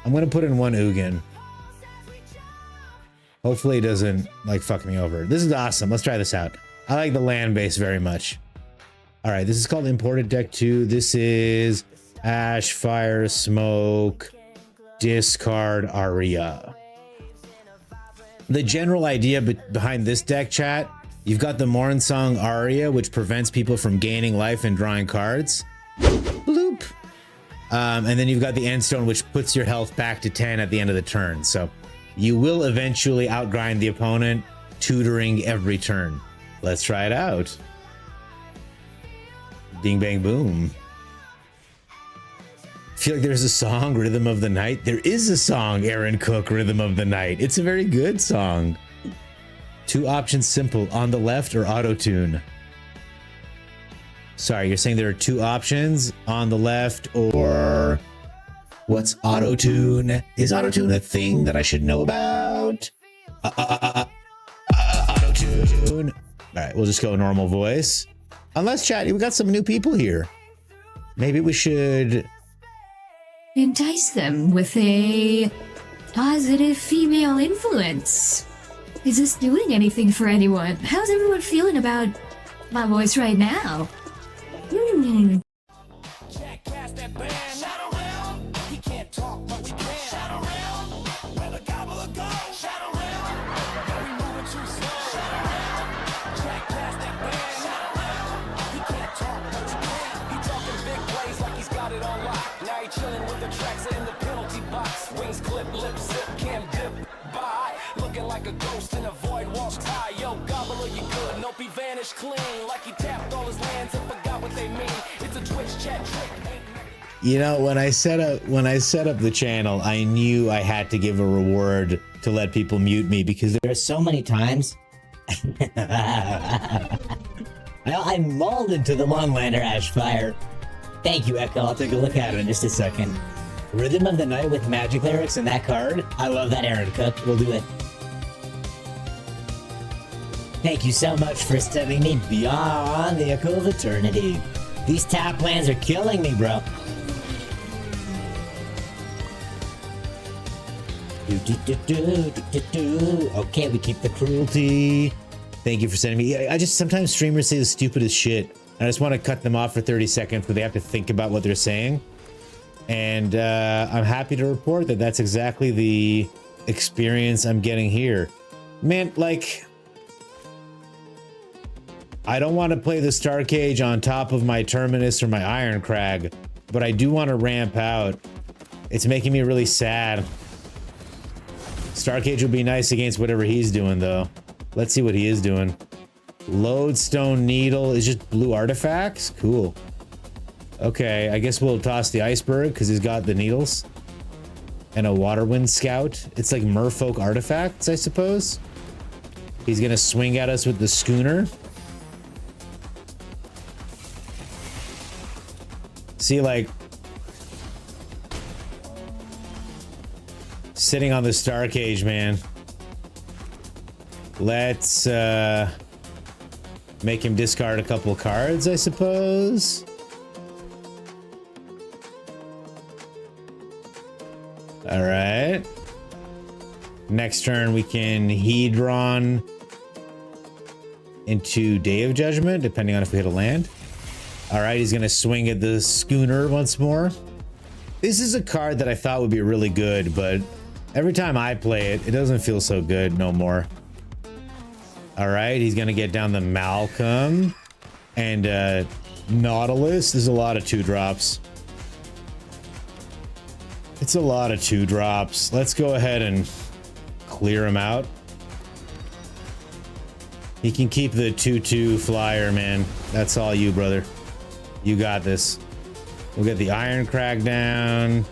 I'm gonna put in 1 Ugin. Hopefully it doesn't like fuck me over. This is awesome. Let's try this out. I like the land base very much. All right, this is called Imported Deck 2. This is Ash, Fire, Smoke, discard Aria. The general idea behind this deck, chat, you've got the Mornsong Aria, which prevents people from gaining life and drawing cards. Bloop. And then you've got the Endstone, which puts your health back to 10 at the end of the turn. So you will eventually outgrind the opponent, tutoring every turn. Let's try it out. Ding, bang, boom. Feel like there's a song, Rhythm of the Night. There is a song, Aaron Cook, Rhythm of the Night. It's a very good song. 2 options, simple, on the left or auto-tune. Sorry, you're saying there are 2 options, on the left or... What's auto-tune? Is auto-tune a thing that I should know about? Auto-tune. All right, we'll just go normal voice. Unless, chat, we got some new people here. Maybe we should... entice them with a positive female influence. Is this doing anything for anyone? How's everyone feeling about my voice right now? Jackass that band. Shout around. He can't talk, but we can. Shout around. Where the gobbler go. Shout around. Are we moving too slow? Shout around. Jackass that band. Shout around. He can't talk, but we can. He talking big plays like he's got it on lock. Now he chilling with the tracks in the penalty box. Wings clip, lip zip, can't dip by. Looking like a ghost in a void, walks high. Yo, gobbler, you good? Nope, he vanished clean. Like he tapped all his lands and forgot what they mean. It's a Twitch chat trick. You know, when I set up the channel, I knew I had to give a reward to let people mute me because there's so many times I mauled into the Longlander Ashfire. Thank you, Echo. I'll take a look at it in just a second. Rhythm of the Night with magic lyrics and that card. I love that, Aaron Cook. We'll do it. Thank you so much for sending me beyond the Echo of Eternity. These tap lands are killing me, bro. Okay, we keep the Cruelty. Thank you for sending me. I just sometimes streamers say the stupidest shit. I just want to cut them off for 30 seconds but they have to think about what they're saying. And I'm happy to report that that's exactly the experience I'm getting here. Man, like, I don't want to play the Star Cage on top of my Terminus or my Iron Crag, but I do want to ramp out. It's making me really sad. Star Cage will be nice against whatever he's doing, though. Let's see what he is doing. Lodestone Needle is just blue artifacts? Cool. Okay, I guess we'll toss the Iceberg because he's got the needles. And a Waterwind Scout. It's like merfolk artifacts, I suppose. He's gonna swing at us with the Schooner. See, like, sitting on the Star Cage, man. Let's make him discard a couple cards, I suppose. All right. Next turn, we can Hedron into Day of Judgment, depending on if we hit a land. All right, he's gonna swing at the Schooner once more. This is a card that I thought would be really good, but every time I play it, it doesn't feel so good no more. All right, he's gonna get down the Malcolm and Nautilus. There's a lot of 2-drops. It's a lot of 2-drops. Let's go ahead and clear him out. He can keep the 2-2 flyer, man. That's all you, brother. You got this. We'll get the Iron Crag down.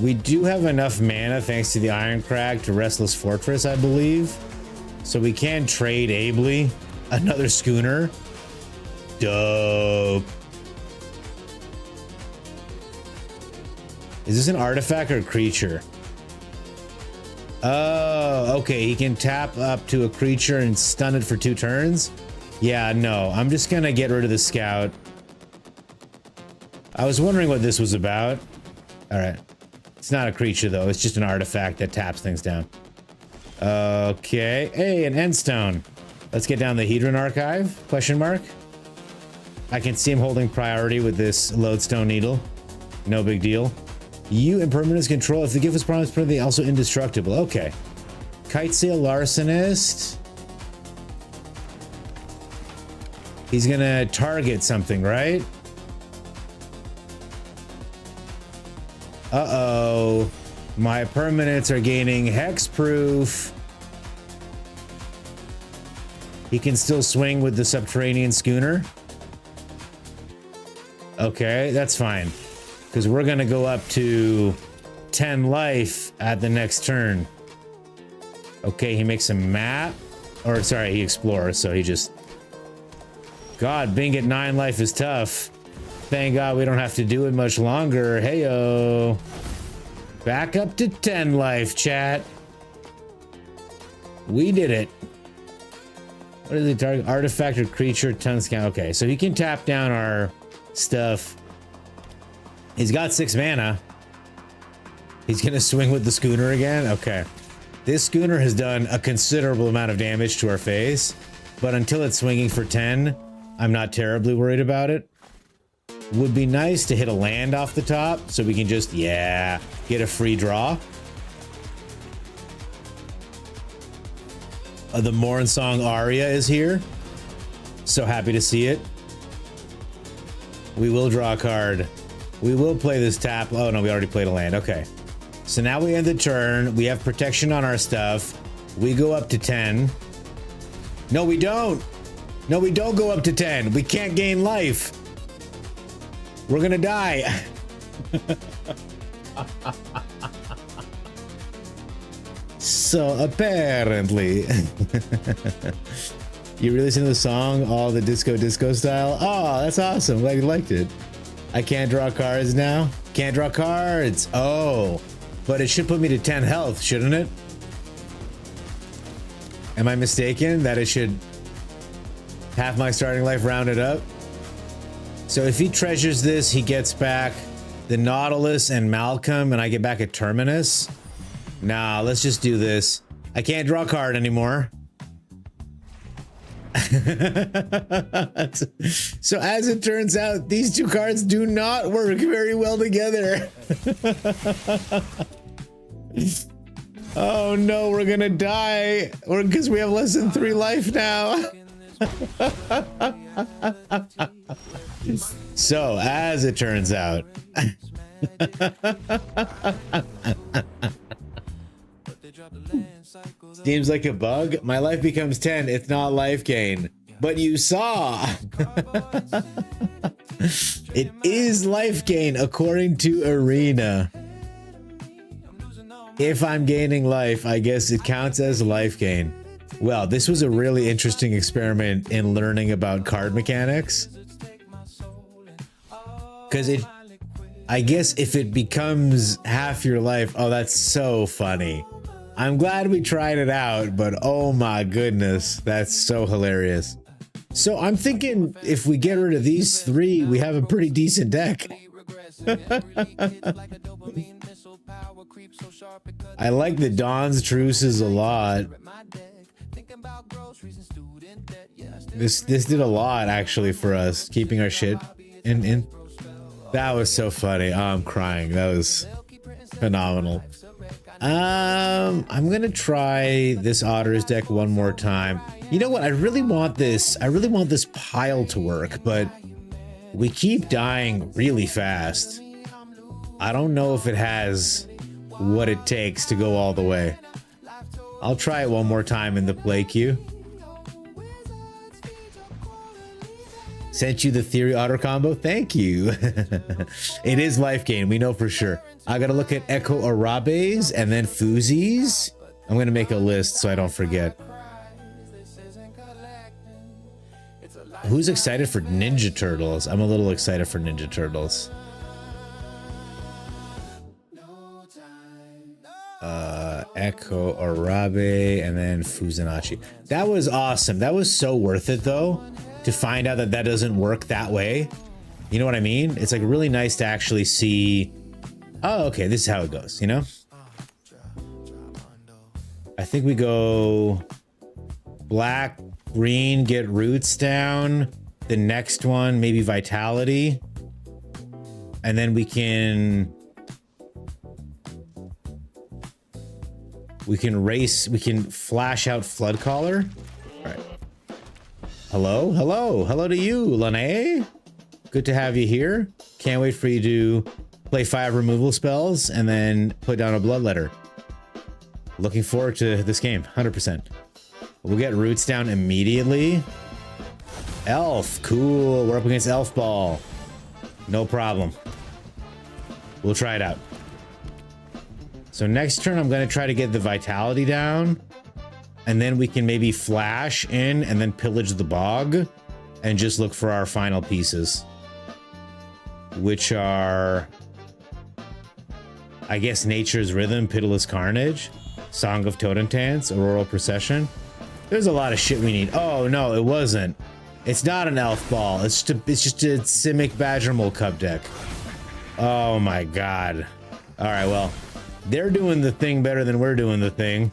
We do have enough mana thanks to the Iron Crag to Restless Fortress, I believe. So we can trade ably. Another schooner. Dope. Is this an artifact or a creature? Oh, okay. He can tap up to a creature and stun it for 2 turns. Yeah, no. I'm just gonna get rid of the scout. I was wondering what this was about. All right. It's not a creature, though. It's just an artifact that taps things down. Okay. Hey, an endstone. Let's get down the Hedron Archive? Question mark. I can see him holding priority with this lodestone needle. No big deal. You impermanence control. If the gift was promised, they also indestructible. Okay. Kitesail Larcenist. He's gonna target something, right? Uh-oh. My permanents are gaining hexproof. He can still swing with the subterranean schooner. Okay, that's fine. Because we're gonna go up to 10 life at the next turn. Okay, he makes a map. Or, sorry, he explores, so he just... God, being at 9 life is tough. Thank God we don't have to do it much longer. Heyo. Back up to 10 life, chat. We did it. What is the target? Artifact or creature, tons count. Okay, so he can tap down our stuff. He's got 6 mana. He's gonna swing with the schooner again? Okay. This schooner has done a considerable amount of damage to our face, but until it's swinging for 10, I'm not terribly worried about it. Would be nice to hit a land off the top so we can just, yeah, get a free draw. The Mornsong Aria is here. So happy to see it. We will draw a card. We will play this tap. Oh no, we already played a land. Okay. So now we end the turn. We have protection on our stuff. We go up to 10. No, we don't. No, we don't go up to 10. We can't gain life. We're gonna die. So apparently. You really listen to the song, all the disco style? Oh, that's awesome. Glad you liked it. I can't draw cards now. Can't draw cards. Oh, but it should put me to 10 health, shouldn't it? Am I mistaken that it should have my starting life rounded up? So if he treasures this, he gets back the Nautilus and Malcolm, and I get back a Terminus. Nah, let's just do this. I can't draw a card anymore. So as it turns out, these 2 cards do not work very well together. Oh no, we're gonna die. Or because we have less than 3 life now. So as it turns out. Seems like a bug. My life becomes 10. It's not life gain. But you saw. It is life gain according to Arena. If I'm gaining life, I guess it counts as life gain. Well, this was a really interesting experiment in learning about card mechanics. Because I guess if it becomes half your life, oh, that's so funny. I'm glad we tried it out, but oh my goodness, that's so hilarious. So I'm thinking if we get rid of these 3, we have a pretty decent deck. I like the Dawn's Truces a lot. This did a lot actually for us, keeping our shit in. That was so funny. Oh, I'm crying. That was phenomenal. I'm gonna try this Otter's deck one more time. You know what? I really want this pile to work, but we keep dying really fast. I don't know if it has what it takes to go all the way. I'll try it one more time in the play queue. Sent you the Theory Otter combo. Thank you. It is life gain. We know for sure. I gotta look at Echo Arabes and then Fuzis. I'm gonna make a list so I don't forget. Who's excited for Ninja Turtles? I'm a little excited for Ninja Turtles. Echo Arabe and then Fuzinachi. That was awesome. That was so worth it though, to find out that that doesn't work that way. You know what I mean? It's like really nice to actually see, oh, okay, this is how it goes, you know? I think we go black, green, get roots down. The next one, maybe vitality. And then we can race, we can flash out Flood Caller. All right. Hello, hello, hello to you, Lene. Good to have you here. Can't wait for you to play 5 removal spells and then put down a Bloodletter. Looking forward to this game, 100%. We'll get roots down immediately. Elf, cool. We're up against Elf Ball. No problem. We'll try it out. So next turn, I'm going to try to get the vitality down. And then we can maybe flash in and then pillage the bog and just look for our final pieces. Which are, I guess, Nature's Rhythm, Pitiless Carnage, Song of Totentants, Auroral Procession. There's a lot of shit we need. Oh, no, it wasn't. It's not an Elf Ball. It's just a Simic Badger Mole Cup deck. Oh, my God. All right, well, they're doing the thing better than we're doing the thing.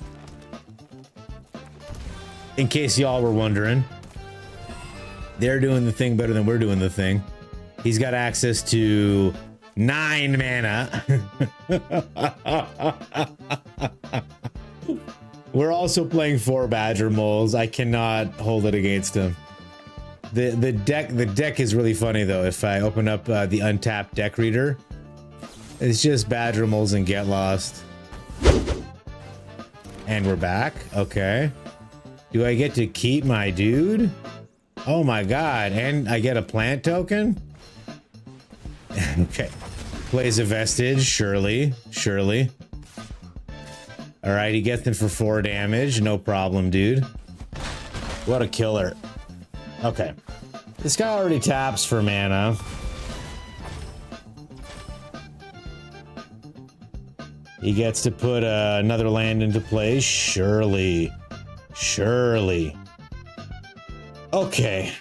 In case y'all were wondering. They're doing the thing better than we're doing the thing. He's got access to 9 mana. We're also playing 4 Badger Moles. I cannot hold it against him. The deck is really funny though. If I open up the untapped deck reader, it's just Badger Moles and Get Lost. And we're back. Okay. Do I get to keep my dude? Oh my God. And I get a plant token? Okay. Plays a Vestige, surely. Surely. Alright, he gets in for 4 damage. No problem, dude. What a killer. Okay. This guy already taps for mana. He gets to put another land into play. Surely. Surely. Okay.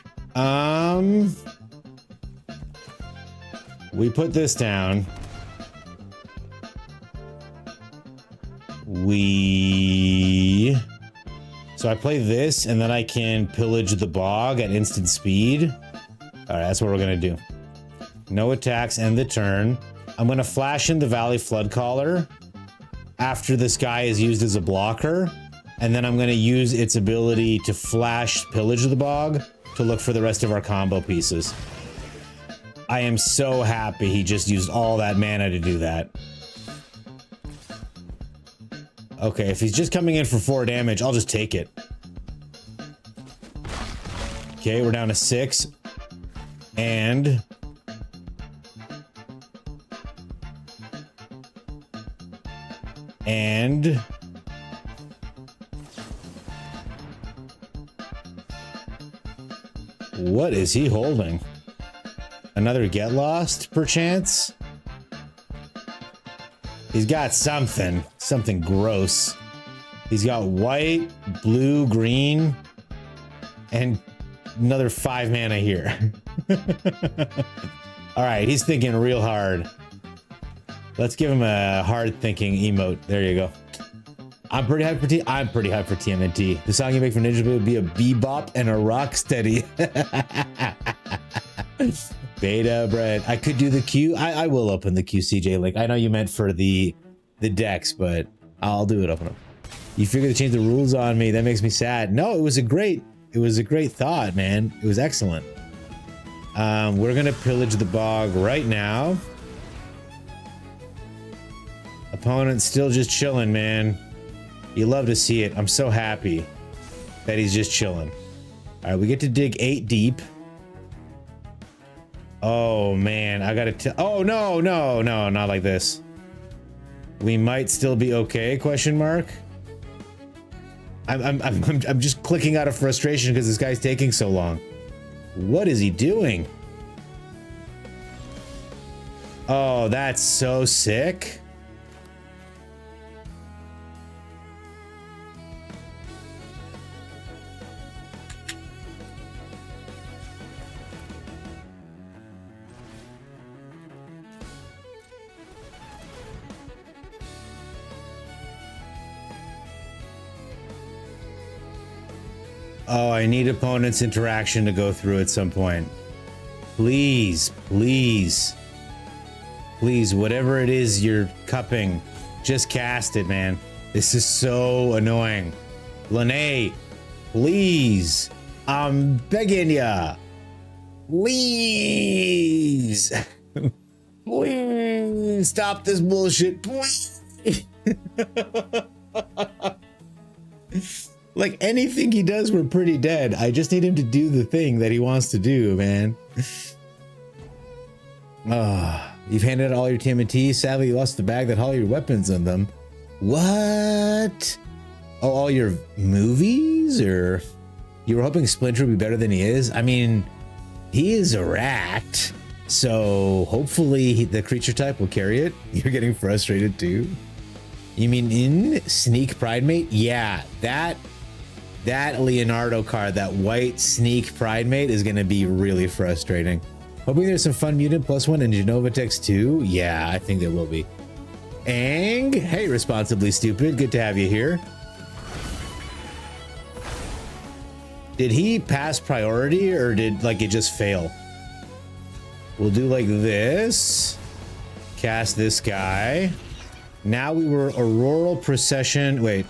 We put this down. So I play this, and then I can pillage the bog at instant speed. Alright, that's what we're gonna do. No attacks, end the turn. I'm gonna flash in the Valley Floodcaller after this guy is used as a blocker, and then I'm gonna use its ability to flash pillage the bog to look for the rest of our combo pieces. I am so happy he just used all that mana to do that. Okay, if he's just coming in for 4 damage, I'll just take it. Okay, we're down to 6. And... what is he holding? Another Get Lost, perchance? He's got something gross. He's got white, blue, green, and another 5 mana here. All right, he's thinking real hard. Let's give him a hard thinking emote. There you go. I'm pretty hyped for TMNT. The song you make for Ninja would be a bebop and a rock steady. Beta bread. I could do the queue. I will open the QCJ link. I know you meant for the the decks, but I'll do it. Open up. You figure to change the rules on me. That makes me sad. No, it was a great thought, man. It was excellent. We're gonna pillage the bog right now. Opponent's still just chilling, man. You love to see it. I'm so happy that he's just chilling. All right, we get to dig 8 deep. Oh man, I gotta oh no, not like this. We might still be okay, question mark. I'm just clicking out of frustration because this guy's taking so long. What is he doing? Oh, that's so sick. Oh, I need opponent's interaction to go through at some point. Please, please. Please, whatever it is you're cupping, just cast it, man. This is so annoying. Lene, please. I'm begging ya. Please. Please stop this bullshit. Please. Like anything he does, we're pretty dead. I just need him to do the thing that he wants to do, man. You've handed out all your TMNT. Sadly, you lost the bag that had all your weapons in them. What? Oh, all your movies? Or you were hoping Splinter would be better than he is? I mean, he is a rat. So hopefully the creature type will carry it. You're getting frustrated too. You mean in Sneak Pridemate? Yeah, that Leonardo card, that white Sneak Pridemate is going to be really frustrating. Hoping there's some fun mutant +1 and Genova text too. Yeah, I think there will be. Ang, hey, responsibly stupid. Good to have you here. Did he pass priority or did like it just fail? We'll do like this. Cast this guy. Now we were Auroral Procession. Wait.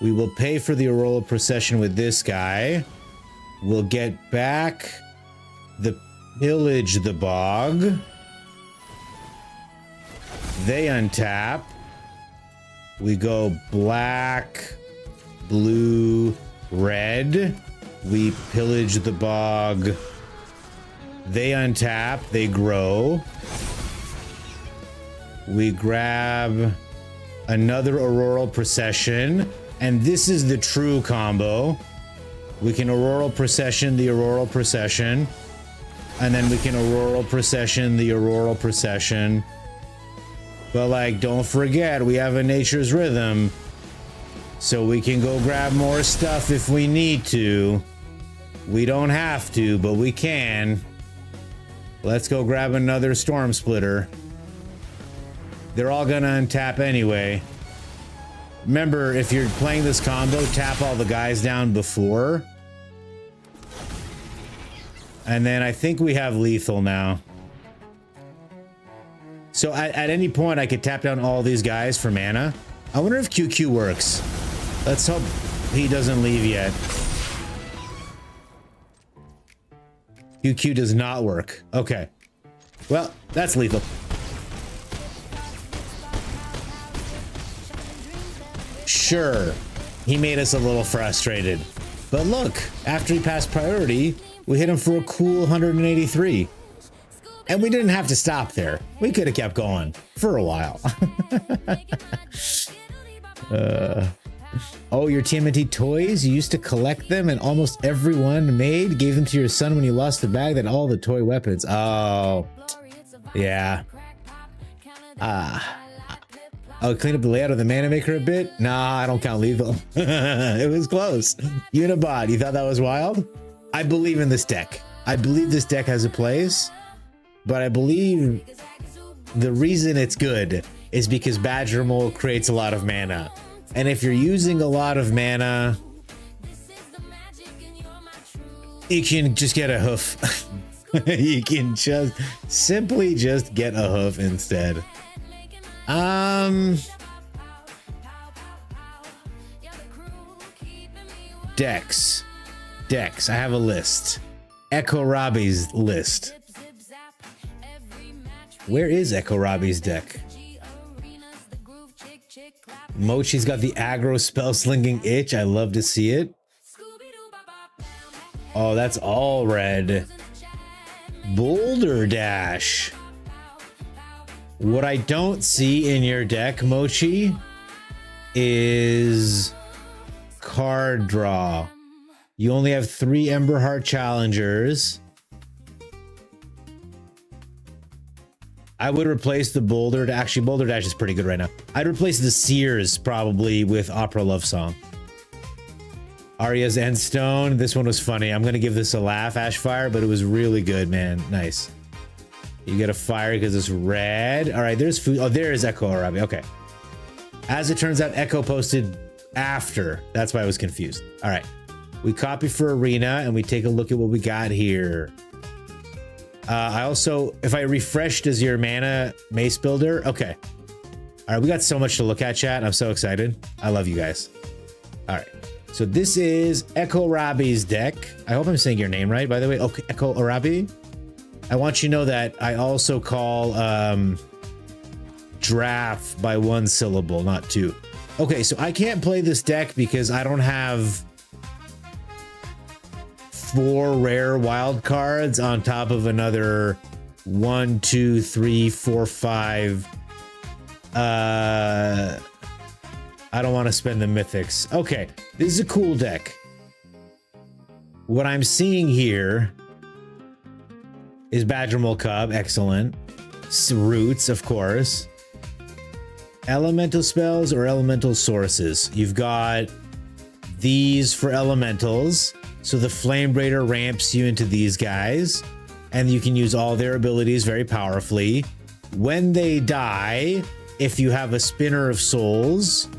We will pay for the Auroral Procession with this guy. We'll get back the Pillage the Bog. They untap. We go black, blue, red. We pillage the bog. They untap. They grow. We grab another Auroral Procession. And this is the true combo. We can Auroral Procession the Auroral Procession. And then we can Auroral Procession the Auroral Procession. But like, don't forget, we have a Nature's Rhythm. So we can go grab more stuff if we need to. We don't have to, but we can. Let's go grab another Storm Splitter. They're all gonna untap anyway. Remember, if you're playing this combo, tap all the guys down before. And then I think we have lethal now. So at any point, I could tap down all these guys for mana. I wonder if QQ works. Let's hope he doesn't leave yet. QQ does not work. Okay. Well, that's lethal. Sure, he made us a little frustrated. But look, after he passed priority, we hit him for a cool 183. And we didn't have to stop there. We could have kept going for a while. Oh, your TMNT toys? You used to collect them and almost everyone made gave them to your son when you lost the bag that all the toy weapons. Oh, yeah. Oh, clean up the layout of the Mana Maker a bit? Nah, I don't count lethal. It was close. Unibot, you thought that was wild? I believe in this deck. I believe this deck has a place, but I believe the reason it's good is because Badger Mole creates a lot of mana. And if you're using a lot of mana, you can just get a hoof. You can just simply just get a hoof instead. Decks. Decks. I have a list. Echo Robbie's list. Where is Echo Robbie's deck? Mochi's got the aggro spell slinging itch. I love to see it. Oh, that's all red. Boulder Dash. What I don't see in your deck, Mochi, is card draw. You only have 3 Emberheart Challengers. I would replace the Boulder. Actually, Boulder Dash is pretty good right now. I'd replace the Sears probably with Opera Love Song. Arya's Endstone. This one was funny. I'm going to give this a laugh, Ashfire, but it was really good, man. Nice. You get a fire because it's red. All right, there's food. Oh, there is Echo Arabi. Okay. As it turns out, Echo posted after. That's why I was confused. All right. We copy for Arena and we take a look at what we got here. I also, if I refresh, does your mana mace builder? Okay. All right, we got so much to look at, chat. I'm so excited. I love you guys. All right. So this is Echo Arabi's deck. I hope I'm saying your name right, by the way. Okay, Echo Arabi. I want you to know that I also call draft by 1 syllable, not 2. Okay, so I can't play this deck because I don't have 4 rare wild cards on top of another 1, 2, 3, 4, 5. I don't want to spend the mythics. Okay, this is a cool deck. What I'm seeing here is Badgermole Cub, excellent. Roots, of course. Elemental spells or elemental sources. You've got these for elementals. So the Flame Raider ramps you into these guys, and you can use all their abilities very powerfully. When they die, if you have a Spinner of Souls,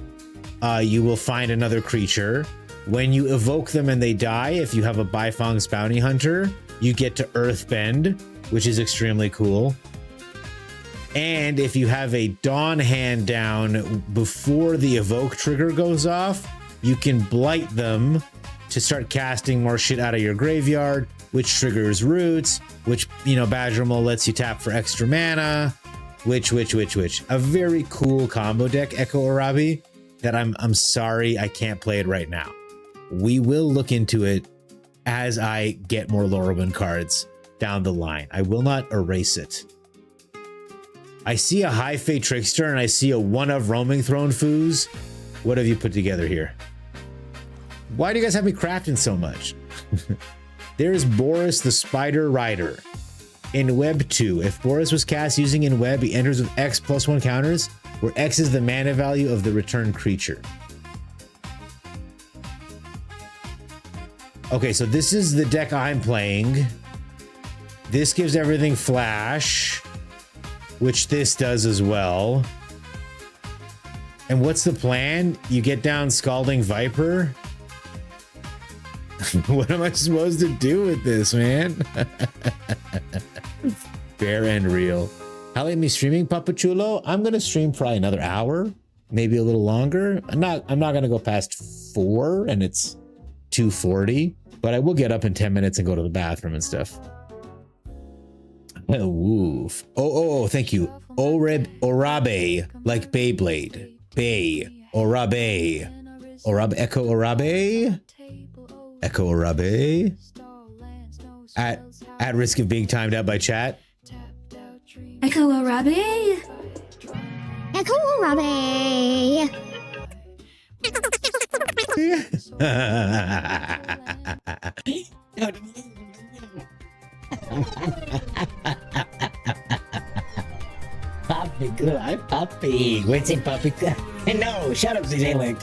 you will find another creature. When you evoke them and they die, if you have a Bifong's Bounty Hunter, you get to Earthbend, which is extremely cool. And if you have a Dawn Hand down before the evoke trigger goes off, you can blight them to start casting more shit out of your graveyard, which triggers roots, which, you know, Badgermole lets you tap for extra mana, which. A very cool combo deck, Echo Arabi, that I'm sorry I can't play it right now. We will look into it as I get more Lorwyn cards down the line. I will not erase it. I see a High Fate Trickster and I see a one of Roaming Throne Foos. What have you put together here? Why do you guys have me crafting so much? There's Boris the Spider Rider. In Web 2, if Boris was cast using in Web, he enters with X +1 counters, where X is the mana value of the returned creature. Okay, so this is the deck I'm playing. This gives everything flash, which this does as well. And what's the plan? You get down Scalding Viper? What am I supposed to do with this, man? Fair and real. How late me streaming, Papachulo? I'm gonna stream probably another hour, maybe a little longer. I'm not gonna go past 4, and it's 2:40, but I will get up in 10 minutes and go to the bathroom and stuff. Oh, woof. Oh, thank you. Orabe, like Beyblade. Bay. Orabe. Orabe, Echo Orabe. Echo Arabe. At risk of being timed out by chat. Echo Arabe. Echo Arabe. Puppy, good. I'm Puppy. What's it, Puppy? No, shut up, CJ Link.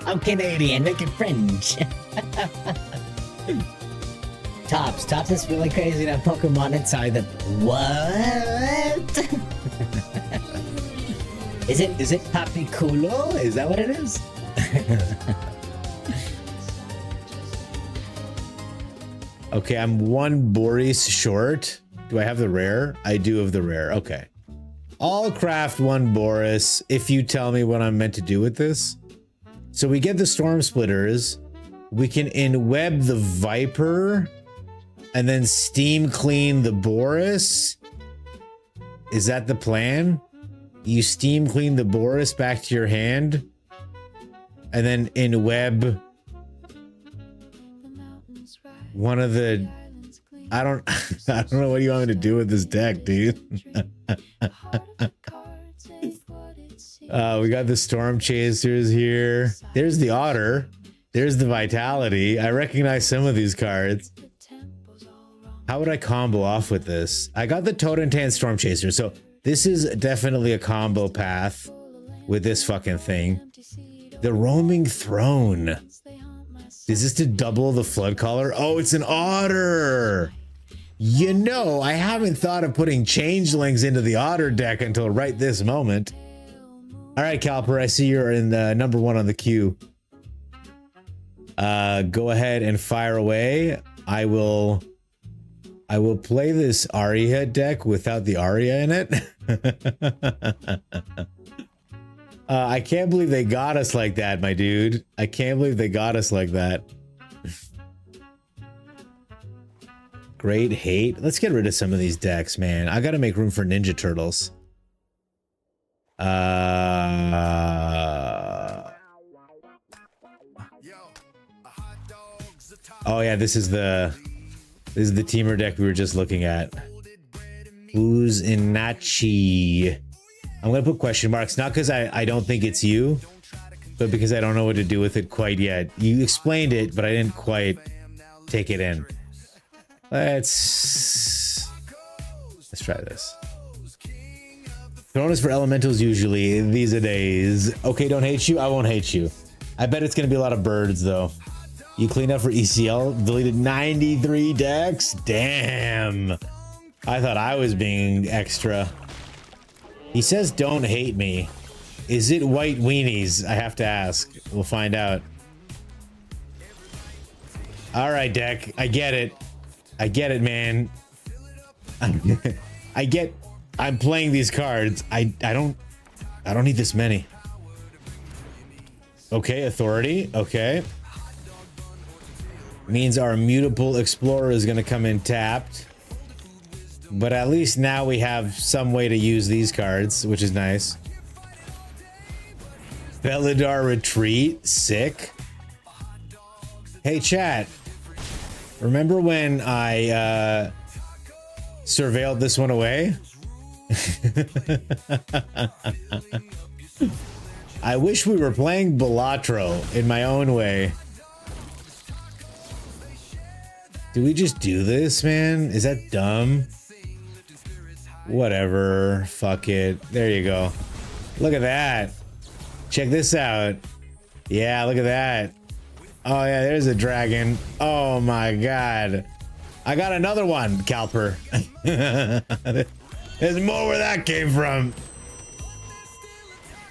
I'm Canadian, making French. Tops is really crazy to have Pokemon inside the what? Is it Papiculo? Is that what it is? Okay, I'm 1 Boris short. Do I have the rare? I do have the rare. Okay. I'll craft 1 Boris if you tell me what I'm meant to do with this. So we get the Storm Splitters. We can in-web the Viper and then steam clean the Boris. Is that the plan? You steam clean the Boris back to your hand and then in-web one of the... I don't know what you want me to do with this deck, dude. We got the Storm Chasers here. There's the Otter. There's the Vitality. I recognize some of these cards. How would I combo off with this? I got the Totentan Storm Chaser, so this is definitely a combo path with this fucking thing. The Roaming Throne. Is this to double the Flood Caller? Oh, it's an Otter! You know, I haven't thought of putting Changelings into the Otter deck until right this moment. Alright, Calper, I see you're in number 1 on the queue. Go ahead and fire away. I will play this Aria deck without the Aria in it. I can't believe they got us like that, my dude. I can't believe they got us like that. Great hate. Let's get rid of some of these decks, man. I gotta make room for Ninja Turtles. Oh yeah, this is the teamer deck we were just looking at. Who's Inachi? I'm gonna put question marks, not because I don't think it's you, but because I don't know what to do with it quite yet. You explained it, but I didn't quite take it in. Let's try this. Throne is for elementals usually these days. Okay, don't hate you. I won't hate you. I bet it's gonna be a lot of birds though. You cleaned up for ECL, deleted 93 decks. Damn. I thought I was being extra. He says don't hate me. Is it white weenies? I have to ask. We'll find out. All right, deck. I get it. I get it, man. I get. I'm playing these cards. I don't need this many. Okay, authority. Okay. Means our mutable explorer is gonna come in tapped. But at least now we have some way to use these cards, which is nice. Belladar Retreat, sick. Hey chat, remember when I surveilled this one away? I wish we were playing Balatro in my own way. Do we just do this, man? Is that dumb? Whatever. Fuck it. There you go. Look at that. Check this out. Yeah, look at that. Oh, yeah, there's a dragon. Oh, my God. I got another one, Calper. There's more where that came from.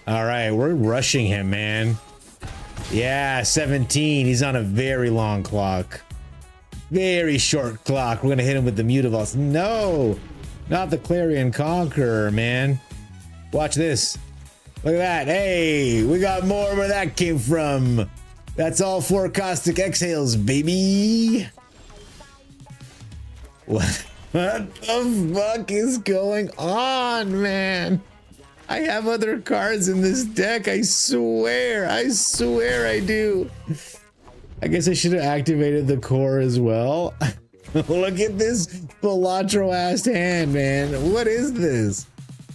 All right, we're rushing him, man. Yeah, 17. He's on a very long clock. Very short clock. We're going to hit him with the Mutavaults. No! Not the Clarion Conqueror, man. Watch this. Look at that. Hey, we got more where that came from. That's all 4 caustic exhales, baby. What the fuck is going on, man? I have other cards in this deck. I swear. I swear I do. I guess I should have activated the core as well. Look at this Balatro-ass hand, man. What is this?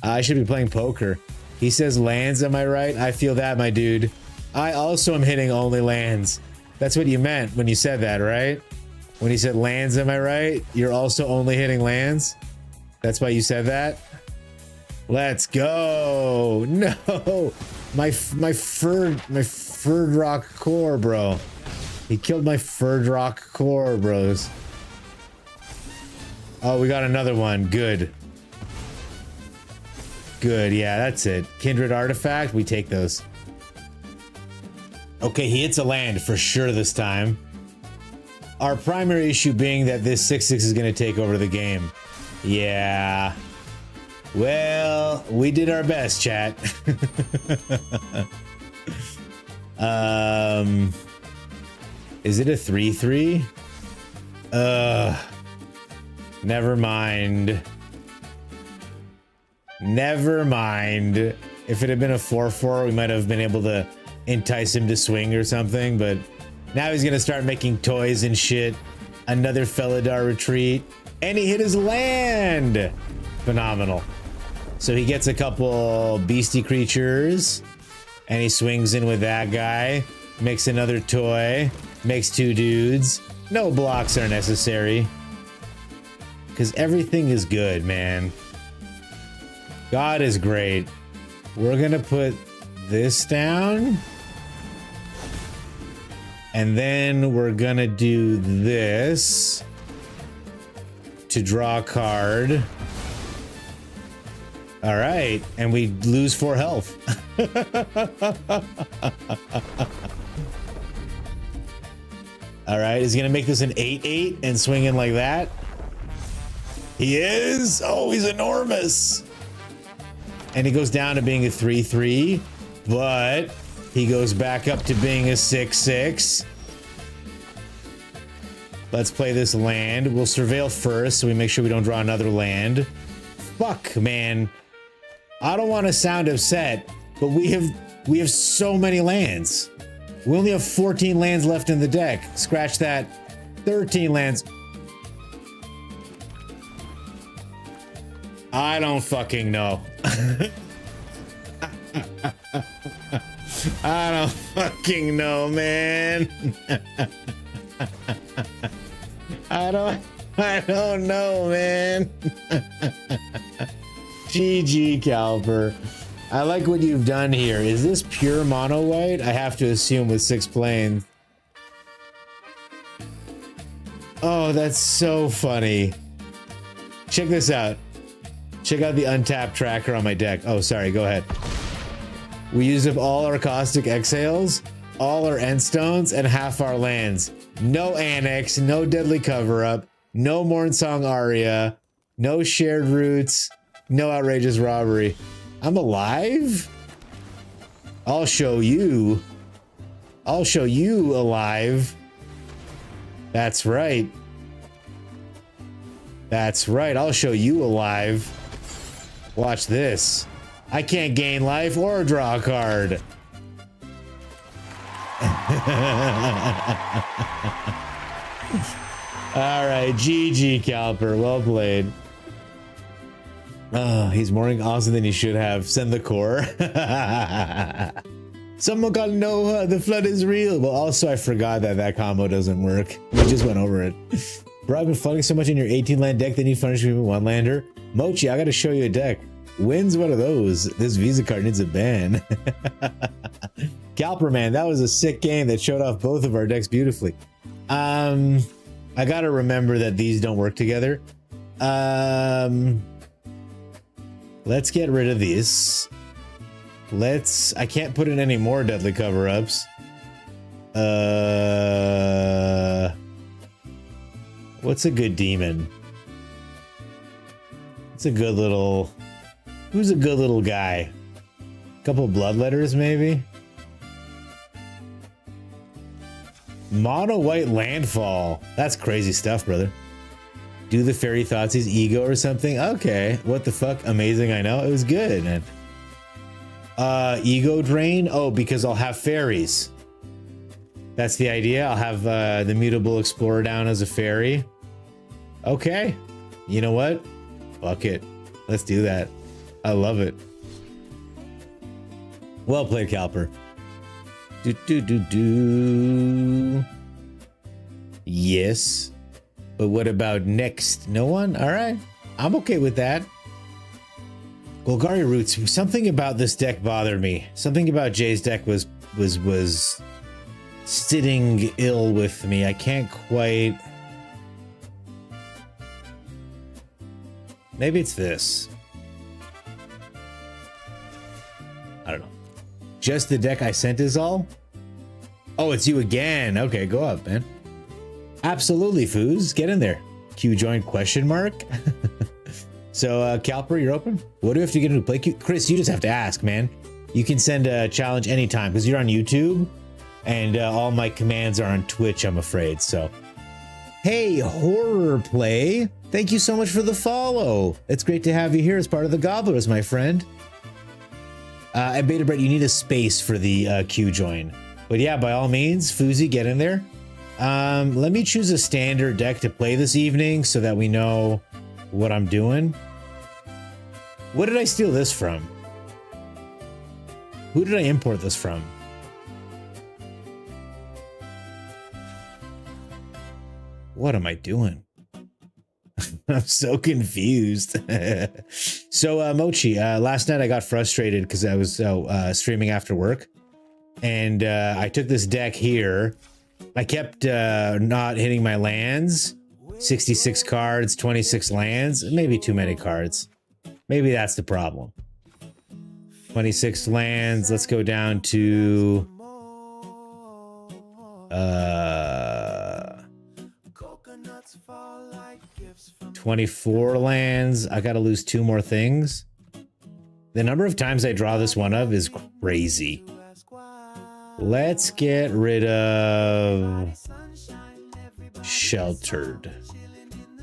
I should be playing poker. He says lands, am I right? I feel that, my dude. I also am hitting only lands. That's what you meant when you said that, right? When you said lands, am I right? You're also only hitting lands? That's why you said that? Let's go. No. My Furred Rock core, bro. He killed my Furred Rock core, bros. Oh, we got another one. Good. Good, yeah, that's it. Kindred Artifact, we take those. Okay, he hits a land for sure this time. Our primary issue being that this 6/6 is going to take over the game. Yeah. Well, we did our best, chat. Is it a 3-3? Never mind. Never mind. If it had been a 4-4, we might have been able to entice him to swing or something, but now he's gonna start making toys and shit. Another Felidar retreat, and he hit his land. Phenomenal. So he gets a couple beastie creatures, and he swings in with that guy, makes another toy, makes 2 dudes. No blocks are necessary, because everything is good, man. God is great. We're gonna put this down, and then we're gonna do this to draw a card. All right, and we lose 4 health. All right, is he gonna make this an 8-8 and swing in like that? He is. Oh, he's enormous. And he goes down to being a 3-3, but he goes back up to being a 6-6. Let's play this land. We'll surveil first, so we make sure we don't draw another land. Fuck, man. I don't want to sound upset, but we have so many lands. We only have 14 lands left in the deck. Scratch that. 13 lands. I don't fucking know. I don't fucking know, man. I don't know, man. GG, Calper. I like what you've done here. Is this pure mono white? I have to assume with 6 planes. Oh, that's so funny. Check this out. Check out the untapped tracker on my deck. Oh, sorry, go ahead. We used up all our caustic exhales, all our endstones, and half our lands. No annex, no deadly cover-up, no Mornsong aria, no shared roots, no outrageous robbery. I'm alive? I'll show you. I'll show you alive. That's right. That's right, I'll show you alive. Watch this. I can't gain life or draw a card. All right, GG, Calper. Well played. Oh, he's more awesome than he should have. Send the core. Someone gotta know the flood is real. Well, also, I forgot that combo doesn't work. We just went over it. Bro, I've been flooding so much in your 18 land deck that you furnish me with 1 lander. Mochi, I gotta show you a deck. Wins one of those. This Visa card needs a ban. Calper, man, that was a sick game that showed off both of our decks beautifully. I gotta remember that these don't work together. Let's get rid of these. I can't put in any more deadly cover-ups. What's a good demon? It's a good little... Who's a good little guy? A couple bloodletters, maybe? Mono white landfall. That's crazy stuff, brother. Do the fairy Thoughtseize ego or something? Okay. What the fuck? Amazing, I know. It was good, man. Ego drain? Oh, because I'll have fairies. That's the idea. I'll have the mutable explorer down as a fairy. Okay. You know what? Fuck it. Let's do that. I love it. Well played, Calper. Yes. But what about next? No one? All right. I'm okay with that. Golgari Roots. Something about this deck bothered me. Something about Jay's deck was sitting ill with me. I can't quite... Maybe it's this. I don't know. Just the deck I sent is all? Oh, it's you again. Okay, go up, man. Absolutely, Foos. Get in there. Q join question mark. So, Calper, you're open? What do we have to get into play? Chris, you just have to ask, man. You can send a challenge anytime because you're on YouTube. And all my commands are on Twitch, I'm afraid. So, hey, Horror Play, thank you so much for the follow. It's great to have you here as part of the Gobblers, my friend. And Beta Brett, you need a space for the Q join. But yeah, by all means, Foozy, get in there. Let me choose a standard deck to play this evening so that we know what I'm doing. What did I steal this from? Who did I import this from? What am I doing? I'm so confused. So, Mochi, last night I got frustrated because I was streaming after work. And I took this deck here. I kept not hitting my lands. 66 cards, 26 lands. Maybe too many cards. Maybe that's the problem. 26 lands. Let's go down to... 24 lands. I gotta lose 2 more things. The number of times I draw this one of is crazy. Let's get rid of Sheltered.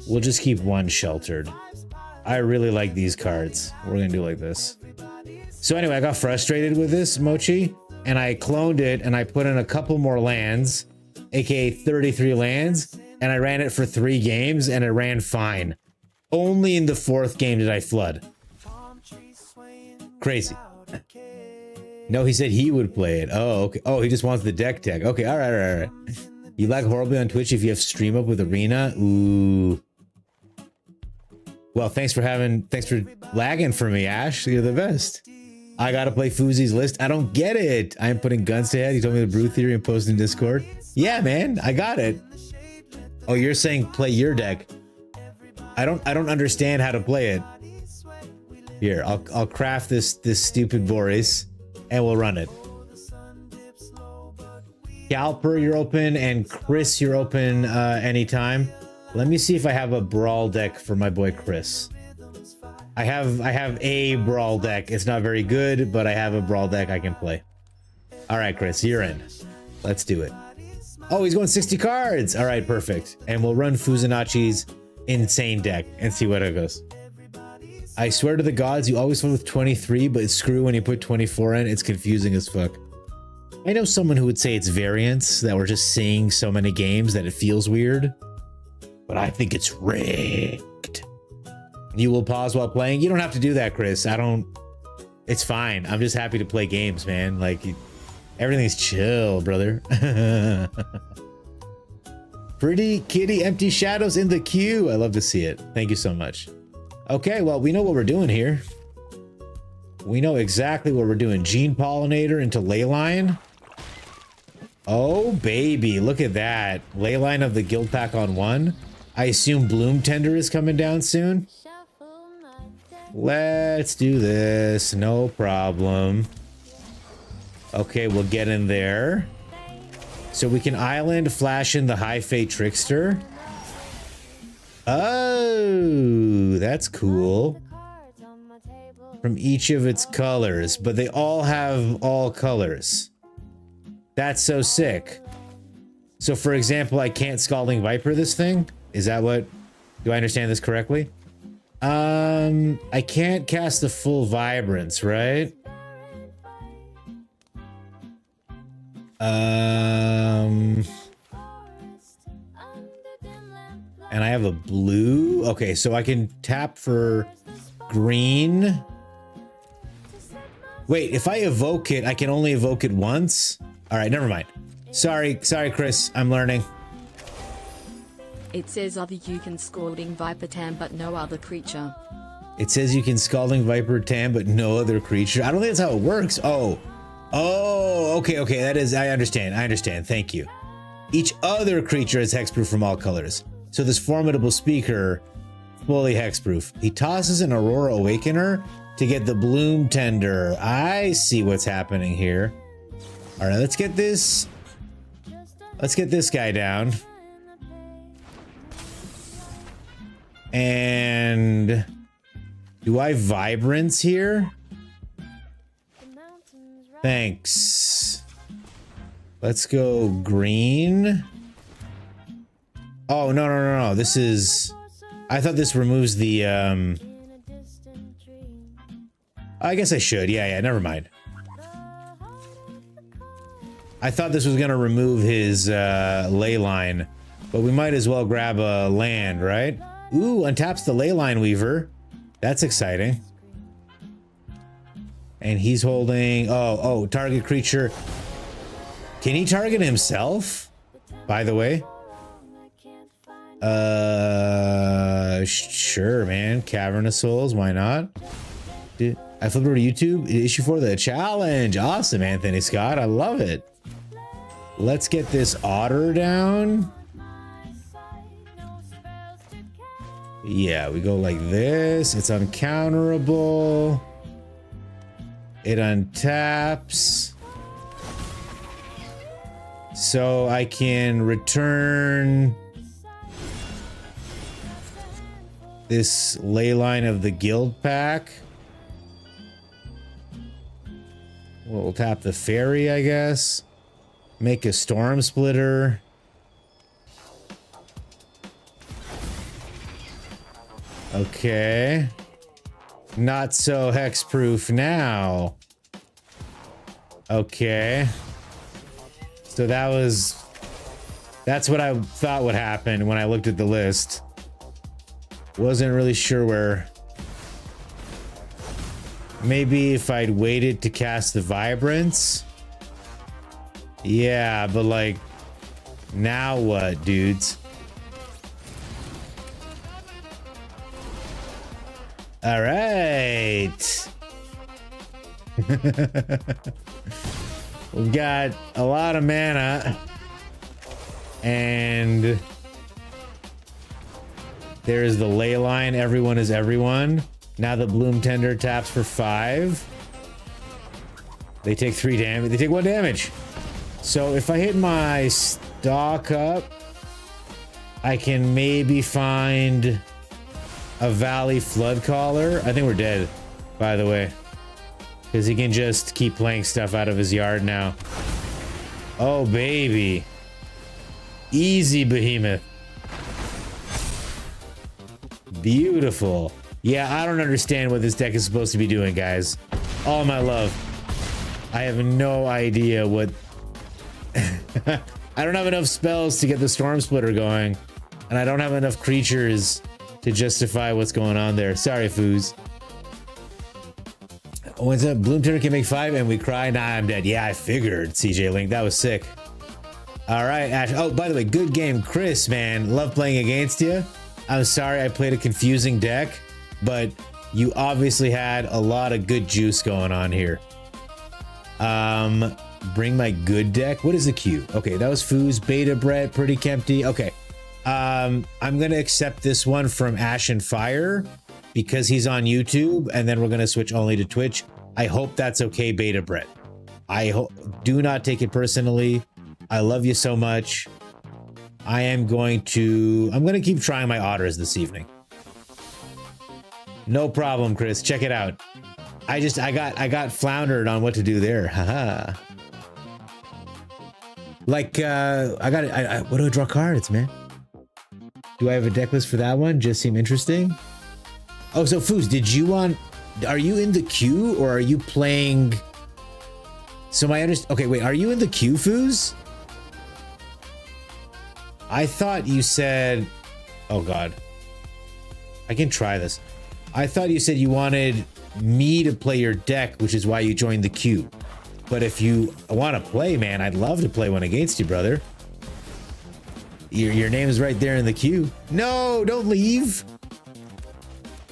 We'll just keep 1 Sheltered. I really like these cards. We're gonna do like this. So anyway, I got frustrated with this, Mochi, and I cloned it and I put in a couple more lands, aka 33 lands, and I ran it for 3 games and it ran fine. Only in the 4th game did I flood. Crazy. No, he said he would play it. Oh, okay. Oh, he just wants the deck tag. Okay, all right. You lag horribly on Twitch if you have stream up with Arena. Ooh. Well, thanks for lagging for me, Ash. You're the best. I gotta play Foozy's list. I don't get it. I'm putting guns to head. He told me the brew theory and posted in Discord. Yeah, man, I got it. Oh, you're saying play your deck. I don't understand how to play it. Here, I'll craft this stupid Boris and we'll run it. Calper, you're open, and Chris, you're open anytime. Let me see if I have a brawl deck for my boy Chris. I have a brawl deck. It's not very good, but I have a brawl deck I can play. All right, Chris, you're in. Let's do it. Oh, he's going 60 cards. All right, perfect. And we'll run Fuzinachi's insane deck and see what it goes. I swear to the gods, you always went with 23, but screw when you put 24 in. It's confusing as fuck. I know someone who would say it's variance, that we're just seeing so many games that it feels weird. But I think it's rigged. You will pause while playing? You don't have to do that, Chris. It's fine. I'm just happy to play games, man. Like, everything's chill, brother. Pretty kitty empty shadows in the queue. I love to see it. Thank you so much. Okay, well, we know what we're doing here. We know exactly what we're doing. Gene Pollinator into Leyline. Oh, baby. Look at that. Leyline of the Guild Pack on 1. I assume Bloom Tender is coming down soon. Let's do this. No problem. Okay, we'll get in there. So we can island flash in the High Fate Trickster. Oh, that's cool. From each of its colors, but they all have all colors. That's so sick. So for example, I can't Scalding Viper this thing? Is that what... Do I understand this correctly? I can't cast the full Vibrance, right? And I have a blue. Okay, so I can tap for green. Wait, if I evoke it, I can only evoke it once? All right, never mind. Sorry, Chris. I'm learning. It says other you can Scalding Viper Tam, but no other creature. It says you can Scalding Viper Tam, but no other creature. I don't think that's how it works. Oh, okay. That is, I understand. Thank you. Each other creature is hexproof from all colors. So this formidable speaker, fully hexproof. He tosses an Aurora Awakener to get the Bloom Tender. I see what's happening here. All right, let's get this guy down. And do I Vibrance here? Thanks. Let's go green. Oh, no. This is... I thought this removes the, I guess I should. Yeah, never mind. I thought this was gonna remove his, ley line. But we might as well grab a land, right? Ooh, untaps the ley line weaver. That's exciting. And he's holding... Oh, target creature. Can he target himself? By the way? Sure, man. Cavern of Souls, why not? Dude, I flipped over to YouTube. Issue 4, the challenge. Awesome, Anthony Scott. I love it. Let's get this otter down. Yeah, we go like this. It's uncounterable. It untaps. So I can return this ley line of the guild pack. We'll tap the fairy, I guess. Make a storm splitter. Okay. Not so hexproof now. Okay. So that's what I thought would happen when I looked at the list. Wasn't really sure where. Maybe if I'd waited to cast the Vibrance. Yeah, but like, now what, dudes? All right. We've got a lot of mana. And there's the ley line. Everyone is everyone. Now the Bloom Tender taps for 5. They take 3 damage. They take 1 damage. So if I hit my stock up, I can maybe find a Valley Flood Caller. I think we're dead, by the way. Because he can just keep playing stuff out of his yard now. Oh, baby. Easy, Behemoth. Beautiful. Yeah, I don't understand what this deck is supposed to be doing, guys. All my love. I have no idea what... I don't have enough spells to get the Storm Splitter going. And I don't have enough creatures to justify what's going on there. Sorry, Foos. What's up? Bloom Tender can make 5 and we cry. Nah, I'm dead. Yeah, I figured, CJ Link. That was sick. All right, Ash. Oh, by the way, good game. Chris, man. Love playing against you. I'm sorry I played a confusing deck, but you obviously had a lot of good juice going on here. Bring my good deck. What is the queue? Okay, that was Foos, Beta Bread, Pretty Kempty. Okay. I'm gonna accept this one from Ash and Fire because he's on YouTube, and then we're gonna switch only to Twitch. I hope that's okay, Beta Bread. Do not take it personally. I love you so much. I'm gonna keep trying my otters this evening. No problem, Chris. Check it out. I got floundered on what to do there. Haha. Like, what do I draw cards, man? Do I have a deck list for that one? Just seem interesting. Oh, so Foos, are you in the queue or are you playing? So okay, wait, are you in the queue, Foos? I thought you said, oh God, I can try this. I thought you said you wanted me to play your deck, which is why you joined the queue. But if you want to play, man, I'd love to play one against you, brother. Your name is right there in the queue. No, don't leave.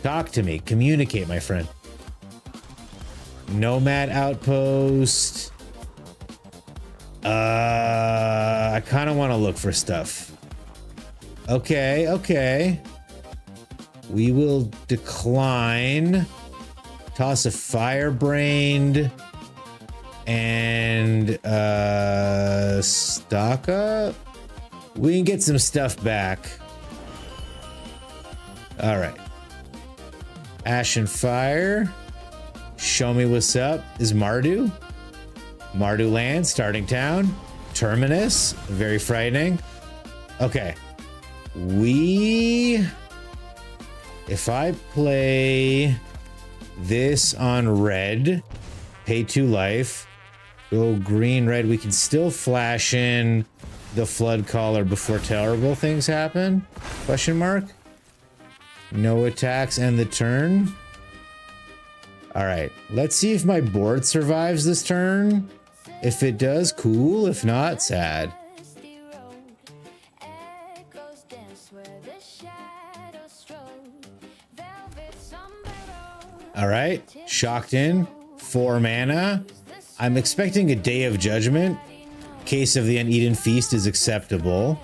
Talk to me. Communicate, my friend. Nomad Outpost. I kind of want to look for stuff. Okay. We will decline. Toss a Firebrained. And stock up. We can get some stuff back. All right. Ash and Fire. Show me what's up. Is Mardu? Mardu land, starting town. Terminus. Very frightening. Okay. If I play this on red, pay 2 life, go green, red, we can still flash in the flood caller before terrible things happen? Question mark? No attacks end the turn. All right, let's see if my board survives this turn. If it does, cool. If not, sad. All right, shocked in, 4 mana. I'm expecting a Day of Judgment. Case of the Uneaten Feast is acceptable.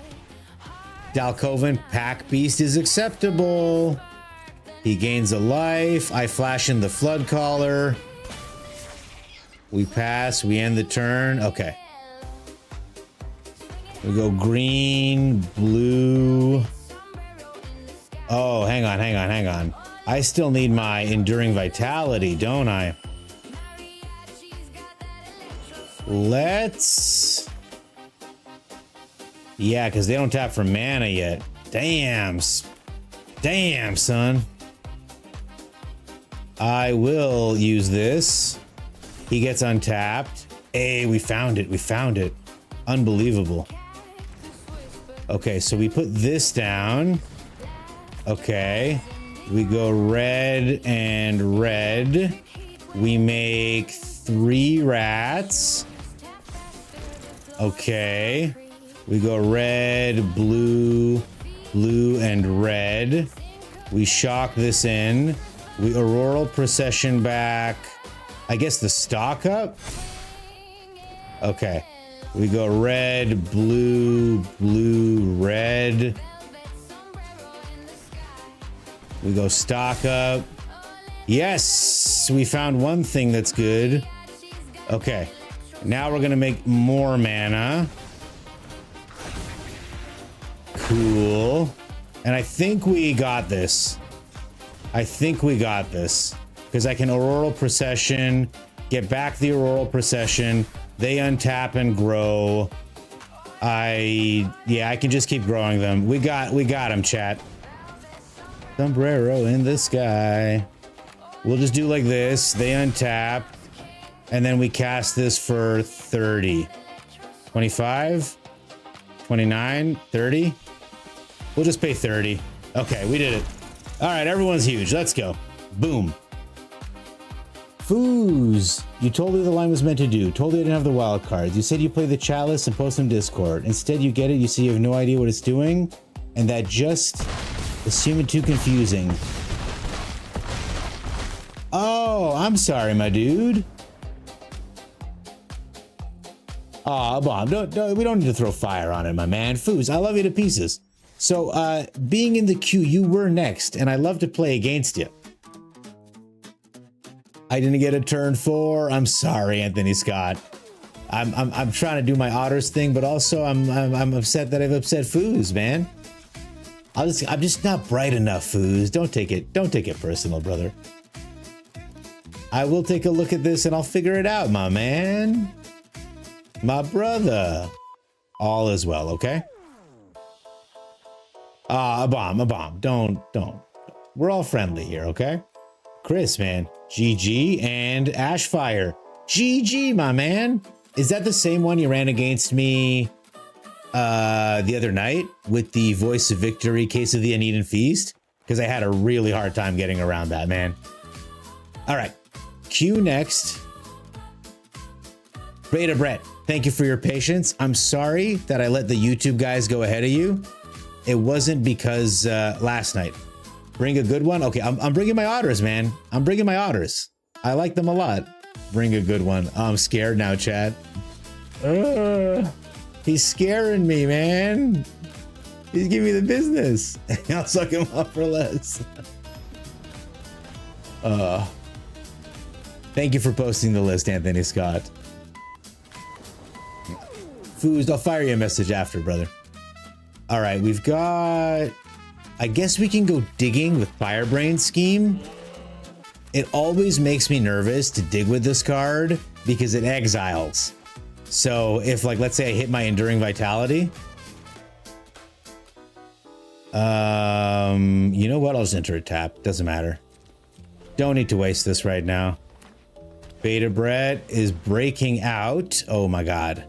Dalkovan Pack Beast is acceptable. He gains a life. I flash in the Flood Caller. We pass, we end the turn. Okay. We go green, blue. Oh, hang on. I still need my Enduring Vitality, don't I? Let's... Yeah, because they don't tap for mana yet. Damn, son. I will use this. He gets untapped. Hey, we found it. Unbelievable. Okay, so we put this down. Okay. We go red and red. We make 3 rats. Okay. We go red, blue, blue, and red. We shock this in. We Auroral Procession back. I guess the stock up? Okay. We go red, blue, blue, red. We go stock up. Yes! We found one thing that's good. Okay. Now we're gonna make more mana. Cool. And I think we got this. Because I can Auroral Procession, get back the Auroral Procession, they untap and grow. I can just keep growing them. We got them, chat. Sombrero in the sky. We'll just do like this. They untap. And then we cast this for 30. 25? 29? 30? We'll just pay 30. Okay, we did it. All right, everyone's huge. Let's go. Boom. Foos. You told me the line was meant to do. Told you I didn't have the wild cards. You said you play the chalice and post on Discord. Instead, you get it. You say you have no idea what it's doing. And that just is seeming too confusing. Oh, I'm sorry, my dude. Aw, Bomb, we don't need to throw fire on it, my man. Foos, I love you to pieces. So, being in the queue, you were next, and I love to play against you. I didn't get a turn 4. I'm sorry, Anthony Scott. I'm trying to do my otters thing, but also I'm upset that I've upset Foos, man. I'm just not bright enough, Foos. Don't take it personal, brother. I will take a look at this and I'll figure it out, my man. My brother. All is well, okay? A bomb. Don't. We're all friendly here, okay? Chris, man. GG and Ashfire. GG, my man. Is that the same one you ran against me the other night with the Voice of Victory Case of the Uneaten Feast? Because I had a really hard time getting around that, man. All right. Q next. Beta Brett, thank you for your patience. I'm sorry that I let the YouTube guys go ahead of you. It wasn't because last night. Bring a good one? Okay, I'm bringing my otters, man. I'm bringing my otters. I like them a lot. Bring a good one. Oh, I'm scared now, Chad. He's scaring me, man. He's giving me the business. I'll suck him up for less. Thank you for posting the list, Anthony Scott. Foos, I'll fire you a message after, brother. All right, we've got... I guess we can go digging with Firebrain Scheme. It always makes me nervous to dig with this card because it exiles. So if, like, let's say I hit my Enduring Vitality. You know what? I'll just enter a tap. Doesn't matter. Don't need to waste this right now. Beta Bread is breaking out. Oh my god.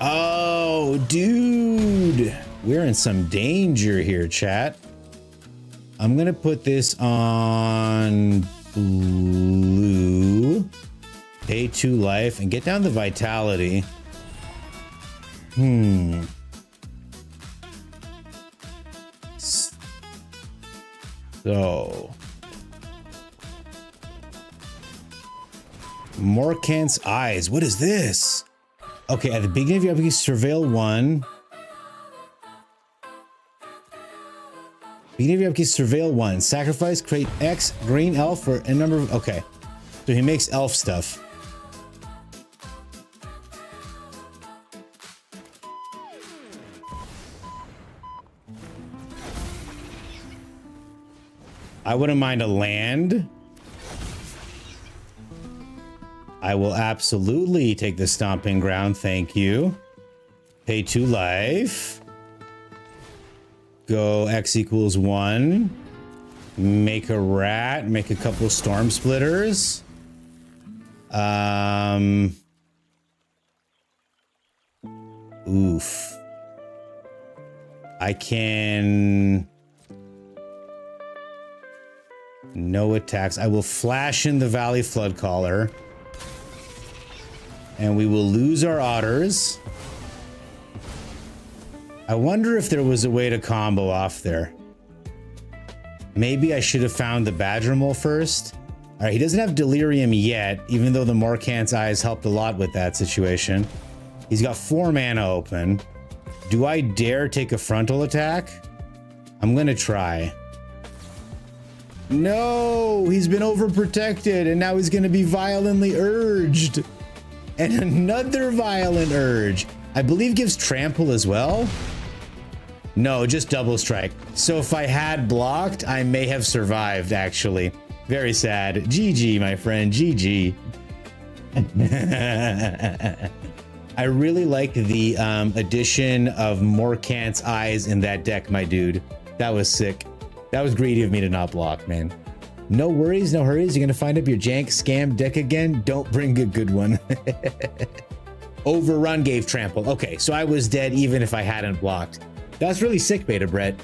Oh, dude. We're in some danger here, chat. I'm gonna put this on blue. Pay 2 life and get down the vitality. So Morkant's Eyes. What is this? Okay, at the beginning of your upkeep, surveil 1. Beginning of your upkeep, surveil 1. Sacrifice, create X green elf for a number of. Okay, so he makes elf stuff. I wouldn't mind a land. I will absolutely take the stomping ground. Thank you. Pay 2 life. Go X equals 1. Make a rat. Make a couple storm splitters. Oof. I can. No attacks. I will flash in the Valley Flood Caller. And we will lose our otters. I wonder if there was a way to combo off there. Maybe I should have found the Badger Mole first. All right, he doesn't have Delirium yet, even though the Morkant's Eyes helped a lot with that situation. He's got 4 mana open. Do I dare take a frontal attack? I'm gonna try. No, he's been overprotected and now he's gonna be violently urged. And another violent urge. I believe gives trample as well. No, just double strike. So if I had blocked, I may have survived, actually. Very sad. GG, my friend, GG. I really like the addition of Morkant's Eyes in that deck, my dude. That was sick. That was greedy of me to not block, man. No worries, no hurries. You're gonna find up your jank scam deck again. Don't bring a good one. Overrun gave trample. Okay, so I was dead even if I hadn't blocked. That's really sick, Beta Brett.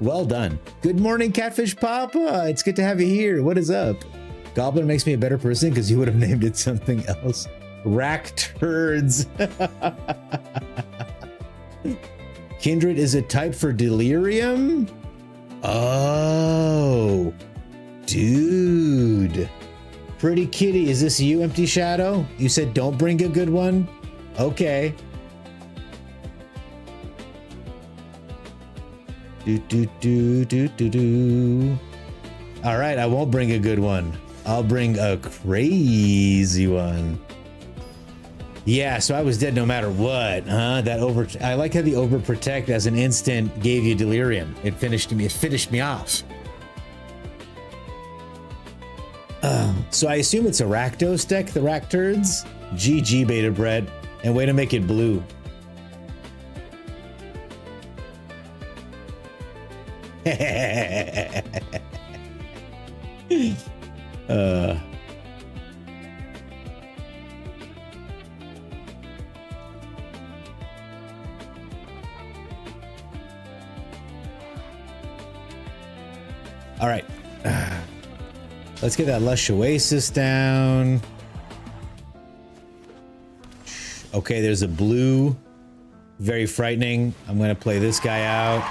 Well done. Good morning, Catfish Papa. It's good to have you here. What is up? Goblin makes me a better person because you would have named it something else. Rack turds. Kindred is a type for delirium? Oh, dude. Pretty Kitty, is this you, Empty Shadow? You said don't bring a good one? Okay. Do. All right, I won't bring a good one. I'll bring a crazy one. Yeah, so I was dead no matter what, huh? I like how the overprotect as an instant gave you delirium. It finished me off. So I assume it's a Rakdos deck, the Rack Turds. GG, Beta Bread, and way to make it blue. All right. Let's get that Lush Oasis down. Okay, there's a blue. Very frightening. I'm going to play this guy out.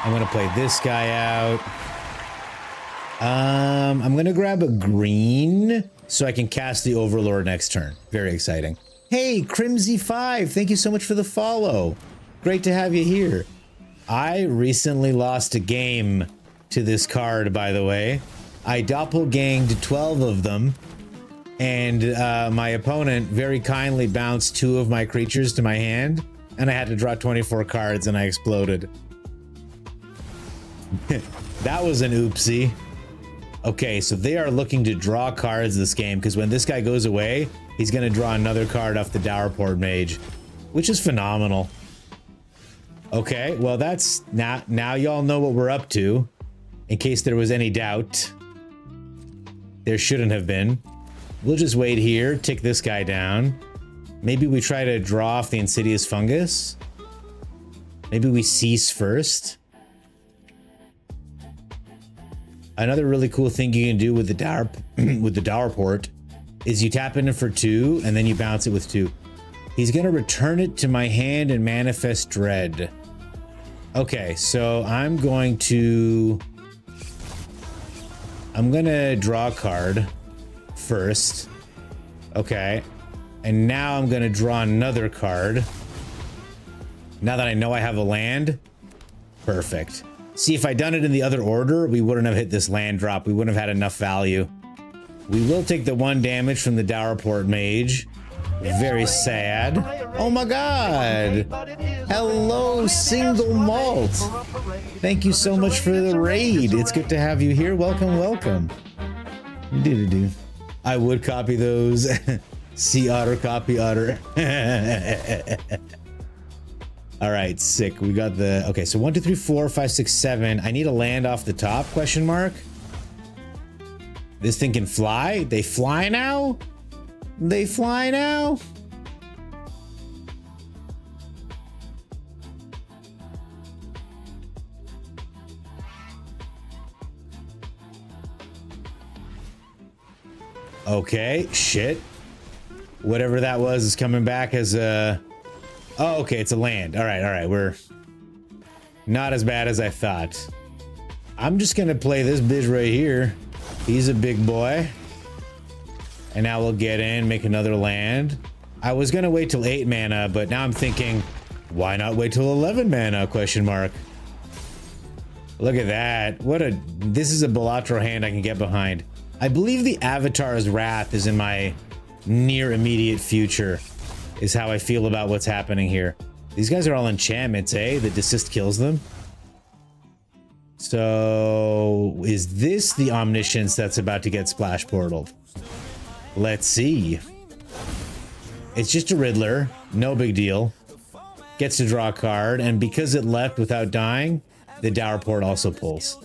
I'm going to play this guy out. I'm going to grab a green so I can cast the Overlord next turn. Very exciting. Hey, Crimsy5, thank you so much for the follow. Great to have you here. I recently lost a game to this card, by the way. I doppelganged 12 of them, and my opponent very kindly bounced 2 of my creatures to my hand, and I had to draw 24 cards, and I exploded. That was an oopsie. Okay, so they are looking to draw cards this game, because when this guy goes away, he's gonna draw another card off the Dowerport Mage, which is phenomenal. Okay, well that's now y'all know what we're up to. In case there was any doubt. There shouldn't have been. We'll just wait here, tick this guy down. Maybe we try to draw off the Insidious Fungus. Maybe we cease first. Another really cool thing you can do with the Dowerport is you tap in for 2 and then you bounce it with 2. He's gonna return it to my hand and manifest Dread. Okay, so I'm gonna draw a card first. Okay. And now I'm gonna draw another card. Now that I know I have a land. Perfect. See, if I'd done it in the other order, we wouldn't have hit this land drop. We wouldn't have had enough value. We will take the 1 damage from the Dowerport Mage. Very sad. Oh my god! Hello, Single Malt! Thank you so much for the raid. It's good to have you here. Welcome, welcome. Do-do-do. I would copy those. See Otter, copy Otter. Alright, sick. We got the... Okay, so 1, 2, 3, 4, 5, 6, 7. I need a land off the top, question mark. This thing can fly? They fly now? They fly now? Okay, shit. Whatever that was is coming back as a... Oh, okay, it's a land. All right, we're not as bad as I thought. I'm just gonna play this bitch right here. He's a big boy. And now we'll get in, make another land. I was gonna wait till 8 mana, but now I'm thinking, why not wait till 11 mana, question mark. Look at that. This is a Balatro hand I can get behind. I believe the Avatar's Wrath is in my near immediate future, is how I feel about what's happening here. These guys are all enchantments, eh? The desist kills them. So, is this the Omniscience that's about to get splash portaled? Let's see. It's just a Riddler, no big deal. Gets to draw a card, and because it left without dying, the Dowerport also pulls.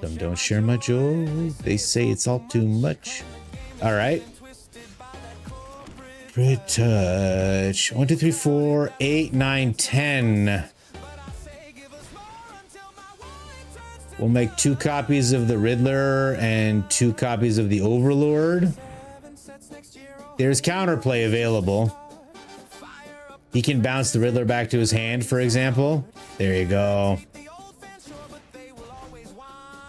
Some don't share my joy. They say it's all too much. All right. Retouch. 1, 2, 3, 4, 8, 9, 10. We'll make 2 copies of the Riddler and 2 copies of the Overlord. There's counterplay available. He can bounce the Riddler back to his hand, for example. There you go.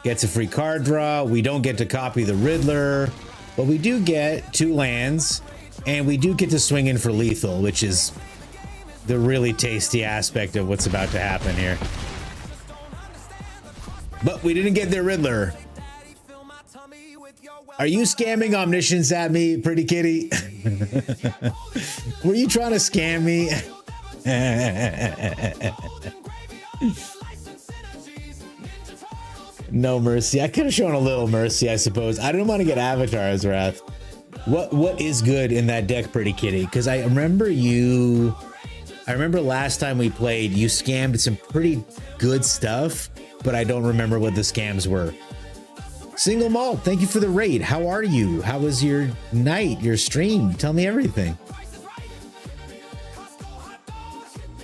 Gets a free card draw. We don't get to copy the Riddler, but we do get 2 lands, and we do get to swing in for lethal, which is the really tasty aspect of what's about to happen here. But we didn't get their Riddler. Are you scamming Omniscience at me, pretty kitty? Were you trying to scam me? No mercy. I could have shown a little mercy, I suppose. I didn't want to get Avatar's Wrath. What is good in that deck, pretty kitty? Because I remember last time we played, you scammed some pretty good stuff, but I don't remember what the scams were. Single Malt, thank you for the raid. How are you? How was your night, your stream? Tell me everything.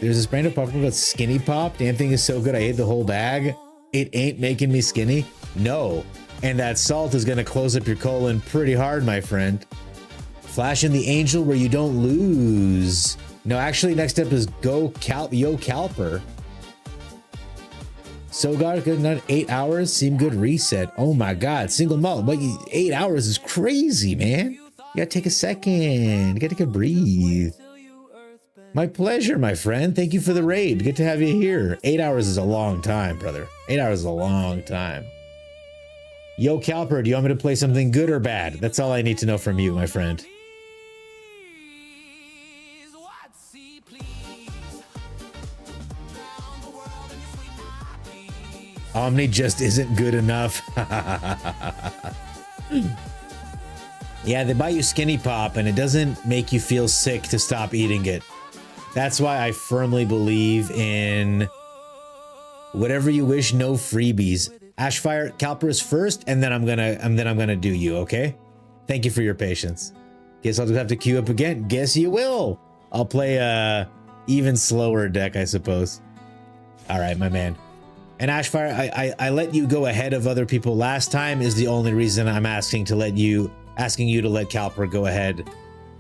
There's this brand of popcorn called Skinny Pop. Damn thing is so good, I ate the whole bag. It ain't making me skinny. No. And that salt is going to close up your colon pretty hard, my friend. Flash in the Angel where you don't lose. No, actually, next up is Yo Calper. So good night. 8 hours seem good reset. Oh my god, Single Malt. But 8 hours is crazy, man. You gotta take a second. You gotta take a breathe. My pleasure, my friend. Thank you for the raid. Good to have you here. 8 hours is a long time, brother. 8 hours is a long time. Yo, Calper, do you want me to play something good or bad? That's all I need to know from you, my friend. Omni just isn't good enough. Yeah, they buy you Skinny Pop and it doesn't make you feel sick to stop eating it. That's why I firmly believe in whatever you wish, no freebies. Ashfire, Calper is first, and then I'm gonna do you, okay? Thank you for your patience. Guess I'll just have to queue up again. Guess you will. I'll play a even slower deck, I suppose. All right, my man. And Ashfire, I let you go ahead of other people last time is the only reason I'm asking you to let Calper go ahead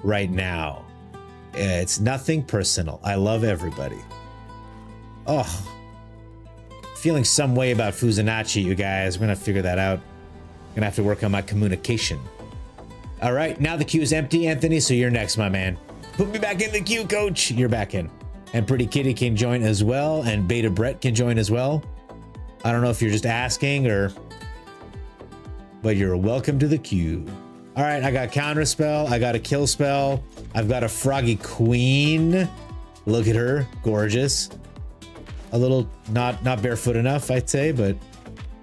right now. It's nothing personal. I love everybody. Oh, feeling some way about Fuzinachi, you guys. We're gonna figure that out. Gonna have to work on my communication. All right, now the queue is empty, Anthony, so you're next, my man. Put me back in the queue, coach. You're back in. And Pretty Kitty can join as well, and Beta Brett can join as well. I don't know if you're just asking or... but you're welcome to the queue. All right, I got counter spell, I got a kill spell, I've got a Froggy Queen. Look at her, gorgeous. A little not barefoot enough, I'd say, but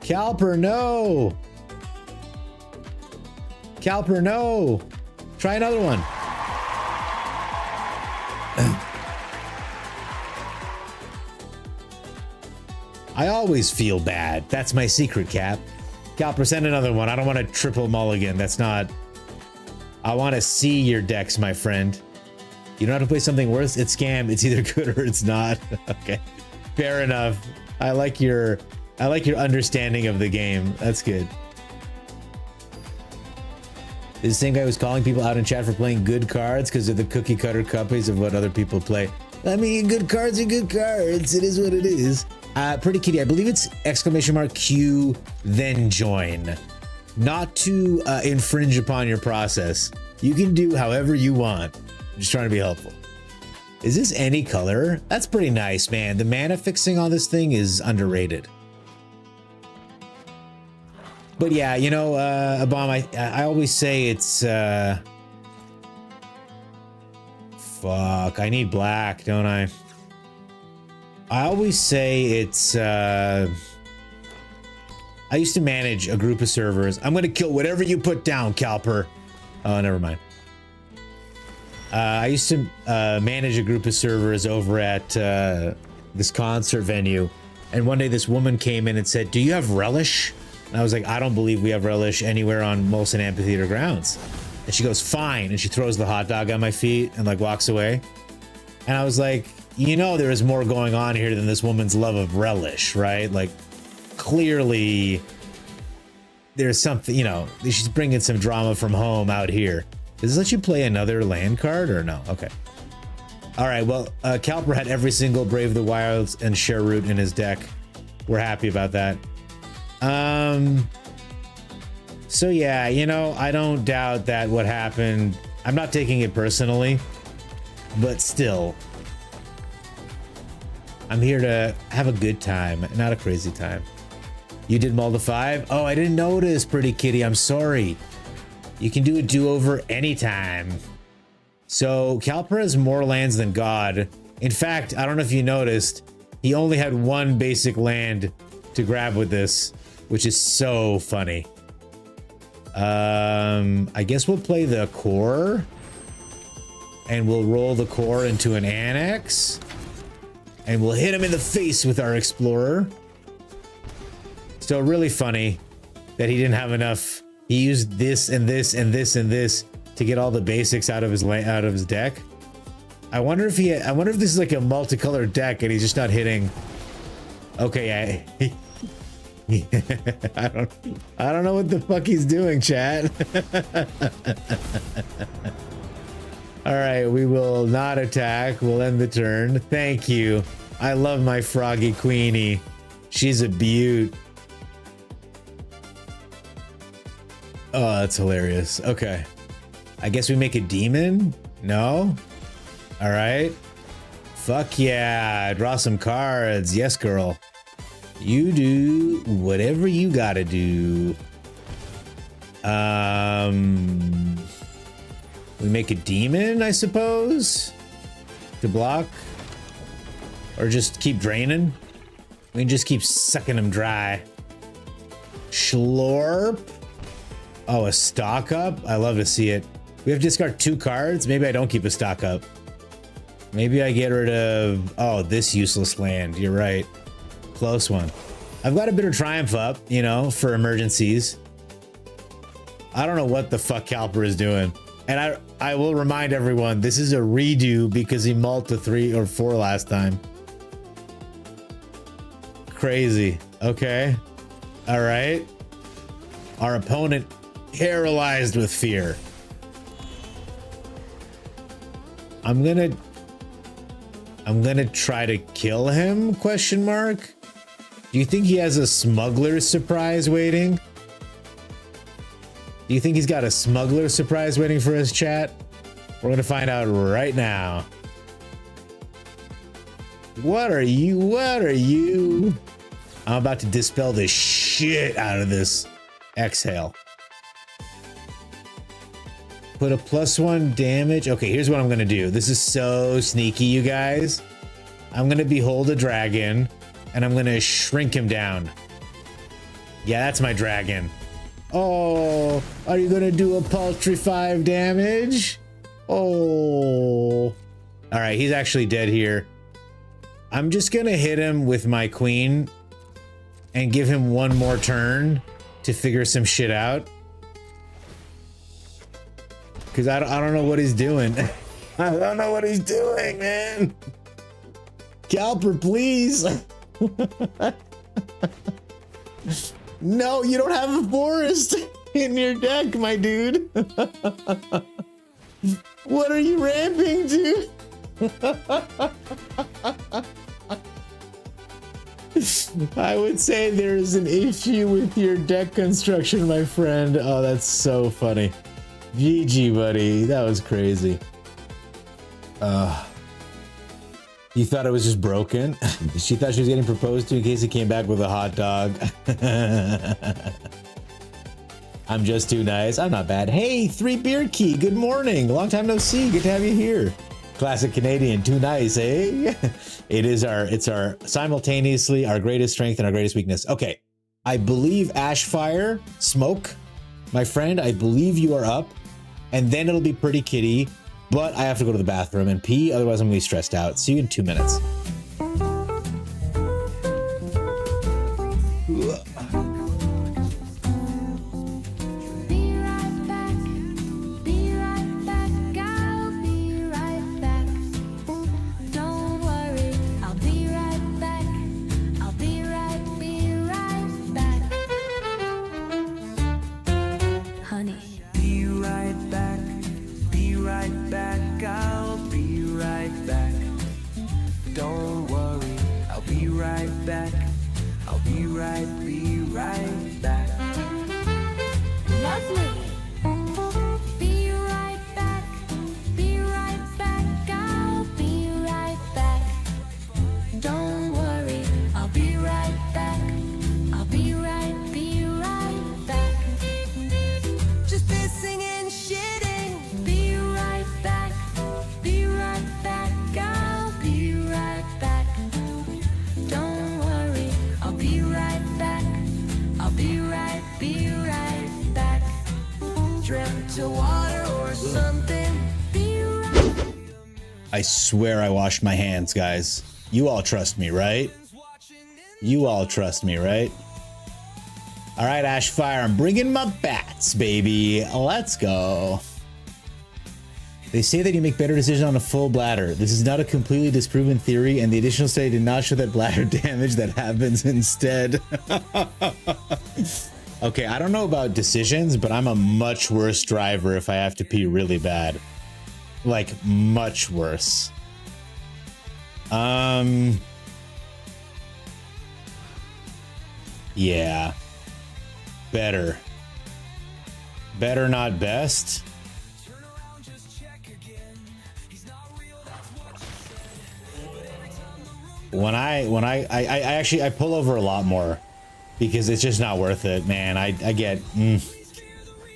Calper, no. Calper, no. Try another one. I always feel bad. That's my secret, Cap. Calper, send another one. I don't want a triple mulligan. That's not... I want to see your decks, my friend. You don't have to play something worse. It's scam. It's either good or it's not. Okay. Fair enough. I like your understanding of the game. That's good. Is the same guy who's calling people out in chat for playing good cards because they're the cookie cutter copies of what other people play. I mean, good cards are good cards. It is what it is. Pretty Kitty, I believe it's !Q then join. Not to infringe upon your process. You can do however you want. I'm just trying to be helpful. Is this any color? That's pretty nice, man. The mana fixing on this thing is underrated. But yeah, you know, Abam, I always say it's... fuck, I need black, don't I? I always say it's... I used to manage a group of servers. I'm gonna kill whatever you put down, Calper. Oh, never mind. I used to manage a group of servers over at this concert venue. And one day this woman came in and said, "Do you have relish?" And I was like, "I don't believe we have relish anywhere on Molson Amphitheater grounds." And she goes, "Fine." And she throws the hot dog on my feet and like walks away. And I was like, you know, there is more going on here than this woman's love of relish, right? Like, clearly there's something, you know, she's bringing some drama from home out here. Does this let you play another land card or no? Okay. All right, well, Calper had every single Brave the Wilds and Sherroot in his deck. We're happy about that. So yeah, you know, I don't doubt that what happened, I'm not taking it personally, but still, I'm here to have a good time, not a crazy time. You did Mulda 5? Oh, I didn't notice, Pretty Kitty, I'm sorry. You can do a do-over anytime. So Calper has more lands than God. In fact, I don't know if you noticed, he only had one basic land to grab with this, which is so funny. I guess we'll play the core and we'll roll the core into an annex and we'll hit him in the face with our explorer. So really funny that he didn't have enough. He used this and this and this and this to get all the basics out of his deck. I wonder if I wonder if this is like a multicolored deck and he's just not hitting. Okay, I don't know what the fuck he's doing, chat. All right, we will not attack. We'll end the turn. Thank you. I love my Froggy Queenie. She's a beaut. Oh, that's hilarious. Okay. I guess we make a demon? No? All right. Fuck yeah. Draw some cards. Yes, girl. You do whatever you gotta do. We make a demon, I suppose, to block, or just keep draining. We can just keep sucking them dry. Schlorp. Oh, a stock up? I love to see it. We have to discard 2 cards? Maybe I don't keep a stock up. Maybe I get rid of... Oh, this useless land. You're right. Close one. I've got a bit of Triumph up, you know, for emergencies. I don't know what the fuck Calper is doing. And I will remind everyone, this is a redo because he mulled to 3 or 4 last time. Crazy. Okay. All right. Our opponent paralyzed with fear. I'm gonna try to kill him, question mark? Do you think he has a smuggler's surprise waiting? Do you think he's got a smuggler's surprise waiting for us, chat? We're gonna find out right now. What are you? What are you? I'm about to dispel the shit out of this. Exhale. Put a +1 damage. Okay, here's what I'm gonna do. This is so sneaky, you guys. I'm gonna behold a dragon, and I'm gonna shrink him down. Yeah, that's my dragon. Oh, are you gonna do a paltry 5 damage? Oh. All right, he's actually dead here. I'm just gonna hit him with my queen and give him 1 more turn to figure some shit out. Because I don't know what he's doing. I don't know what he's doing, man. Calper, please. No, you don't have a forest in your deck, my dude. What are you ramping to? I would say there's an issue with your deck construction, my friend. Oh, that's so funny. GG, buddy. That was crazy. You thought it was just broken? She thought she was getting proposed to in case he came back with a hot dog. I'm just too nice. I'm not bad. Hey, 3 Beer Key. Good morning. Long time no see. Good to have you here. Classic Canadian. Too nice, eh? It's our simultaneously our greatest strength and our greatest weakness. Okay. I believe Ashfire, Smoke, my friend, I believe you are up. And then it'll be Pretty Kitty. But I have to go to the bathroom and pee, otherwise I'm gonna be stressed out. See you in 2 minutes. I swear I washed my hands, guys. You all trust me, right? You all trust me, right? All right, Ashfire, I'm bringing my bats, baby. Let's go. They say that you make better decisions on a full bladder. This is not a completely disproven theory, and the additional study did not show that bladder damage that happens instead. Okay, I don't know about decisions, but I'm a much worse driver if I have to pee really bad. Like, much worse. Yeah. Better. Better, not best. When I actually pull over a lot more because it's just not worth it, man. I get,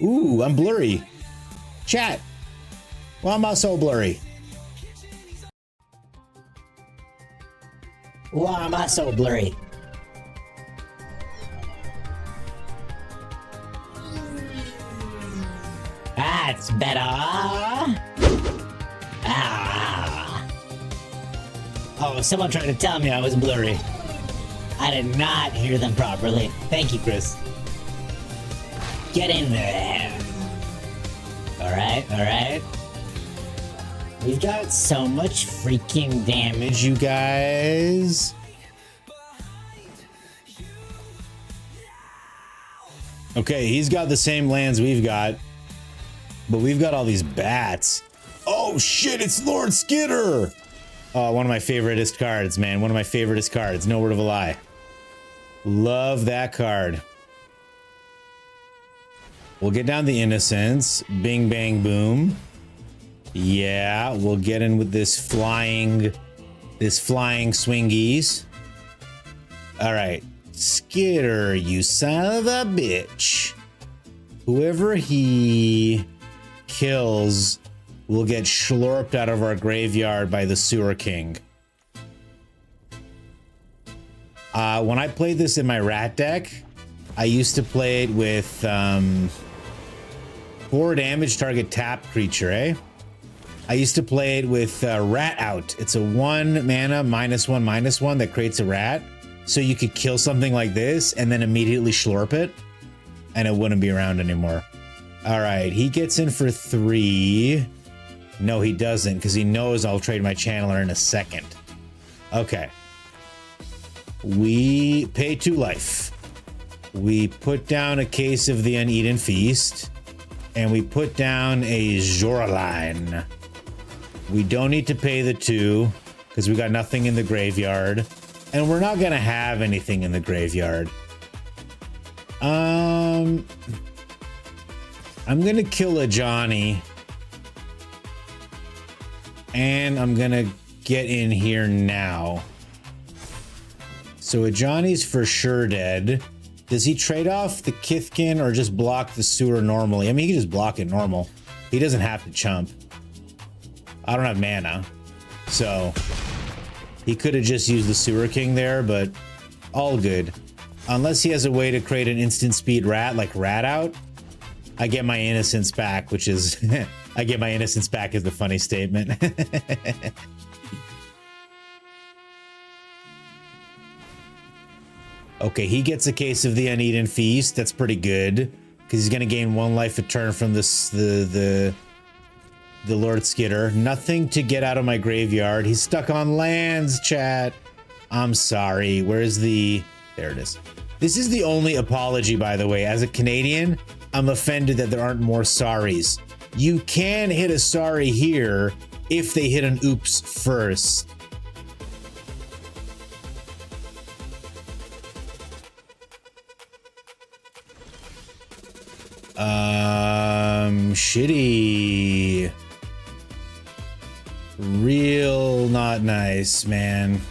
Ooh, I'm blurry. Chat. Why am I so blurry? Why am I so blurry? That's better. Ah. Oh, someone tried to tell me I was blurry. I did not hear them properly. Thank you, Chris. Get in there. Alright, alright. We've got so much freaking damage, You guys. Okay, he's got the same lands we've got, but we've got all these bats. Oh shit, it's Lord Skitter! Oh, one of my favoriteest cards, man. One of my favoriteest cards. No word of a lie. Love that card. We'll get down the innocence. Bing, bang, boom. Yeah, we'll get in with this flying swingies. All right. Skitter, you son of a bitch. Whoever he kills will get schlorped out of our graveyard by the Sewer King. When I played this in my rat deck, I used to play it with 4 damage target tap creature, eh? I used to play it with Rat Out. It's a 1 mana -1/-1 that creates a rat. So you could kill something like this and then immediately schlorp it, and it wouldn't be around anymore. All right, he gets in for 3. No, he doesn't, because he knows I'll trade my channeler in a second. Okay. We pay 2 life. We put down a case of the Uneaten Feast, and we put down a Zoraline. We don't need to pay the 2, because we got nothing in the graveyard. And we're not gonna have anything in the graveyard. I'm gonna kill a Johnny. And I'm gonna get in here now. So a Johnny's for sure dead. Does he trade off the Kithkin or just block the sewer normally? I mean, he can just block it normal. He doesn't have to chump. I don't have mana. So he could have just used the Sewer King there, but all good. Unless he has a way to create an instant speed rat, like Rat Out, I get my innocence back, which is... I get my innocence back is the funny statement. Okay, he gets a case of the Uneaten Feast. That's pretty good, because he's going to gain 1 life a turn from this, the Lord Skitter. Nothing to get out of my graveyard. He's stuck on lands, chat. I'm sorry. Where's the... There it is. This is the only apology, by the way. As a Canadian, I'm offended that there aren't more sorries. You can hit a sorry here if they hit an oops first. Shitty. Real not nice, man.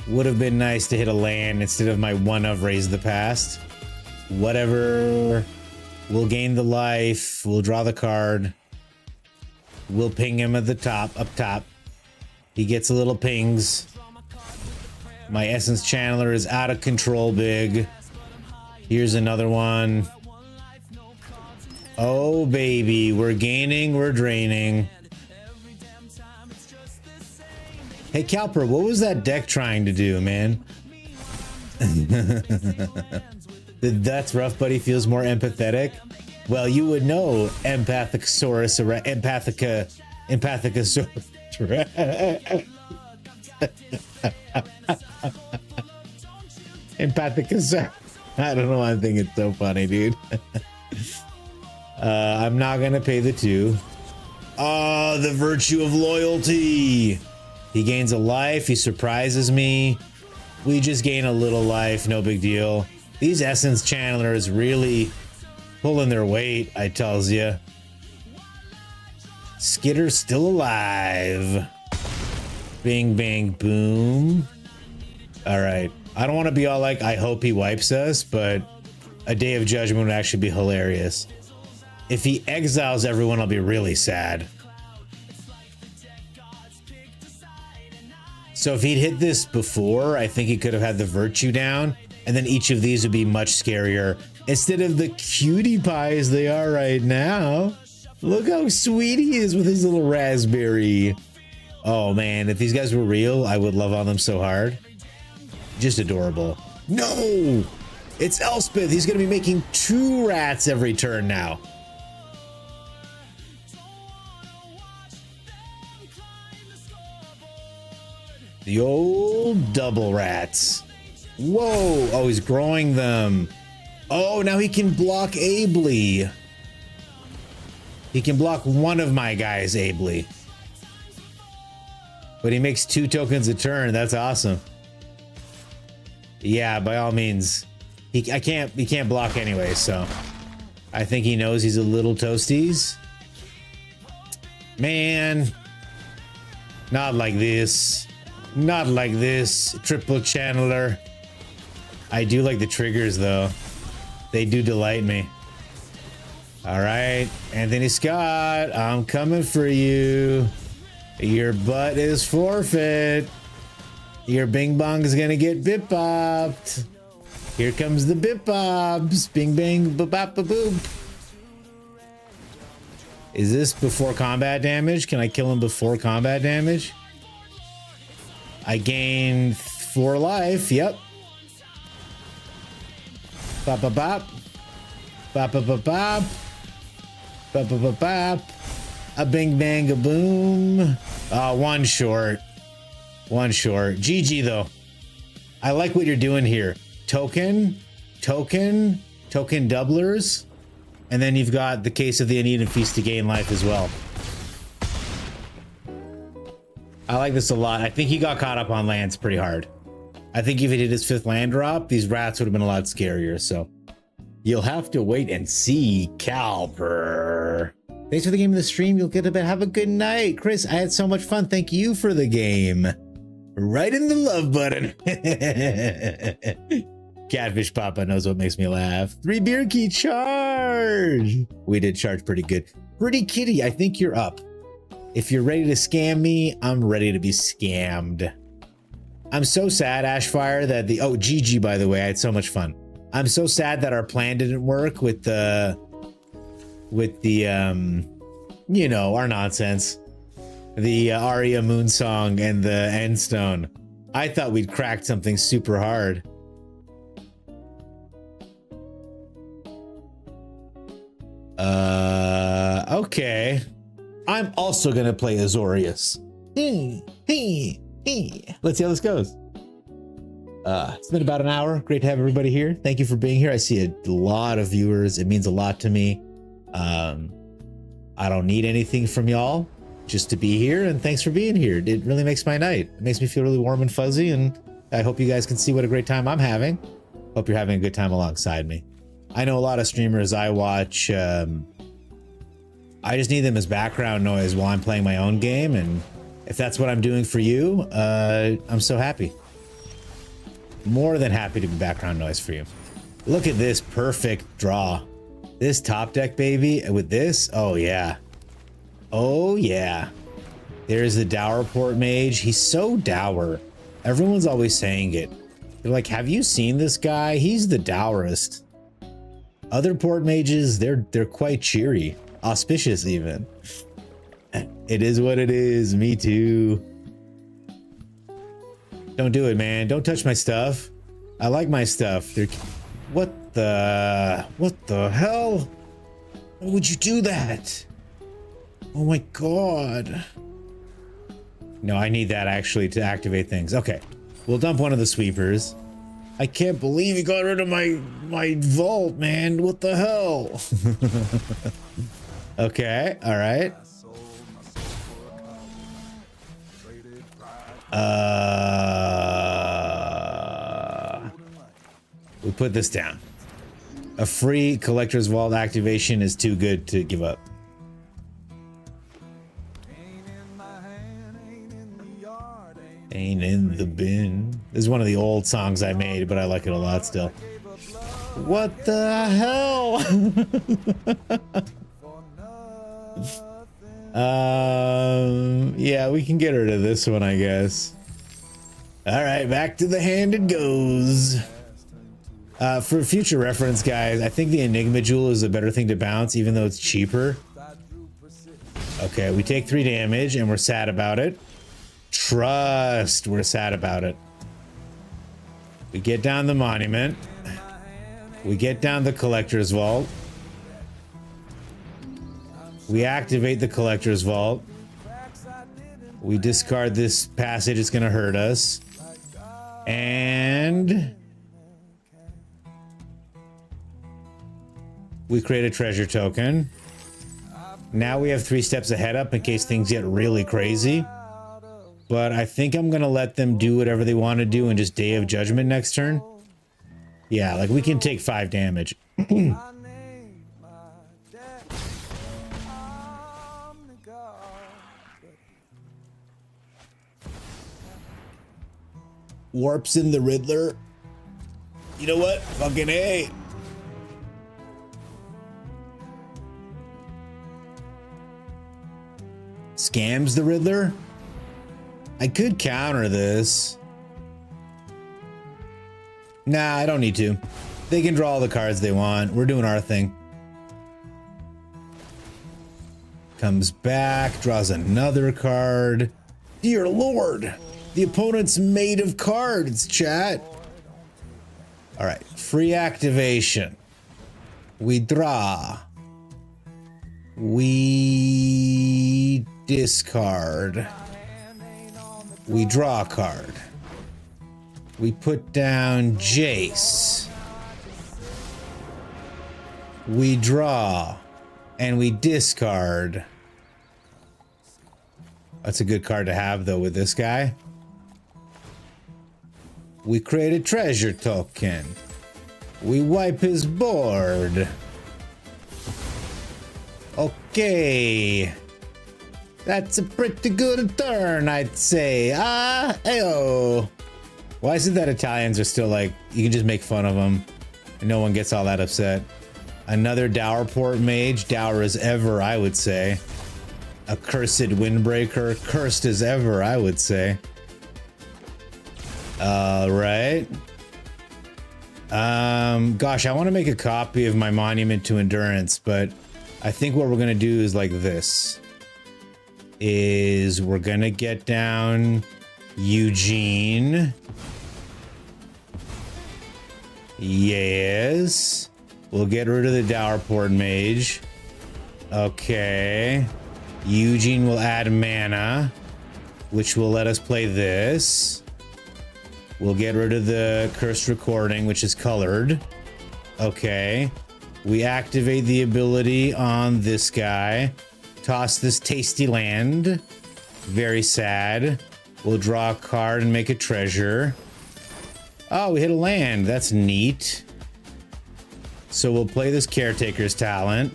Would have been nice to hit a land instead of my 1 of Raise the Past. Whatever. We'll gain the life. We'll draw the card. We'll ping him at the top, up top. He gets a little pings. My Essence Channeler is out of control big. Here's another one. Oh, baby. We're gaining, we're draining. Hey, Calper, what was that deck trying to do, man? That's rough, buddy. Feels more empathetic. Well, you would know Empathicosaurus, Empathicosaurus. Empathicosaurus. I don't know why I think it's so funny, dude. I'm not gonna pay the 2. Oh, the virtue of loyalty. He gains a life. He surprises me. We just gain a little life. No big deal. These Essence Channelers really pulling their weight, I tells ya. Skitter's still alive. Bing, bang, boom. All right. I don't want to be all like, I hope he wipes us, but a Day of Judgment would actually be hilarious. If he exiles everyone, I'll be really sad. So if he'd hit this before, I think he could have had the virtue down, and then each of these would be much scarier. Instead of the cutie pies they are right now. Look how sweet he is with his little raspberry. Oh man, if these guys were real, I would love on them so hard. Just adorable. No! It's Elspeth. He's gonna be making 2 rats every turn now. The old double rats. Whoa! Oh, he's growing them. Oh, now he can block ably. He can block one of my guys ably. But he makes 2 tokens a turn. That's awesome. Yeah, by all means. He can't block anyway, so I think he knows he's a little toasties. Man. Not like this. Not like this. Triple channeler. I do like the triggers though. They do delight me. All right, Anthony Scott, I'm coming for you. Your butt is forfeit. Your bing bong is gonna get bip bopped. Here comes the bip bobs. Bing bang ba bop ba boop. Is this before combat damage? Can I kill him before combat damage? I gain 4 life. Yep. Bop bop bop. Bop bop bop bop. Bop bop bop bop. A bing bang a boom. 1 short. 1 short. GG though. I like what you're doing here. Token doublers. And then you've got the Case of the Uneaten Feast to gain life as well. I like this a lot. I think he got caught up on lands pretty hard. I think if he did his 5th land drop, these rats would have been a lot scarier. So you'll have to wait and see, Calper. Thanks for the game of the stream. You'll get to bed. Have a good night. Chris, I had so much fun. Thank you for the game. Right in the love button. Catfish Papa knows what makes me laugh. 3 beer key charge. We did charge pretty good. Pretty Kitty, I think you're up. If you're ready to scam me, I'm ready to be scammed. I'm so sad, Ashfire, that the... Oh, GG, by the way. I had so much fun. I'm so sad that our plan didn't work with the... you know, our nonsense. The Aria Moon Song and the Endstone. I thought we'd cracked something super hard. Okay. I'm also gonna play Azorius. Let's see how this goes. It's been about an hour. Great to have everybody here. Thank you for being here. I see a lot of viewers. It means a lot to me. I don't need anything from y'all, just to be here, and thanks for being here. It really makes my night. It makes me feel really warm and fuzzy, and I hope you guys can see what a great time I'm having. Hope you're having a good time alongside me. I know a lot of streamers I watch, I just need them as background noise while I'm playing my own game, and if that's what I'm doing for you, I'm so happy. More than happy to be background noise for you. Look at this perfect draw. This top deck, baby, with this, oh yeah. Oh yeah. There's the Dour Port Mage. He's so dour. Everyone's always saying it. They're like, have you seen this guy? He's the dourest. Other Port Mages, they're quite cheery. Auspicious even. It is what it is. Me too. Don't do it, man. Don't touch my stuff. I like my stuff. What the hell? Why would you do that? Oh my god. No, I need that actually to activate things. Okay. We'll dump one of the sweepers. I can't believe you got rid of my vault, man. What the hell? Okay, all right. We put this down. A free collector's vault activation is too good to give up. Ain't in the bin. This is one of the old songs I made, but I like it a lot still. What the hell? Yeah, we can get rid of this one, I guess. All right, back to the hand it goes. For future reference, guys, I think the Enigma Jewel is a better thing to bounce, even though it's cheaper. Okay, we take 3 damage, and we're sad about it. Trust, we're sad about it. We get down the monument. We get down the collector's vault. We activate the collector's vault. We discard this passage, it's gonna hurt us. And we create a treasure token. Now we have 3 steps ahead up in case things get really crazy. But I think I'm gonna let them do whatever they want to do and just Day of Judgment next turn. Yeah, like we can take 5 damage. Warps in the Riddler. You know what? Fucking A. Scams the Riddler? I could counter this. Nah, I don't need to. They can draw all the cards they want. We're doing our thing. Comes back, draws another card. Dear Lord, the opponent's made of cards, chat. All right, free activation. We draw. We discard. We draw a card. We put down Jace. We draw. And we discard. That's a good card to have, though, with this guy. We create a treasure token. We wipe his board. Okay. That's a pretty good turn, I'd say. Ayo. Why is it that Italians are still like, you can just make fun of them and no one gets all that upset? Another Dourport mage, dour as ever, I would say. A cursed windbreaker, cursed as ever, I would say. All right. Gosh, I want to make a copy of my Monument to Endurance, but I think what we're gonna do is like this. We're gonna get down Eugene. Yes. We'll get rid of the Dourport mage. Okay. Eugene will add mana, which will let us play this. We'll get rid of the cursed recording, which is colored. Okay. We activate the ability on this guy. Toss this tasty land. Very sad. We'll draw a card and make a treasure. Oh, we hit a land. That's neat. So we'll play this Caretaker's Talent.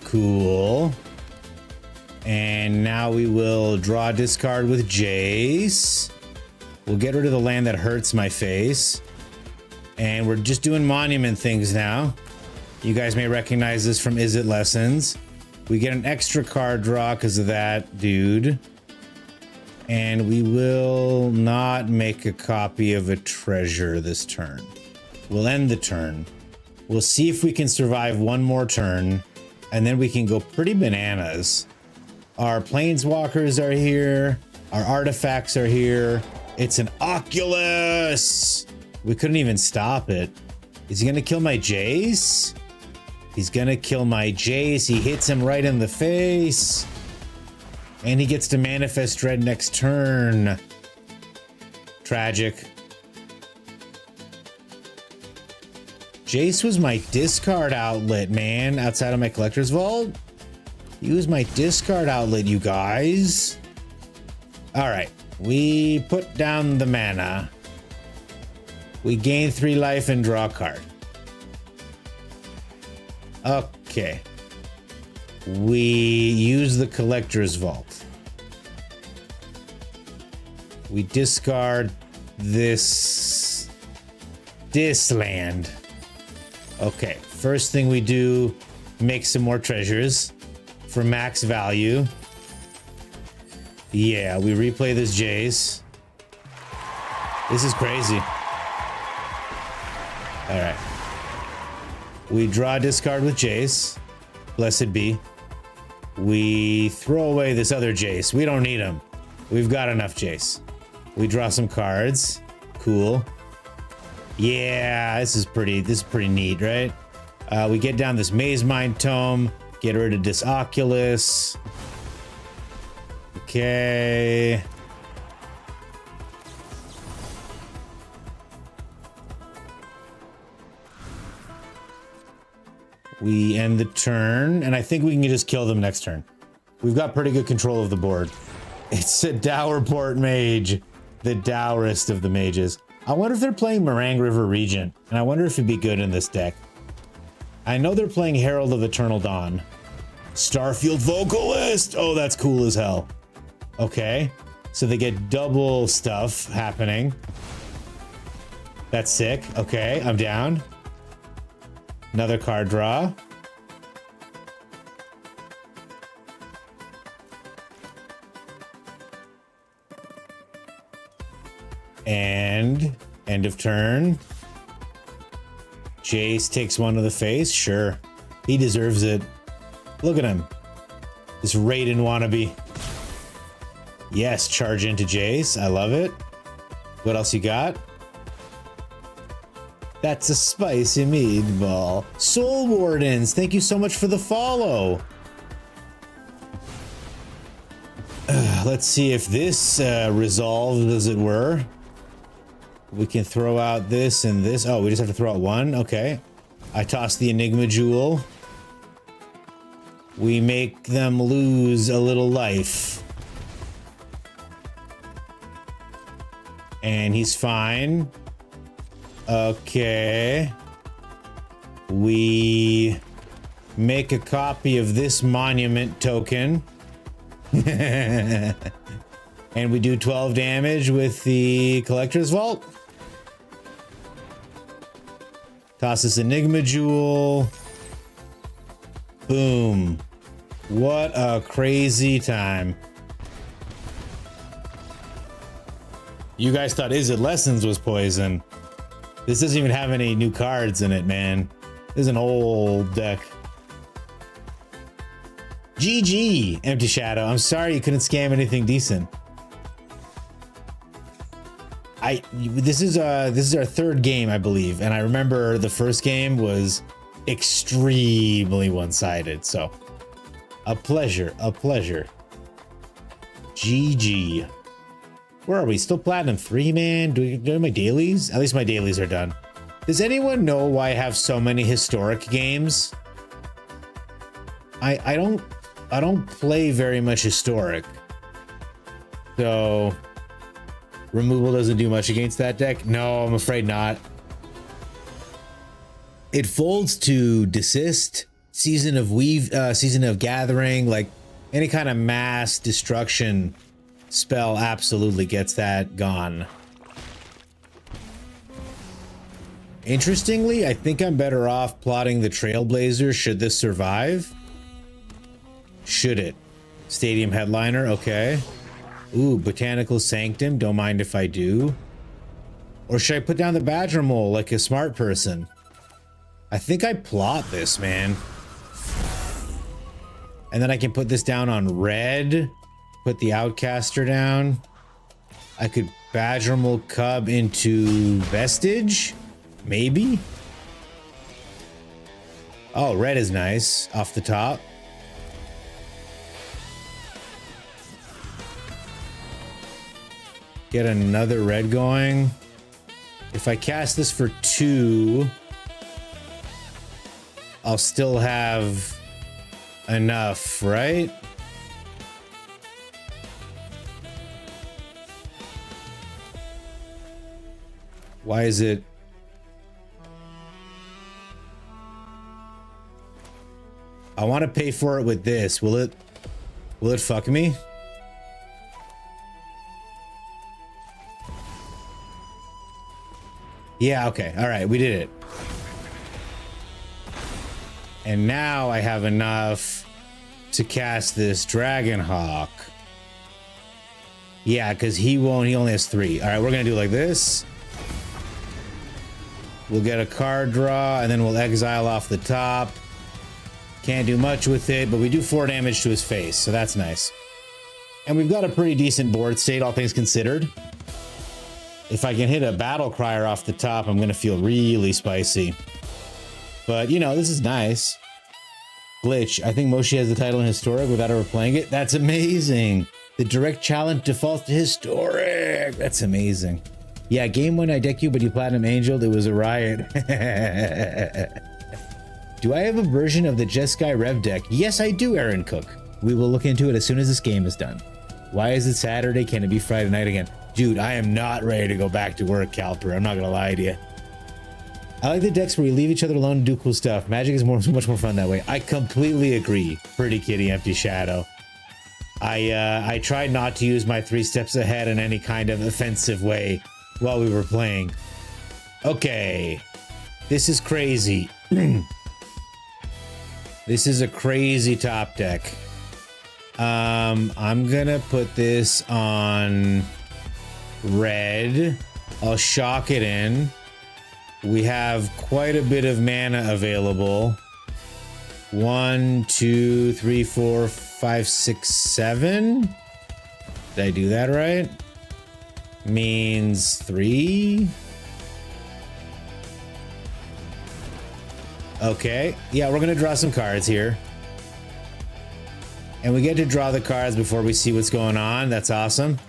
Cool. And now we will draw a discard with Jace. We'll get rid of the land that hurts my face. And we're just doing monument things now. You guys may recognize this from Is It Lessons. We get an extra card draw because of that dude. And we will not make a copy of a treasure this turn. We'll end the turn. We'll see if we can survive one more turn. And then we can go pretty bananas. Our planeswalkers are here. Our artifacts are here. It's an Oculus. We couldn't even stop it. Is he gonna kill my Jace? He's gonna kill my Jace. He hits him right in the face. And he gets to manifest dread next turn. Tragic. Jace was my discard outlet, man, outside of my collector's vault. He was my discard outlet, you guys. All right, we put down the mana. We gain 3 life and draw a card. Okay. We use the collector's vault. We discard this land. Okay, first thing we do, make some more treasures for max value. Yeah, we replay this Jace. This is crazy. All right. We draw discard with Jace. Blessed be. We throw away this other Jace. We don't need him. We've got enough Jace. We draw some cards. Cool. Yeah, this is pretty neat, right? We get down this Maze Mind Tome. Get rid of this Oculus. Okay. We end the turn, and I think we can just kill them next turn. We've got pretty good control of the board. It's a Dowerport Mage, the dourest of the mages. I wonder if they're playing Meringue River Regent, and I wonder if it'd be good in this deck. I know they're playing Herald of Eternal Dawn. Starfield Vocalist! Oh, that's cool as hell. Okay, so they get double stuff happening. That's sick. Okay, I'm down. Another card draw. And end of turn. Jace takes one to the face. Sure, he deserves it. Look at him. This Raiden wannabe. Yes, charge into Jace. I love it. What else you got? That's a spicy meatball. Soul Wardens, thank you so much for the follow. Let's see if this resolved, as it were. We can throw out this and this. Oh, we just have to throw out one? Okay. I toss the Enigma Jewel. We make them lose a little life. And he's fine. Okay. We make a copy of this monument token. And we do 12 damage with the Collector's Vault. Toss this Enigma Jewel. Boom. What a crazy time. You guys thought Is It Lessons was poison. This doesn't even have any new cards in it, man. This is an old deck. GG, Empty Shadow. I'm sorry you couldn't scam anything decent. This is our third game, I believe, and I remember the first game was extremely one-sided. So, a pleasure, a pleasure. GG. Where are we? Still Platinum 3, man? Doing my dailies? At least my dailies are done. Does anyone know why I have so many historic games? I don't play very much historic. So removal doesn't do much against that deck? No, I'm afraid not. It folds to Desist, Season of Gathering, like any kind of mass destruction spell absolutely gets that gone. Interestingly, I think I'm better off plotting the Trailblazer should this survive. Should it? Stadium Headliner, okay. Ooh, Botanical Sanctum, don't mind if I do. Or should I put down the Badger Mole like a smart person? I think I plot this, man. And then I can put this down on red. Put the Outcaster down. I could Badger Mole Cub into Vestige? Maybe? Oh, red is nice. Off the top. Get another red going. If I cast this for 2, I'll still have enough, right? Why is it? I want to pay for it with this. Will it fuck me? Yeah, okay. All right, we did it. And now I have enough to cast this Dragonhawk. Yeah, because he only has 3. All right, we're going to do like this. We'll get a card draw, and then we'll exile off the top. Can't do much with it, but we do 4 damage to his face, so that's nice. And we've got a pretty decent board state, all things considered. If I can hit a battle crier off the top, I'm gonna feel really spicy. But, you know, this is nice. Glitch. I think Moshi has the title in Historic without ever playing it. That's amazing. The direct challenge defaults to Historic. That's amazing. Yeah, game 1 I deck you, but you Platinum Angeled. It was a riot. Do I have a version of the Jeskai Rev deck? Yes, I do, Aaron Cook. We will look into it as soon as this game is done. Why is it Saturday? Can it be Friday night again? Dude, I am not ready to go back to work, Calper. I'm not gonna lie to you. I like the decks where you leave each other alone and do cool stuff. Magic is much more fun that way. I completely agree. Pretty Kitty, Empty Shadow. I tried not to use my 3 steps ahead in any kind of offensive way while we were playing. Okay. This is crazy. This is a crazy top deck. I'm gonna put this on red. I'll shock it in. We have quite a bit of mana available. 1, 2, 3, 4, 5, 6, 7. Did I do that right? Means 3. Okay. Yeah, we're gonna draw some cards here. And we get to draw the cards before we see what's going on. That's awesome.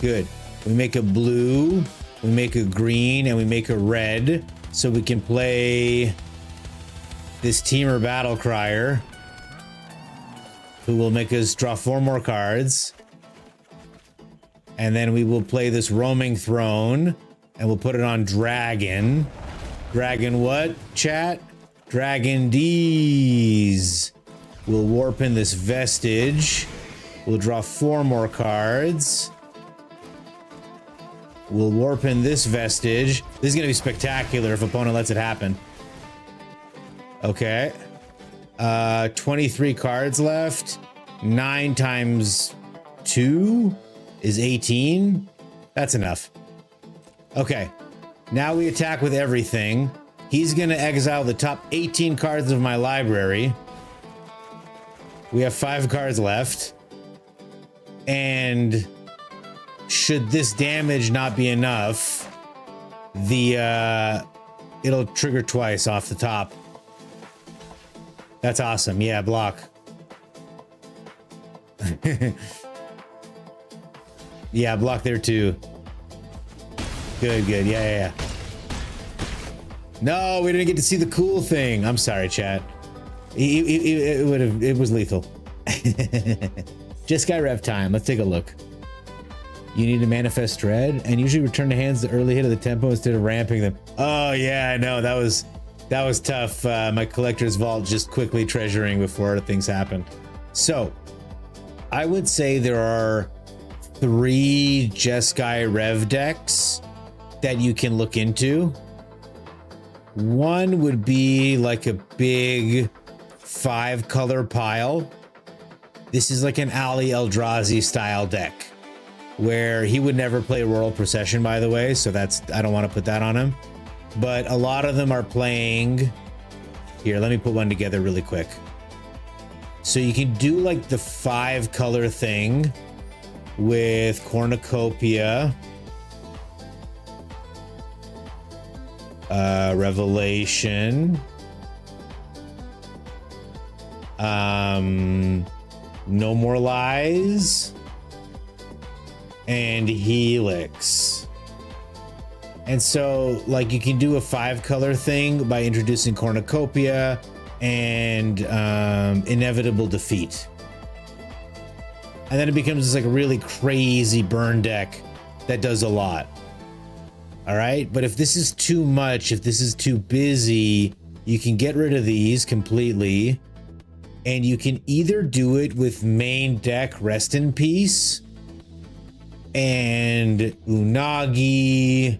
Good. We make a blue, we make a green, and we make a red. So we can play this Teamer Battle Crier, who will make us draw 4 more cards. And then we will play this Roaming Throne, and we'll put it on Dragon. Dragon what, chat? Dragon D's. We'll warp in this Vestige. We'll draw 4 more cards. We'll warp in this Vestige. This is going to be spectacular if opponent lets it happen. Okay. 23 cards left. 9 times 2 is 18. That's enough. Okay. Now we attack with everything. He's going to exile the top 18 cards of my library. We have 5 cards left. And should this damage not be enough, it'll trigger twice off the top. That's awesome. Yeah, block. Yeah, block there too. Good, good. Yeah. No, we didn't get to see the cool thing. I'm sorry, chat. It was lethal. Just got rev time. Let's take a look. You need to manifest dread and usually return to hands the early hit of the tempo instead of ramping them. Oh yeah, I know. That was tough. My collector's vault just quickly treasuring before things happened. So I would say there are 3 Jeskai Rev decks that you can look into. One would be like a big 5-color pile. This is like an Ali Eldrazi style deck where he would never play Royal Procession, by the way, so I don't want to put that on him. But a lot of them are playing. Here, let me put one together really quick. So you can do like the 5-color thing with Cornucopia, Revelation, No More Lies, and Helix. And so like you can do a 5-color thing by introducing Cornucopia and Inevitable Defeat. And then it becomes just like a really crazy burn deck that does a lot. All right, but if this is too much, if this is too busy, you can get rid of these completely. And you can either do it with main deck Rest in Peace and Unagi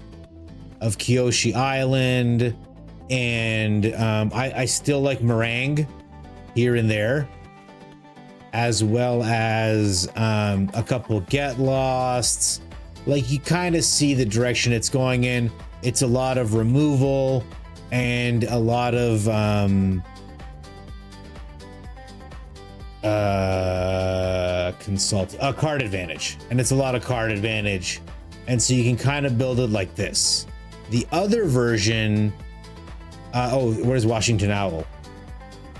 of Kyoshi Island, and I still like Meringue here and there, as well as a couple Get Losts. Like you kind of see the direction it's going in. It's a lot of removal and a lot of card advantage. And it's a lot of card advantage. And so you can kind of build it like this. The other version, where's Washington Owl?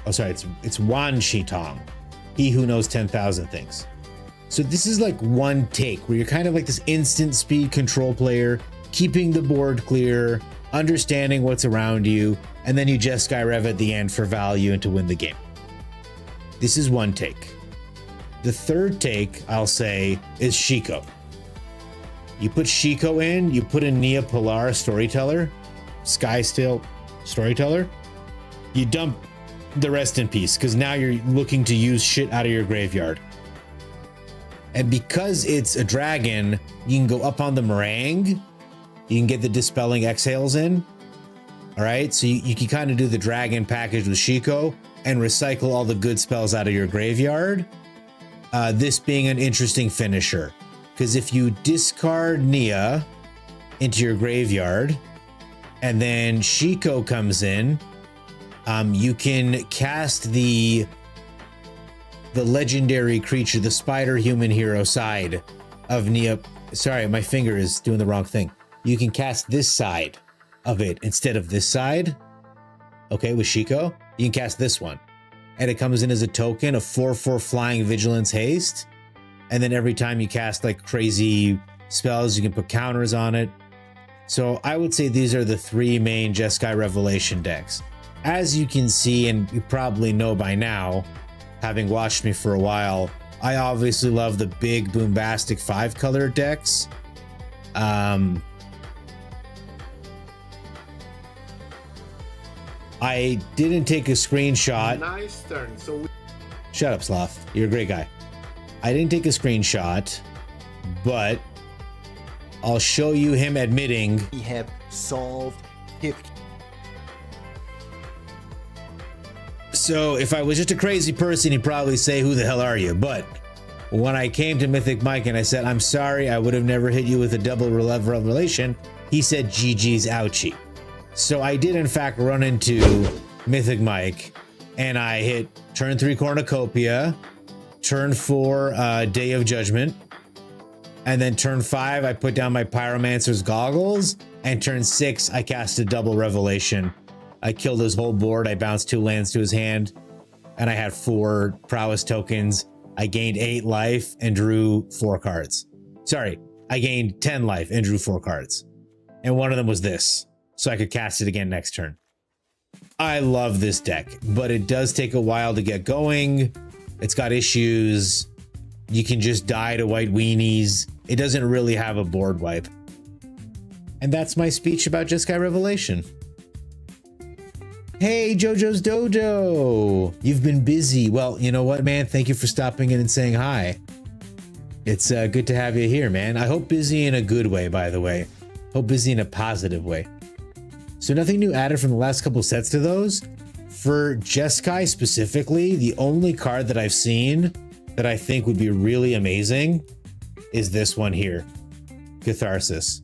Oh, sorry, it's Wan Shi Tong, he who knows 10,000 things. So this is like one take where you're kind of like this instant speed control player, keeping the board clear, understanding what's around you, and then you Jeskai Rev at the end for value and to win the game. This is one take. The third take, I'll say, is Shiko. You put Shiko in, you put in Nia Pilar Storyteller, Skystill Storyteller, you dump the rest in peace, because now you're looking to use shit out of your graveyard. And because it's a dragon, you can go up on the meringue, you can get the Dispelling Exhales in. All right, so you can kind of do the dragon package with Shiko and recycle all the good spells out of your graveyard. This being an interesting finisher, because if you discard Nia into your graveyard and then Shiko comes in, you can cast the legendary creature, the spider human hero side of Nia. Sorry, my finger is doing the wrong thing. You can cast this side of it instead of this side. Okay, with Shiko, you can cast this one. And it comes in as a token of 4/4 flying vigilance haste. And then every time you cast like crazy spells, you can put counters on it. So I would say these are the three main Jeskai Revelation decks. As you can see, and you probably know by now, having watched me for a while, I obviously love the big bombastic 5-color decks. I didn't take a screenshot. Nice turn. So Shut up, Sloth. You're a great guy. I didn't take a screenshot, but I'll show you him admitting we have solved it. So if I was just a crazy person, he'd probably say, who the hell are you? But when I came to Mythic Mike and I said, I'm sorry, I would have never hit you with a double revelation, he said, GG's ouchie. So I did in fact run into Mythic Mike and I hit turn 3 Cornucopia, turn 4 Day of Judgment, and then turn 5 I put down my Pyromancer's Goggles, and turn 6 I cast a double revelation. I killed his whole board, I bounced 2 lands to his hand, and I had 4 prowess tokens. I gained 8 life and drew 4 cards. Sorry, I gained 10 life and drew 4 cards. And one of them was this, so I could cast it again next turn. I love this deck, but it does take a while to get going. It's got issues. You can just die to white weenies. It doesn't really have a board wipe. And that's my speech about Jeskai Revelation. Hey, JoJo's Dojo. You've been busy. Well, you know what, man? Thank you for stopping in and saying hi. It's good to have you here, man. I hope busy in a good way, by the way. Hope busy in a positive way. So nothing new added from the last couple sets to those. For Jeskai specifically, the only card that I've seen that I think would be really amazing is this one here, Catharsis.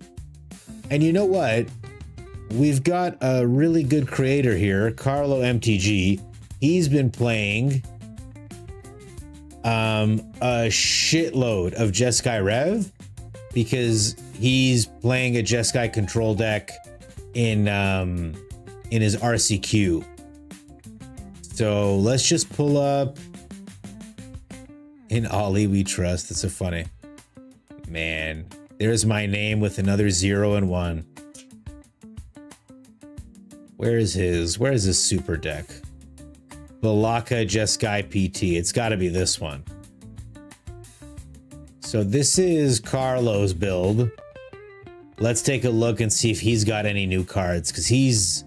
And you know what? We've got a really good creator here, Carlo MTG. He's been playing a shitload of Jeskai Rev because he's playing a Jeskai control deck in his RCQ. So let's just pull up In Ollie We Trust. That's so funny. Man, there's my name with another 0 and 1. Where is his super deck? Balaka Jeskai PT. It's got to be this one. So this is Carlo's build. Let's take a look and see if he's got any new cards, because he's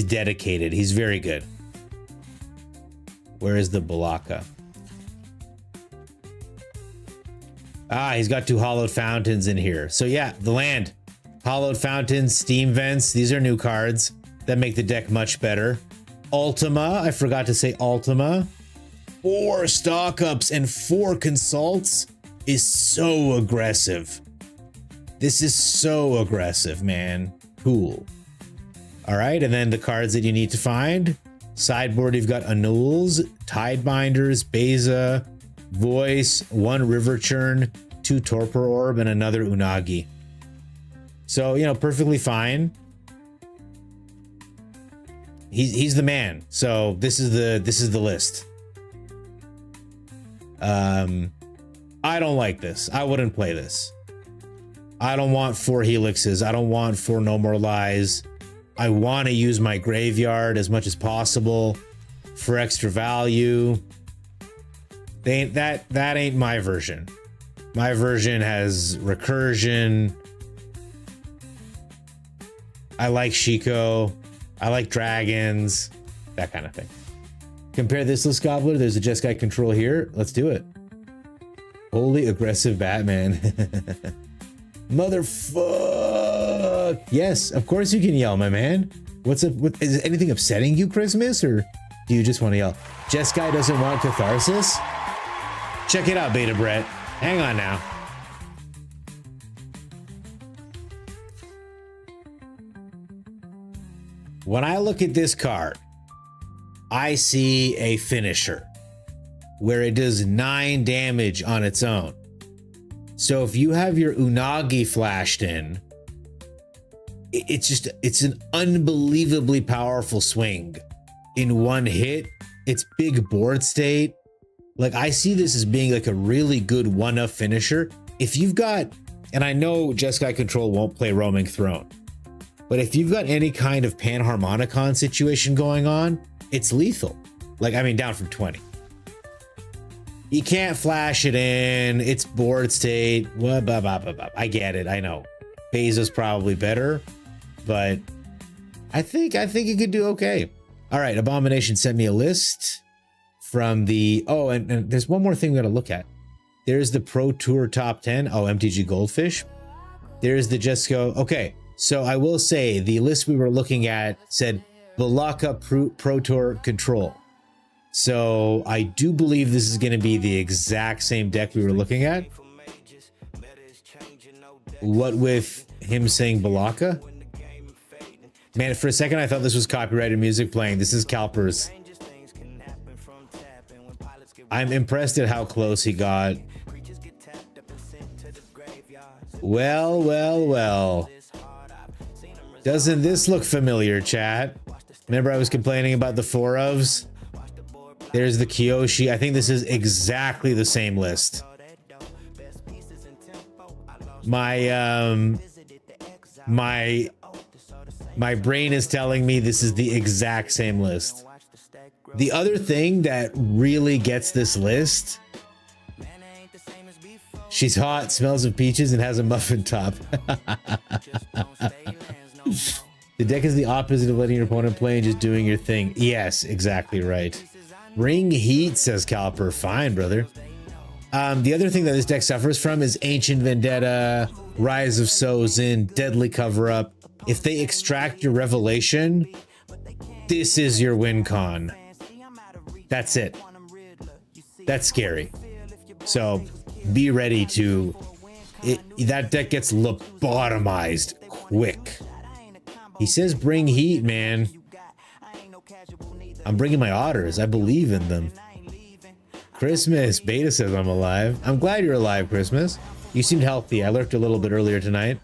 dedicated. He's very good. Where is the Balaka? Ah, he's got 2 Hollowed Fountains in here. So yeah, the land. Hollowed Fountains, Steam Vents. These are new cards that make the deck much better. Ultima. I forgot to say Ultima. 4 Stock Ups and 4 Consults is so aggressive. This is so aggressive, man. Cool. All right, and then the cards that you need to find. Sideboard, you've got Annuls, Tidebinders, Beza, Voice, 1 River Churn, 2 Torpor Orb, and another Unagi. So, you know, perfectly fine. He's the man. So this is the list. I don't like this. I wouldn't play this. I don't want 4 Helixes. I don't want 4 No More Lies. I want to use my graveyard as much as possible for extra value. That ain't my version. My version has recursion. I like Shiko. I like dragons. That kind of thing. Compare this list, Gobbler. There's a Jeskai control here. Let's do it. Holy aggressive Batman. Motherfuck. Yes, of course you can yell, my man. What's up? Is anything upsetting you, Christmas? Or do you just want to yell? Jeskai doesn't want catharsis? Check it out, Beta Brett. Hang on now. When I look at this card, I see a finisher where it does 9 damage on its own. So if you have your Unagi flashed in, it's an unbelievably powerful swing in 1 hit. It's big board state. Like, I see this as being like a really good 1-up finisher. If you've got, and I know Jeskai Control won't play Roaming Throne, but if you've got any kind of Panharmonicon situation going on, it's lethal. Like, I mean, down from 20. You can't flash it in. It's board state. I get it. I know. Beza's probably better, but I think it could do okay. All right, Abomination sent me a list from the... Oh, and there's one more thing we got to look at. There's the Pro Tour Top 10. Oh, MTG Goldfish. There's the Jesco. Okay, so I will say the list we were looking at said Balaka Pro Tour Control. So I do believe this is going to be the exact same deck we were looking at. What with him saying Balaka? Man, for a second I thought this was copyrighted music playing. This is Calper's. I'm impressed at how close he got. Well. Doesn't this look familiar, chat? Remember I was complaining about the 4 ofs? There's the Kyoshi. I think this is exactly the same list. My brain is telling me this is the exact same list. The other thing that really gets this list, she's hot, smells of peaches, and has a muffin top. The deck is the opposite of letting your opponent play and just doing your thing. Yes, exactly right. Ring Heat, says Calper. Fine, brother. The other thing that this deck suffers from is Ancient Vendetta, Rise of Sozin, Deadly Cover-Up. If they extract your Revelation, this is your win con. That's it. That's scary. So be ready to... that deck gets lobotomized quick. He says bring heat, man. I'm bringing my otters. I believe in them. Christmas. Beta says I'm alive. I'm glad you're alive, Christmas. You seemed healthy. I lurked a little bit earlier tonight.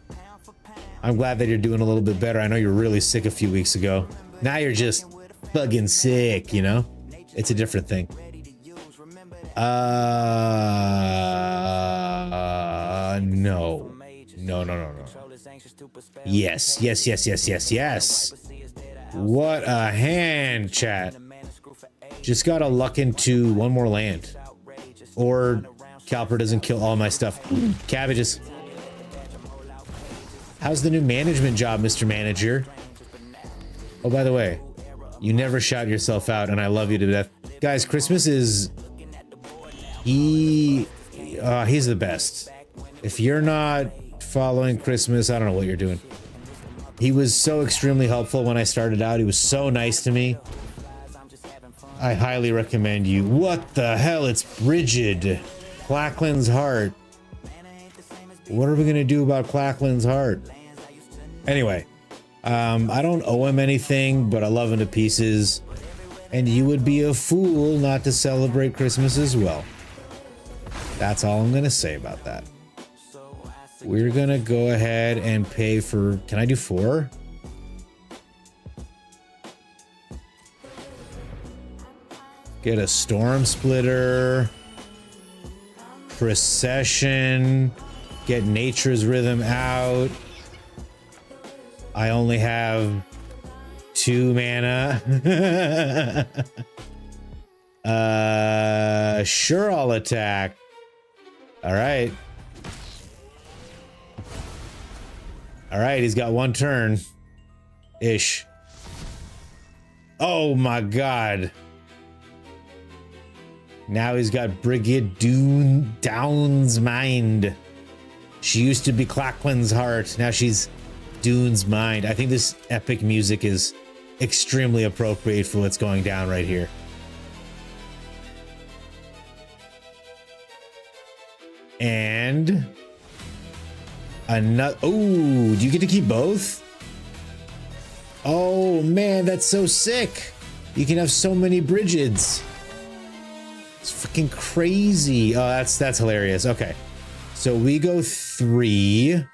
I'm glad that you're doing a little bit better. I know you were really sick a few weeks ago. Now you're just fucking sick, you know? It's a different thing. No. Yes. What a hand, chat. Just gotta luck into 1 more land. Or Calper doesn't kill all my stuff. Cabbages. How's the new management job, Mr. Manager? Oh, by the way, you never shout yourself out, and I love you to death. Guys, Christmas is... he's the best. If you're not following Christmas, I don't know what you're doing. He was so extremely helpful when I started out. He was so nice to me. I highly recommend you. What the hell? It's Brigid. Clacklin's Heart. What are we going to do about Clacklin's Heart? Anyway, I don't owe him anything, but I love him to pieces. And you would be a fool not to celebrate Christmas as well. That's all I'm gonna say about that. We're gonna go ahead and pay for, can I do 4? Get a storm splitter, procession, get nature's rhythm out. I only have 2 mana. Sure, I'll attack. All right. All right, he's got 1 turn. Ish. Oh my god. Now he's got Brigid Down's Mind. She used to be Clackwin's Heart. Now she's Dune's Mind. I think this epic music is extremely appropriate for what's going down right here. And another. Oh, do you get to keep both? Oh man, that's so sick. You can have so many Brigids. It's fucking crazy. Oh, that's hilarious. Okay. So we go 3.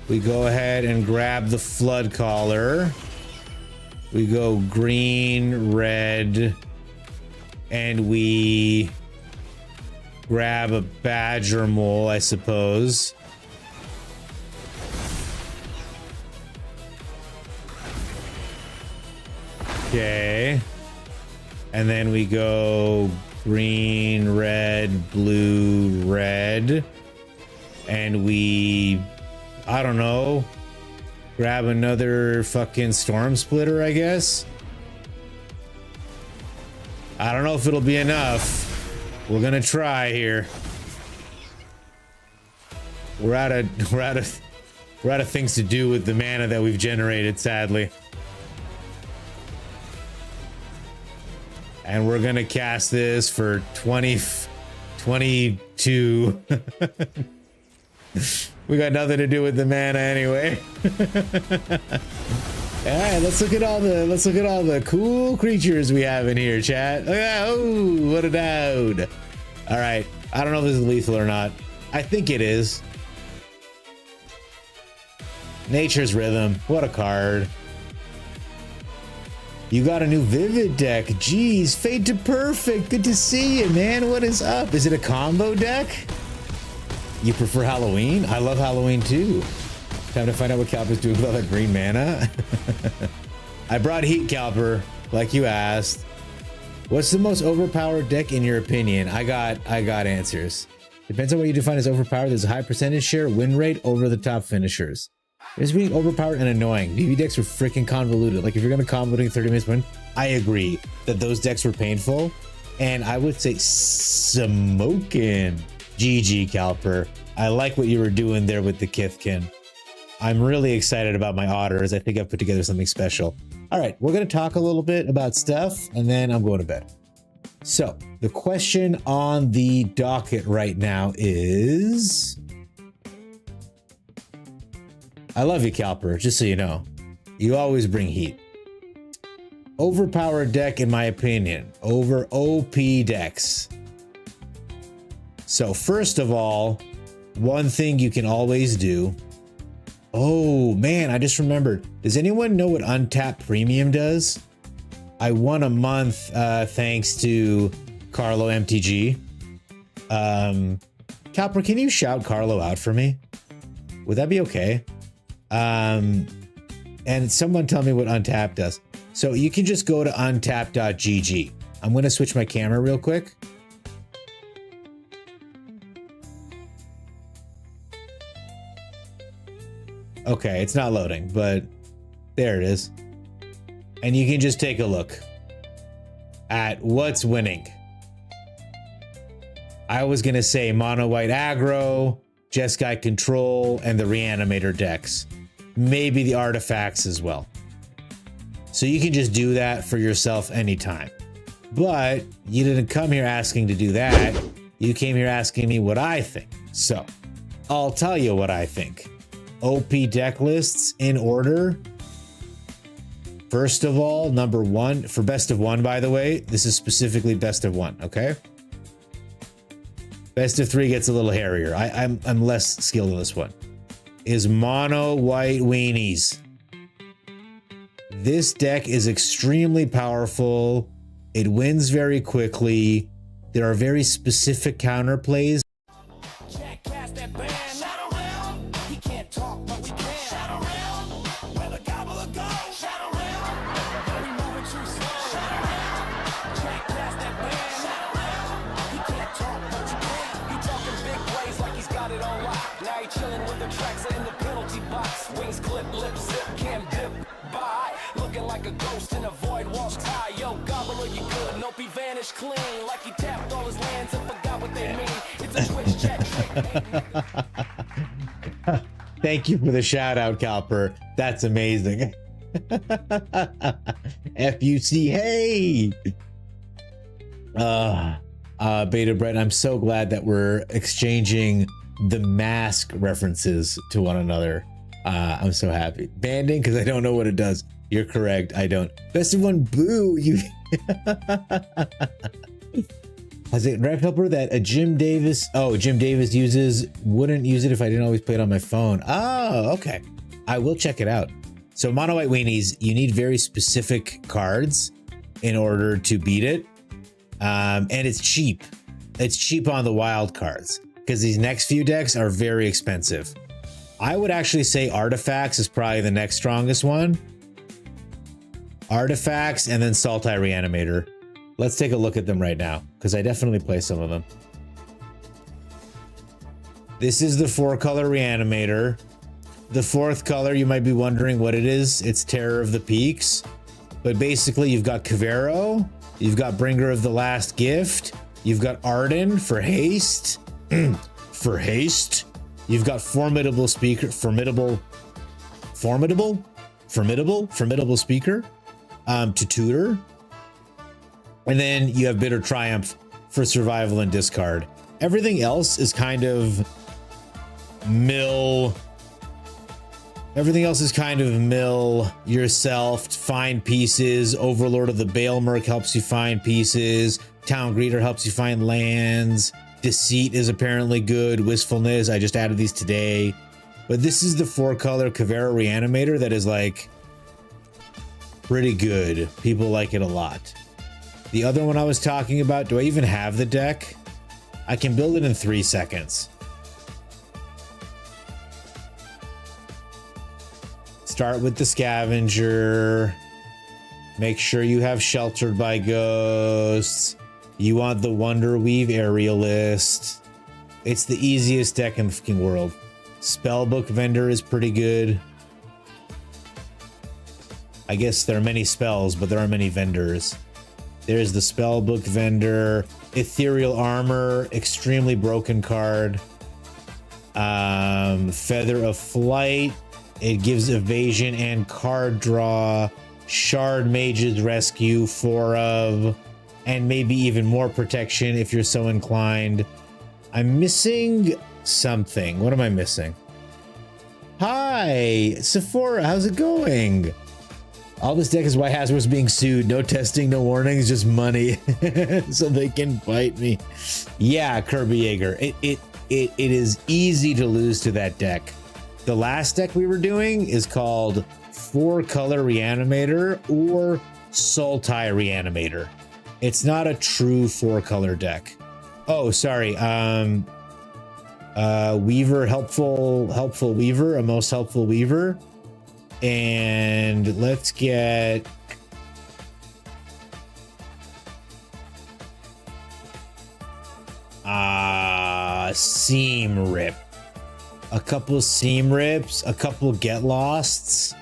We go ahead and grab the Flood Caller. We go green, red, and we grab a Badger Mole, I suppose. Okay. And then we go green, red, blue, red. And we, I don't know, grab another fucking Storm Splitter, I guess. I don't know if it'll be enough. We're gonna try here. We're out of things to do with the mana that we've generated, sadly. And we're gonna cast this for 22. We got nothing to do with the mana anyway. All right, let's look at all the cool creatures we have in here, chat. Oh, what a dowd. All right, I don't know if this is lethal or not. I think it is. Nature's Rhythm, what a card. You got a new Vivid deck. Jeez, Fade to Perfect. Good to see you, man. What is up? Is it a combo deck? You prefer Halloween? I love Halloween too. Time to find out what Calper's doing with all that green mana. I brought Heat Calper, like you asked. What's the most overpowered deck in your opinion? I got answers. Depends on what you define as overpowered. There's a high percentage share, win rate, over the top finishers. There's being overpowered and annoying. BB decks were freaking convoluted. Like if you're gonna convoluting 30 minutes win, I agree that those decks were painful. And I would say smoking. GG Calper. I like what you were doing there with the Kithkin. I'm really excited about my otters. I think I've put together something special. All right, we're gonna talk a little bit about stuff and then I'm going to bed. So the question on the docket right now is, I love you, Calper, just so you know. You always bring heat. Overpowered deck, in my opinion. Over OP decks. So first of all, one thing you can always do. Oh man, I just remembered. Does anyone know what Untapped Premium does? I won a month thanks to Carlo MTG. Calper, can you shout Carlo out for me? Would that be okay? And someone tell me what Untapped does. So you can just go to untapped.gg. I'm going to switch my camera real quick. Okay, it's not loading, but there it is. And you can just take a look at what's winning. I was going to say mono white aggro, Jeskai control, and the reanimator decks. Maybe the artifacts as well. So you can just do that for yourself anytime. But you didn't come here asking to do that. You came here asking me what I think. So I'll tell you what I think. OP deck lists in order. First of all, number 1 for best of 1, by the way, this is specifically best of 1, okay? Best of 3 gets a little hairier. I'm less skilled in this one. Is mono white weenies. This deck is extremely powerful. It wins very quickly. There are very specific counterplays. Jackass that band. Shout around. He can't talk, but we can. Shout around. Where the gobbler goes. Shout around. We moving too slow. Shout around. Jackass that band. Shout around. He can't talk, but you can. He talking big plays like he's got it on lock. Now he chilling with the tracks in the penalty box. Wings clip, lip zip, can't dip by. Looking like a ghost in a void, walls high. Yo, gobbler, you good? Nope, he vanished clean. Like he tapped all his lands and forgot what they mean. It's a switch check trick. Thank you for the shout out, Calper. That's amazing. FUC, hey! Beta Brett, I'm so glad that we're exchanging the mask references to one another. I'm so happy. Banding, because I don't know what it does. You're correct, I don't. Best of 1, boo! You. Has it Red Helper that a Jim Davis? Oh, Jim Davis wouldn't use it if I didn't always play it on my phone. Oh, okay. I will check it out. So mono white weenies, you need very specific cards in order to beat it. And it's cheap. It's cheap on the wild cards because these next few decks are very expensive. I would actually say Artifacts is probably the next strongest one. Artifacts and then Sultai Reanimator. Let's take a look at them right now because I definitely play some of them. This is the 4-color Reanimator. The 4th color, you might be wondering what it is. It's Terror of the Peaks. But basically, you've got Kavero, you've got Bringer of the Last Gift, you've got Arden for haste. For haste. You've got Formidable Speaker, Formidable Speaker to tutor. And then you have Bitter Triumph for survival and discard. Everything else is kind of mill. Everything else is kind of mill yourself, find pieces. Overlord of the Baelmerk helps you find pieces. Town Greeter helps you find lands. Deceit is apparently good. Wistfulness, I just added these today. But this is the 4-color Kavera Reanimator that is like pretty good. People like it a lot. The other one I was talking about, do I even have the deck? I can build it in 3 seconds. Start with the Scavenger. Make sure you have Sheltered by Ghosts. You want the Wonderweave Aerialist. It's the easiest deck in the fucking world. Spellbook Vendor is pretty good. I guess there are many spells, but there are many vendors. There's the Spellbook Vendor. Ethereal Armor, extremely broken card. Feather of Flight. It gives evasion and card draw. Shard Mage's Rescue, 4 of, and maybe even more protection if you're so inclined. I'm missing something. What am I missing? Hi, Sephora, how's it going? All this deck is why Hasbro's being sued. No testing, no warnings, just money. So they can bite me. Yeah, Kirby Yeager. It is easy to lose to that deck. The last deck we were doing is called 4-color Reanimator or Sultai Reanimator. It's not a true 4-color deck. Oh, sorry. Weaver, helpful Weaver, a most helpful Weaver. And let's get Seam Rip. A couple Seam Rips, a couple Get Losts,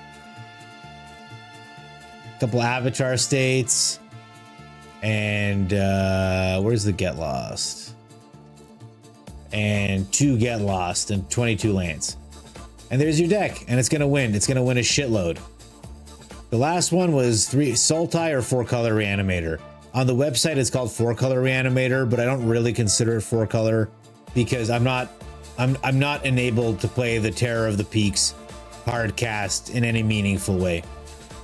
a couple Avatar States, and where's the Get Lost? And 2 Get Lost and 22 lands. And there's your deck, and it's gonna win. It's gonna win a shitload. The last one was 3 Sultai or 4-color Reanimator. On the website, it's called 4-color Reanimator, but I don't really consider it 4-color because I'm not I'm not enabled to play the Terror of the Peaks hard cast in any meaningful way.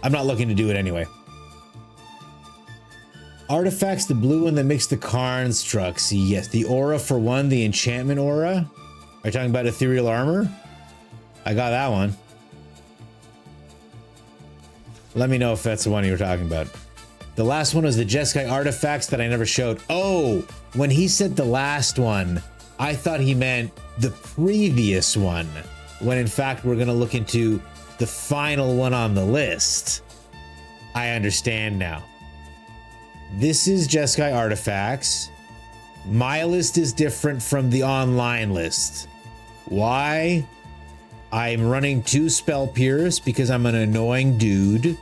I'm not looking to do it anyway. Artifacts, the blue one that makes the constructs. Yes, the aura for one, the enchantment aura. Are you talking about ethereal armor? I got that one. Let me know if that's the one you were talking about. The last one was the Jeskai artifacts that I never showed. Oh, when he said the last one, I thought he meant the previous one, when in fact we're going to look into the final one on the list. I understand now. This is Jeskai artifacts. My list is different from the online list. Why? I'm running 2 Spell Pierce because I'm an annoying dude.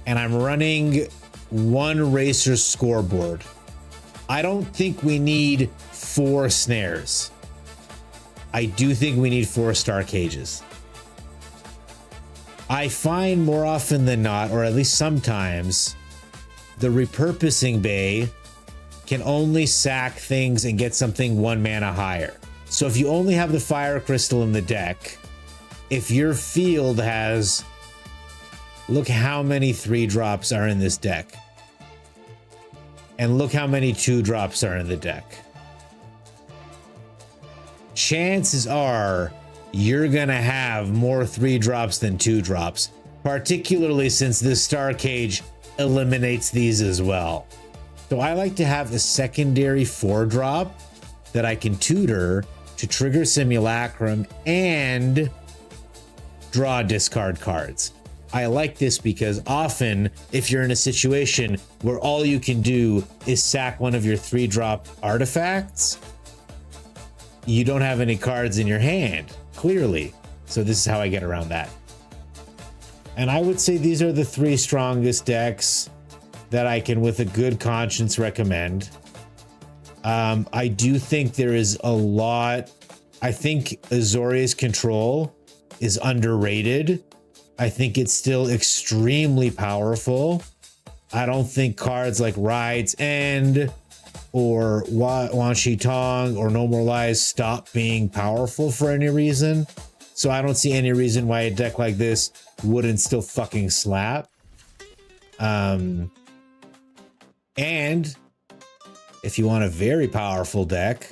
And I'm running 1 Racer Scoreboard. I don't think we need 4 snares. I do think we need 4 star cages. I find more often than not, or at least sometimes, the repurposing bay can only sack things and get something 1 mana higher. So if you only have the fire crystal in the deck, if your field has, look how many 3-drops are in this deck. And look how many 2-drops are in the deck. Chances are you're gonna have more 3-drops than 2-drops, particularly since this star cage eliminates these as well. So I like to have a secondary 4-drop that I can tutor to trigger Simulacrum and draw discard cards. I like this because often if you're in a situation where all you can do is sack one of your 3-drop artifacts, you don't have any cards in your hand, clearly. So this is how I get around that. And I would say these are the 3 strongest decks that I can with a good conscience recommend. I do think there is a lot. I think Azorius Control is underrated. I think it's still extremely powerful. I don't think cards like Ride's End or Wan Shi Tong or No More Lies stop being powerful for any reason. So I don't see any reason why a deck like this wouldn't still fucking slap. And if you want a very powerful deck,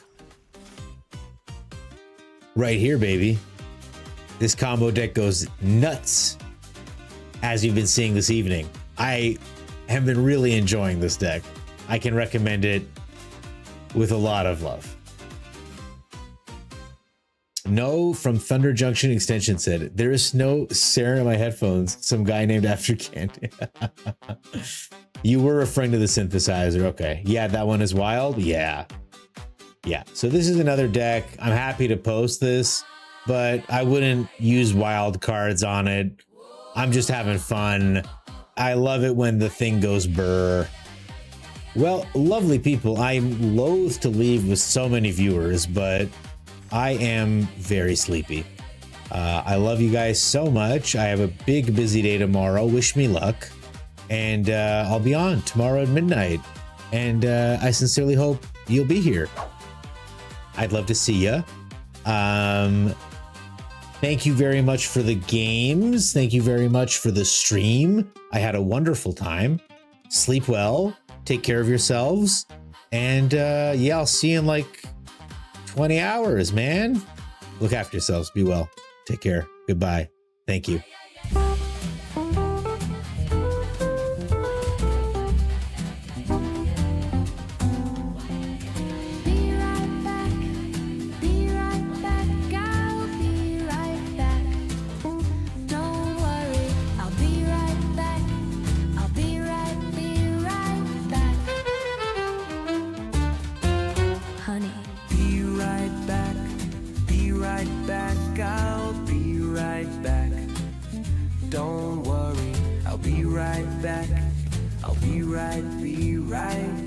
right here, baby. This combo deck goes nuts, as you've been seeing this evening. I have been really enjoying this deck. I can recommend it with a lot of love. No from Thunder Junction Extension said, there is no Sarah in my headphones. Some guy named after Candy. You were referring to the synthesizer. Okay. Yeah, that one is wild. Yeah. Yeah. So this is another deck. I'm happy to post this, but I wouldn't use wild cards on it. I'm just having fun. I love it when the thing goes brr. Well, lovely people, I'm loath to leave with so many viewers, but I am very sleepy. I love you guys so much. I have a big busy day tomorrow. Wish me luck. And I'll be on tomorrow at midnight. And I sincerely hope you'll be here. I'd love to see ya. Thank you very much for the games. Thank you very much for the stream. I had a wonderful time. Sleep well. Take care of yourselves. And yeah, I'll see you in like 20 hours, man. Look after yourselves. Be well. Take care. Goodbye. Thank you. Don't worry, I'll be right back. I'll be right back.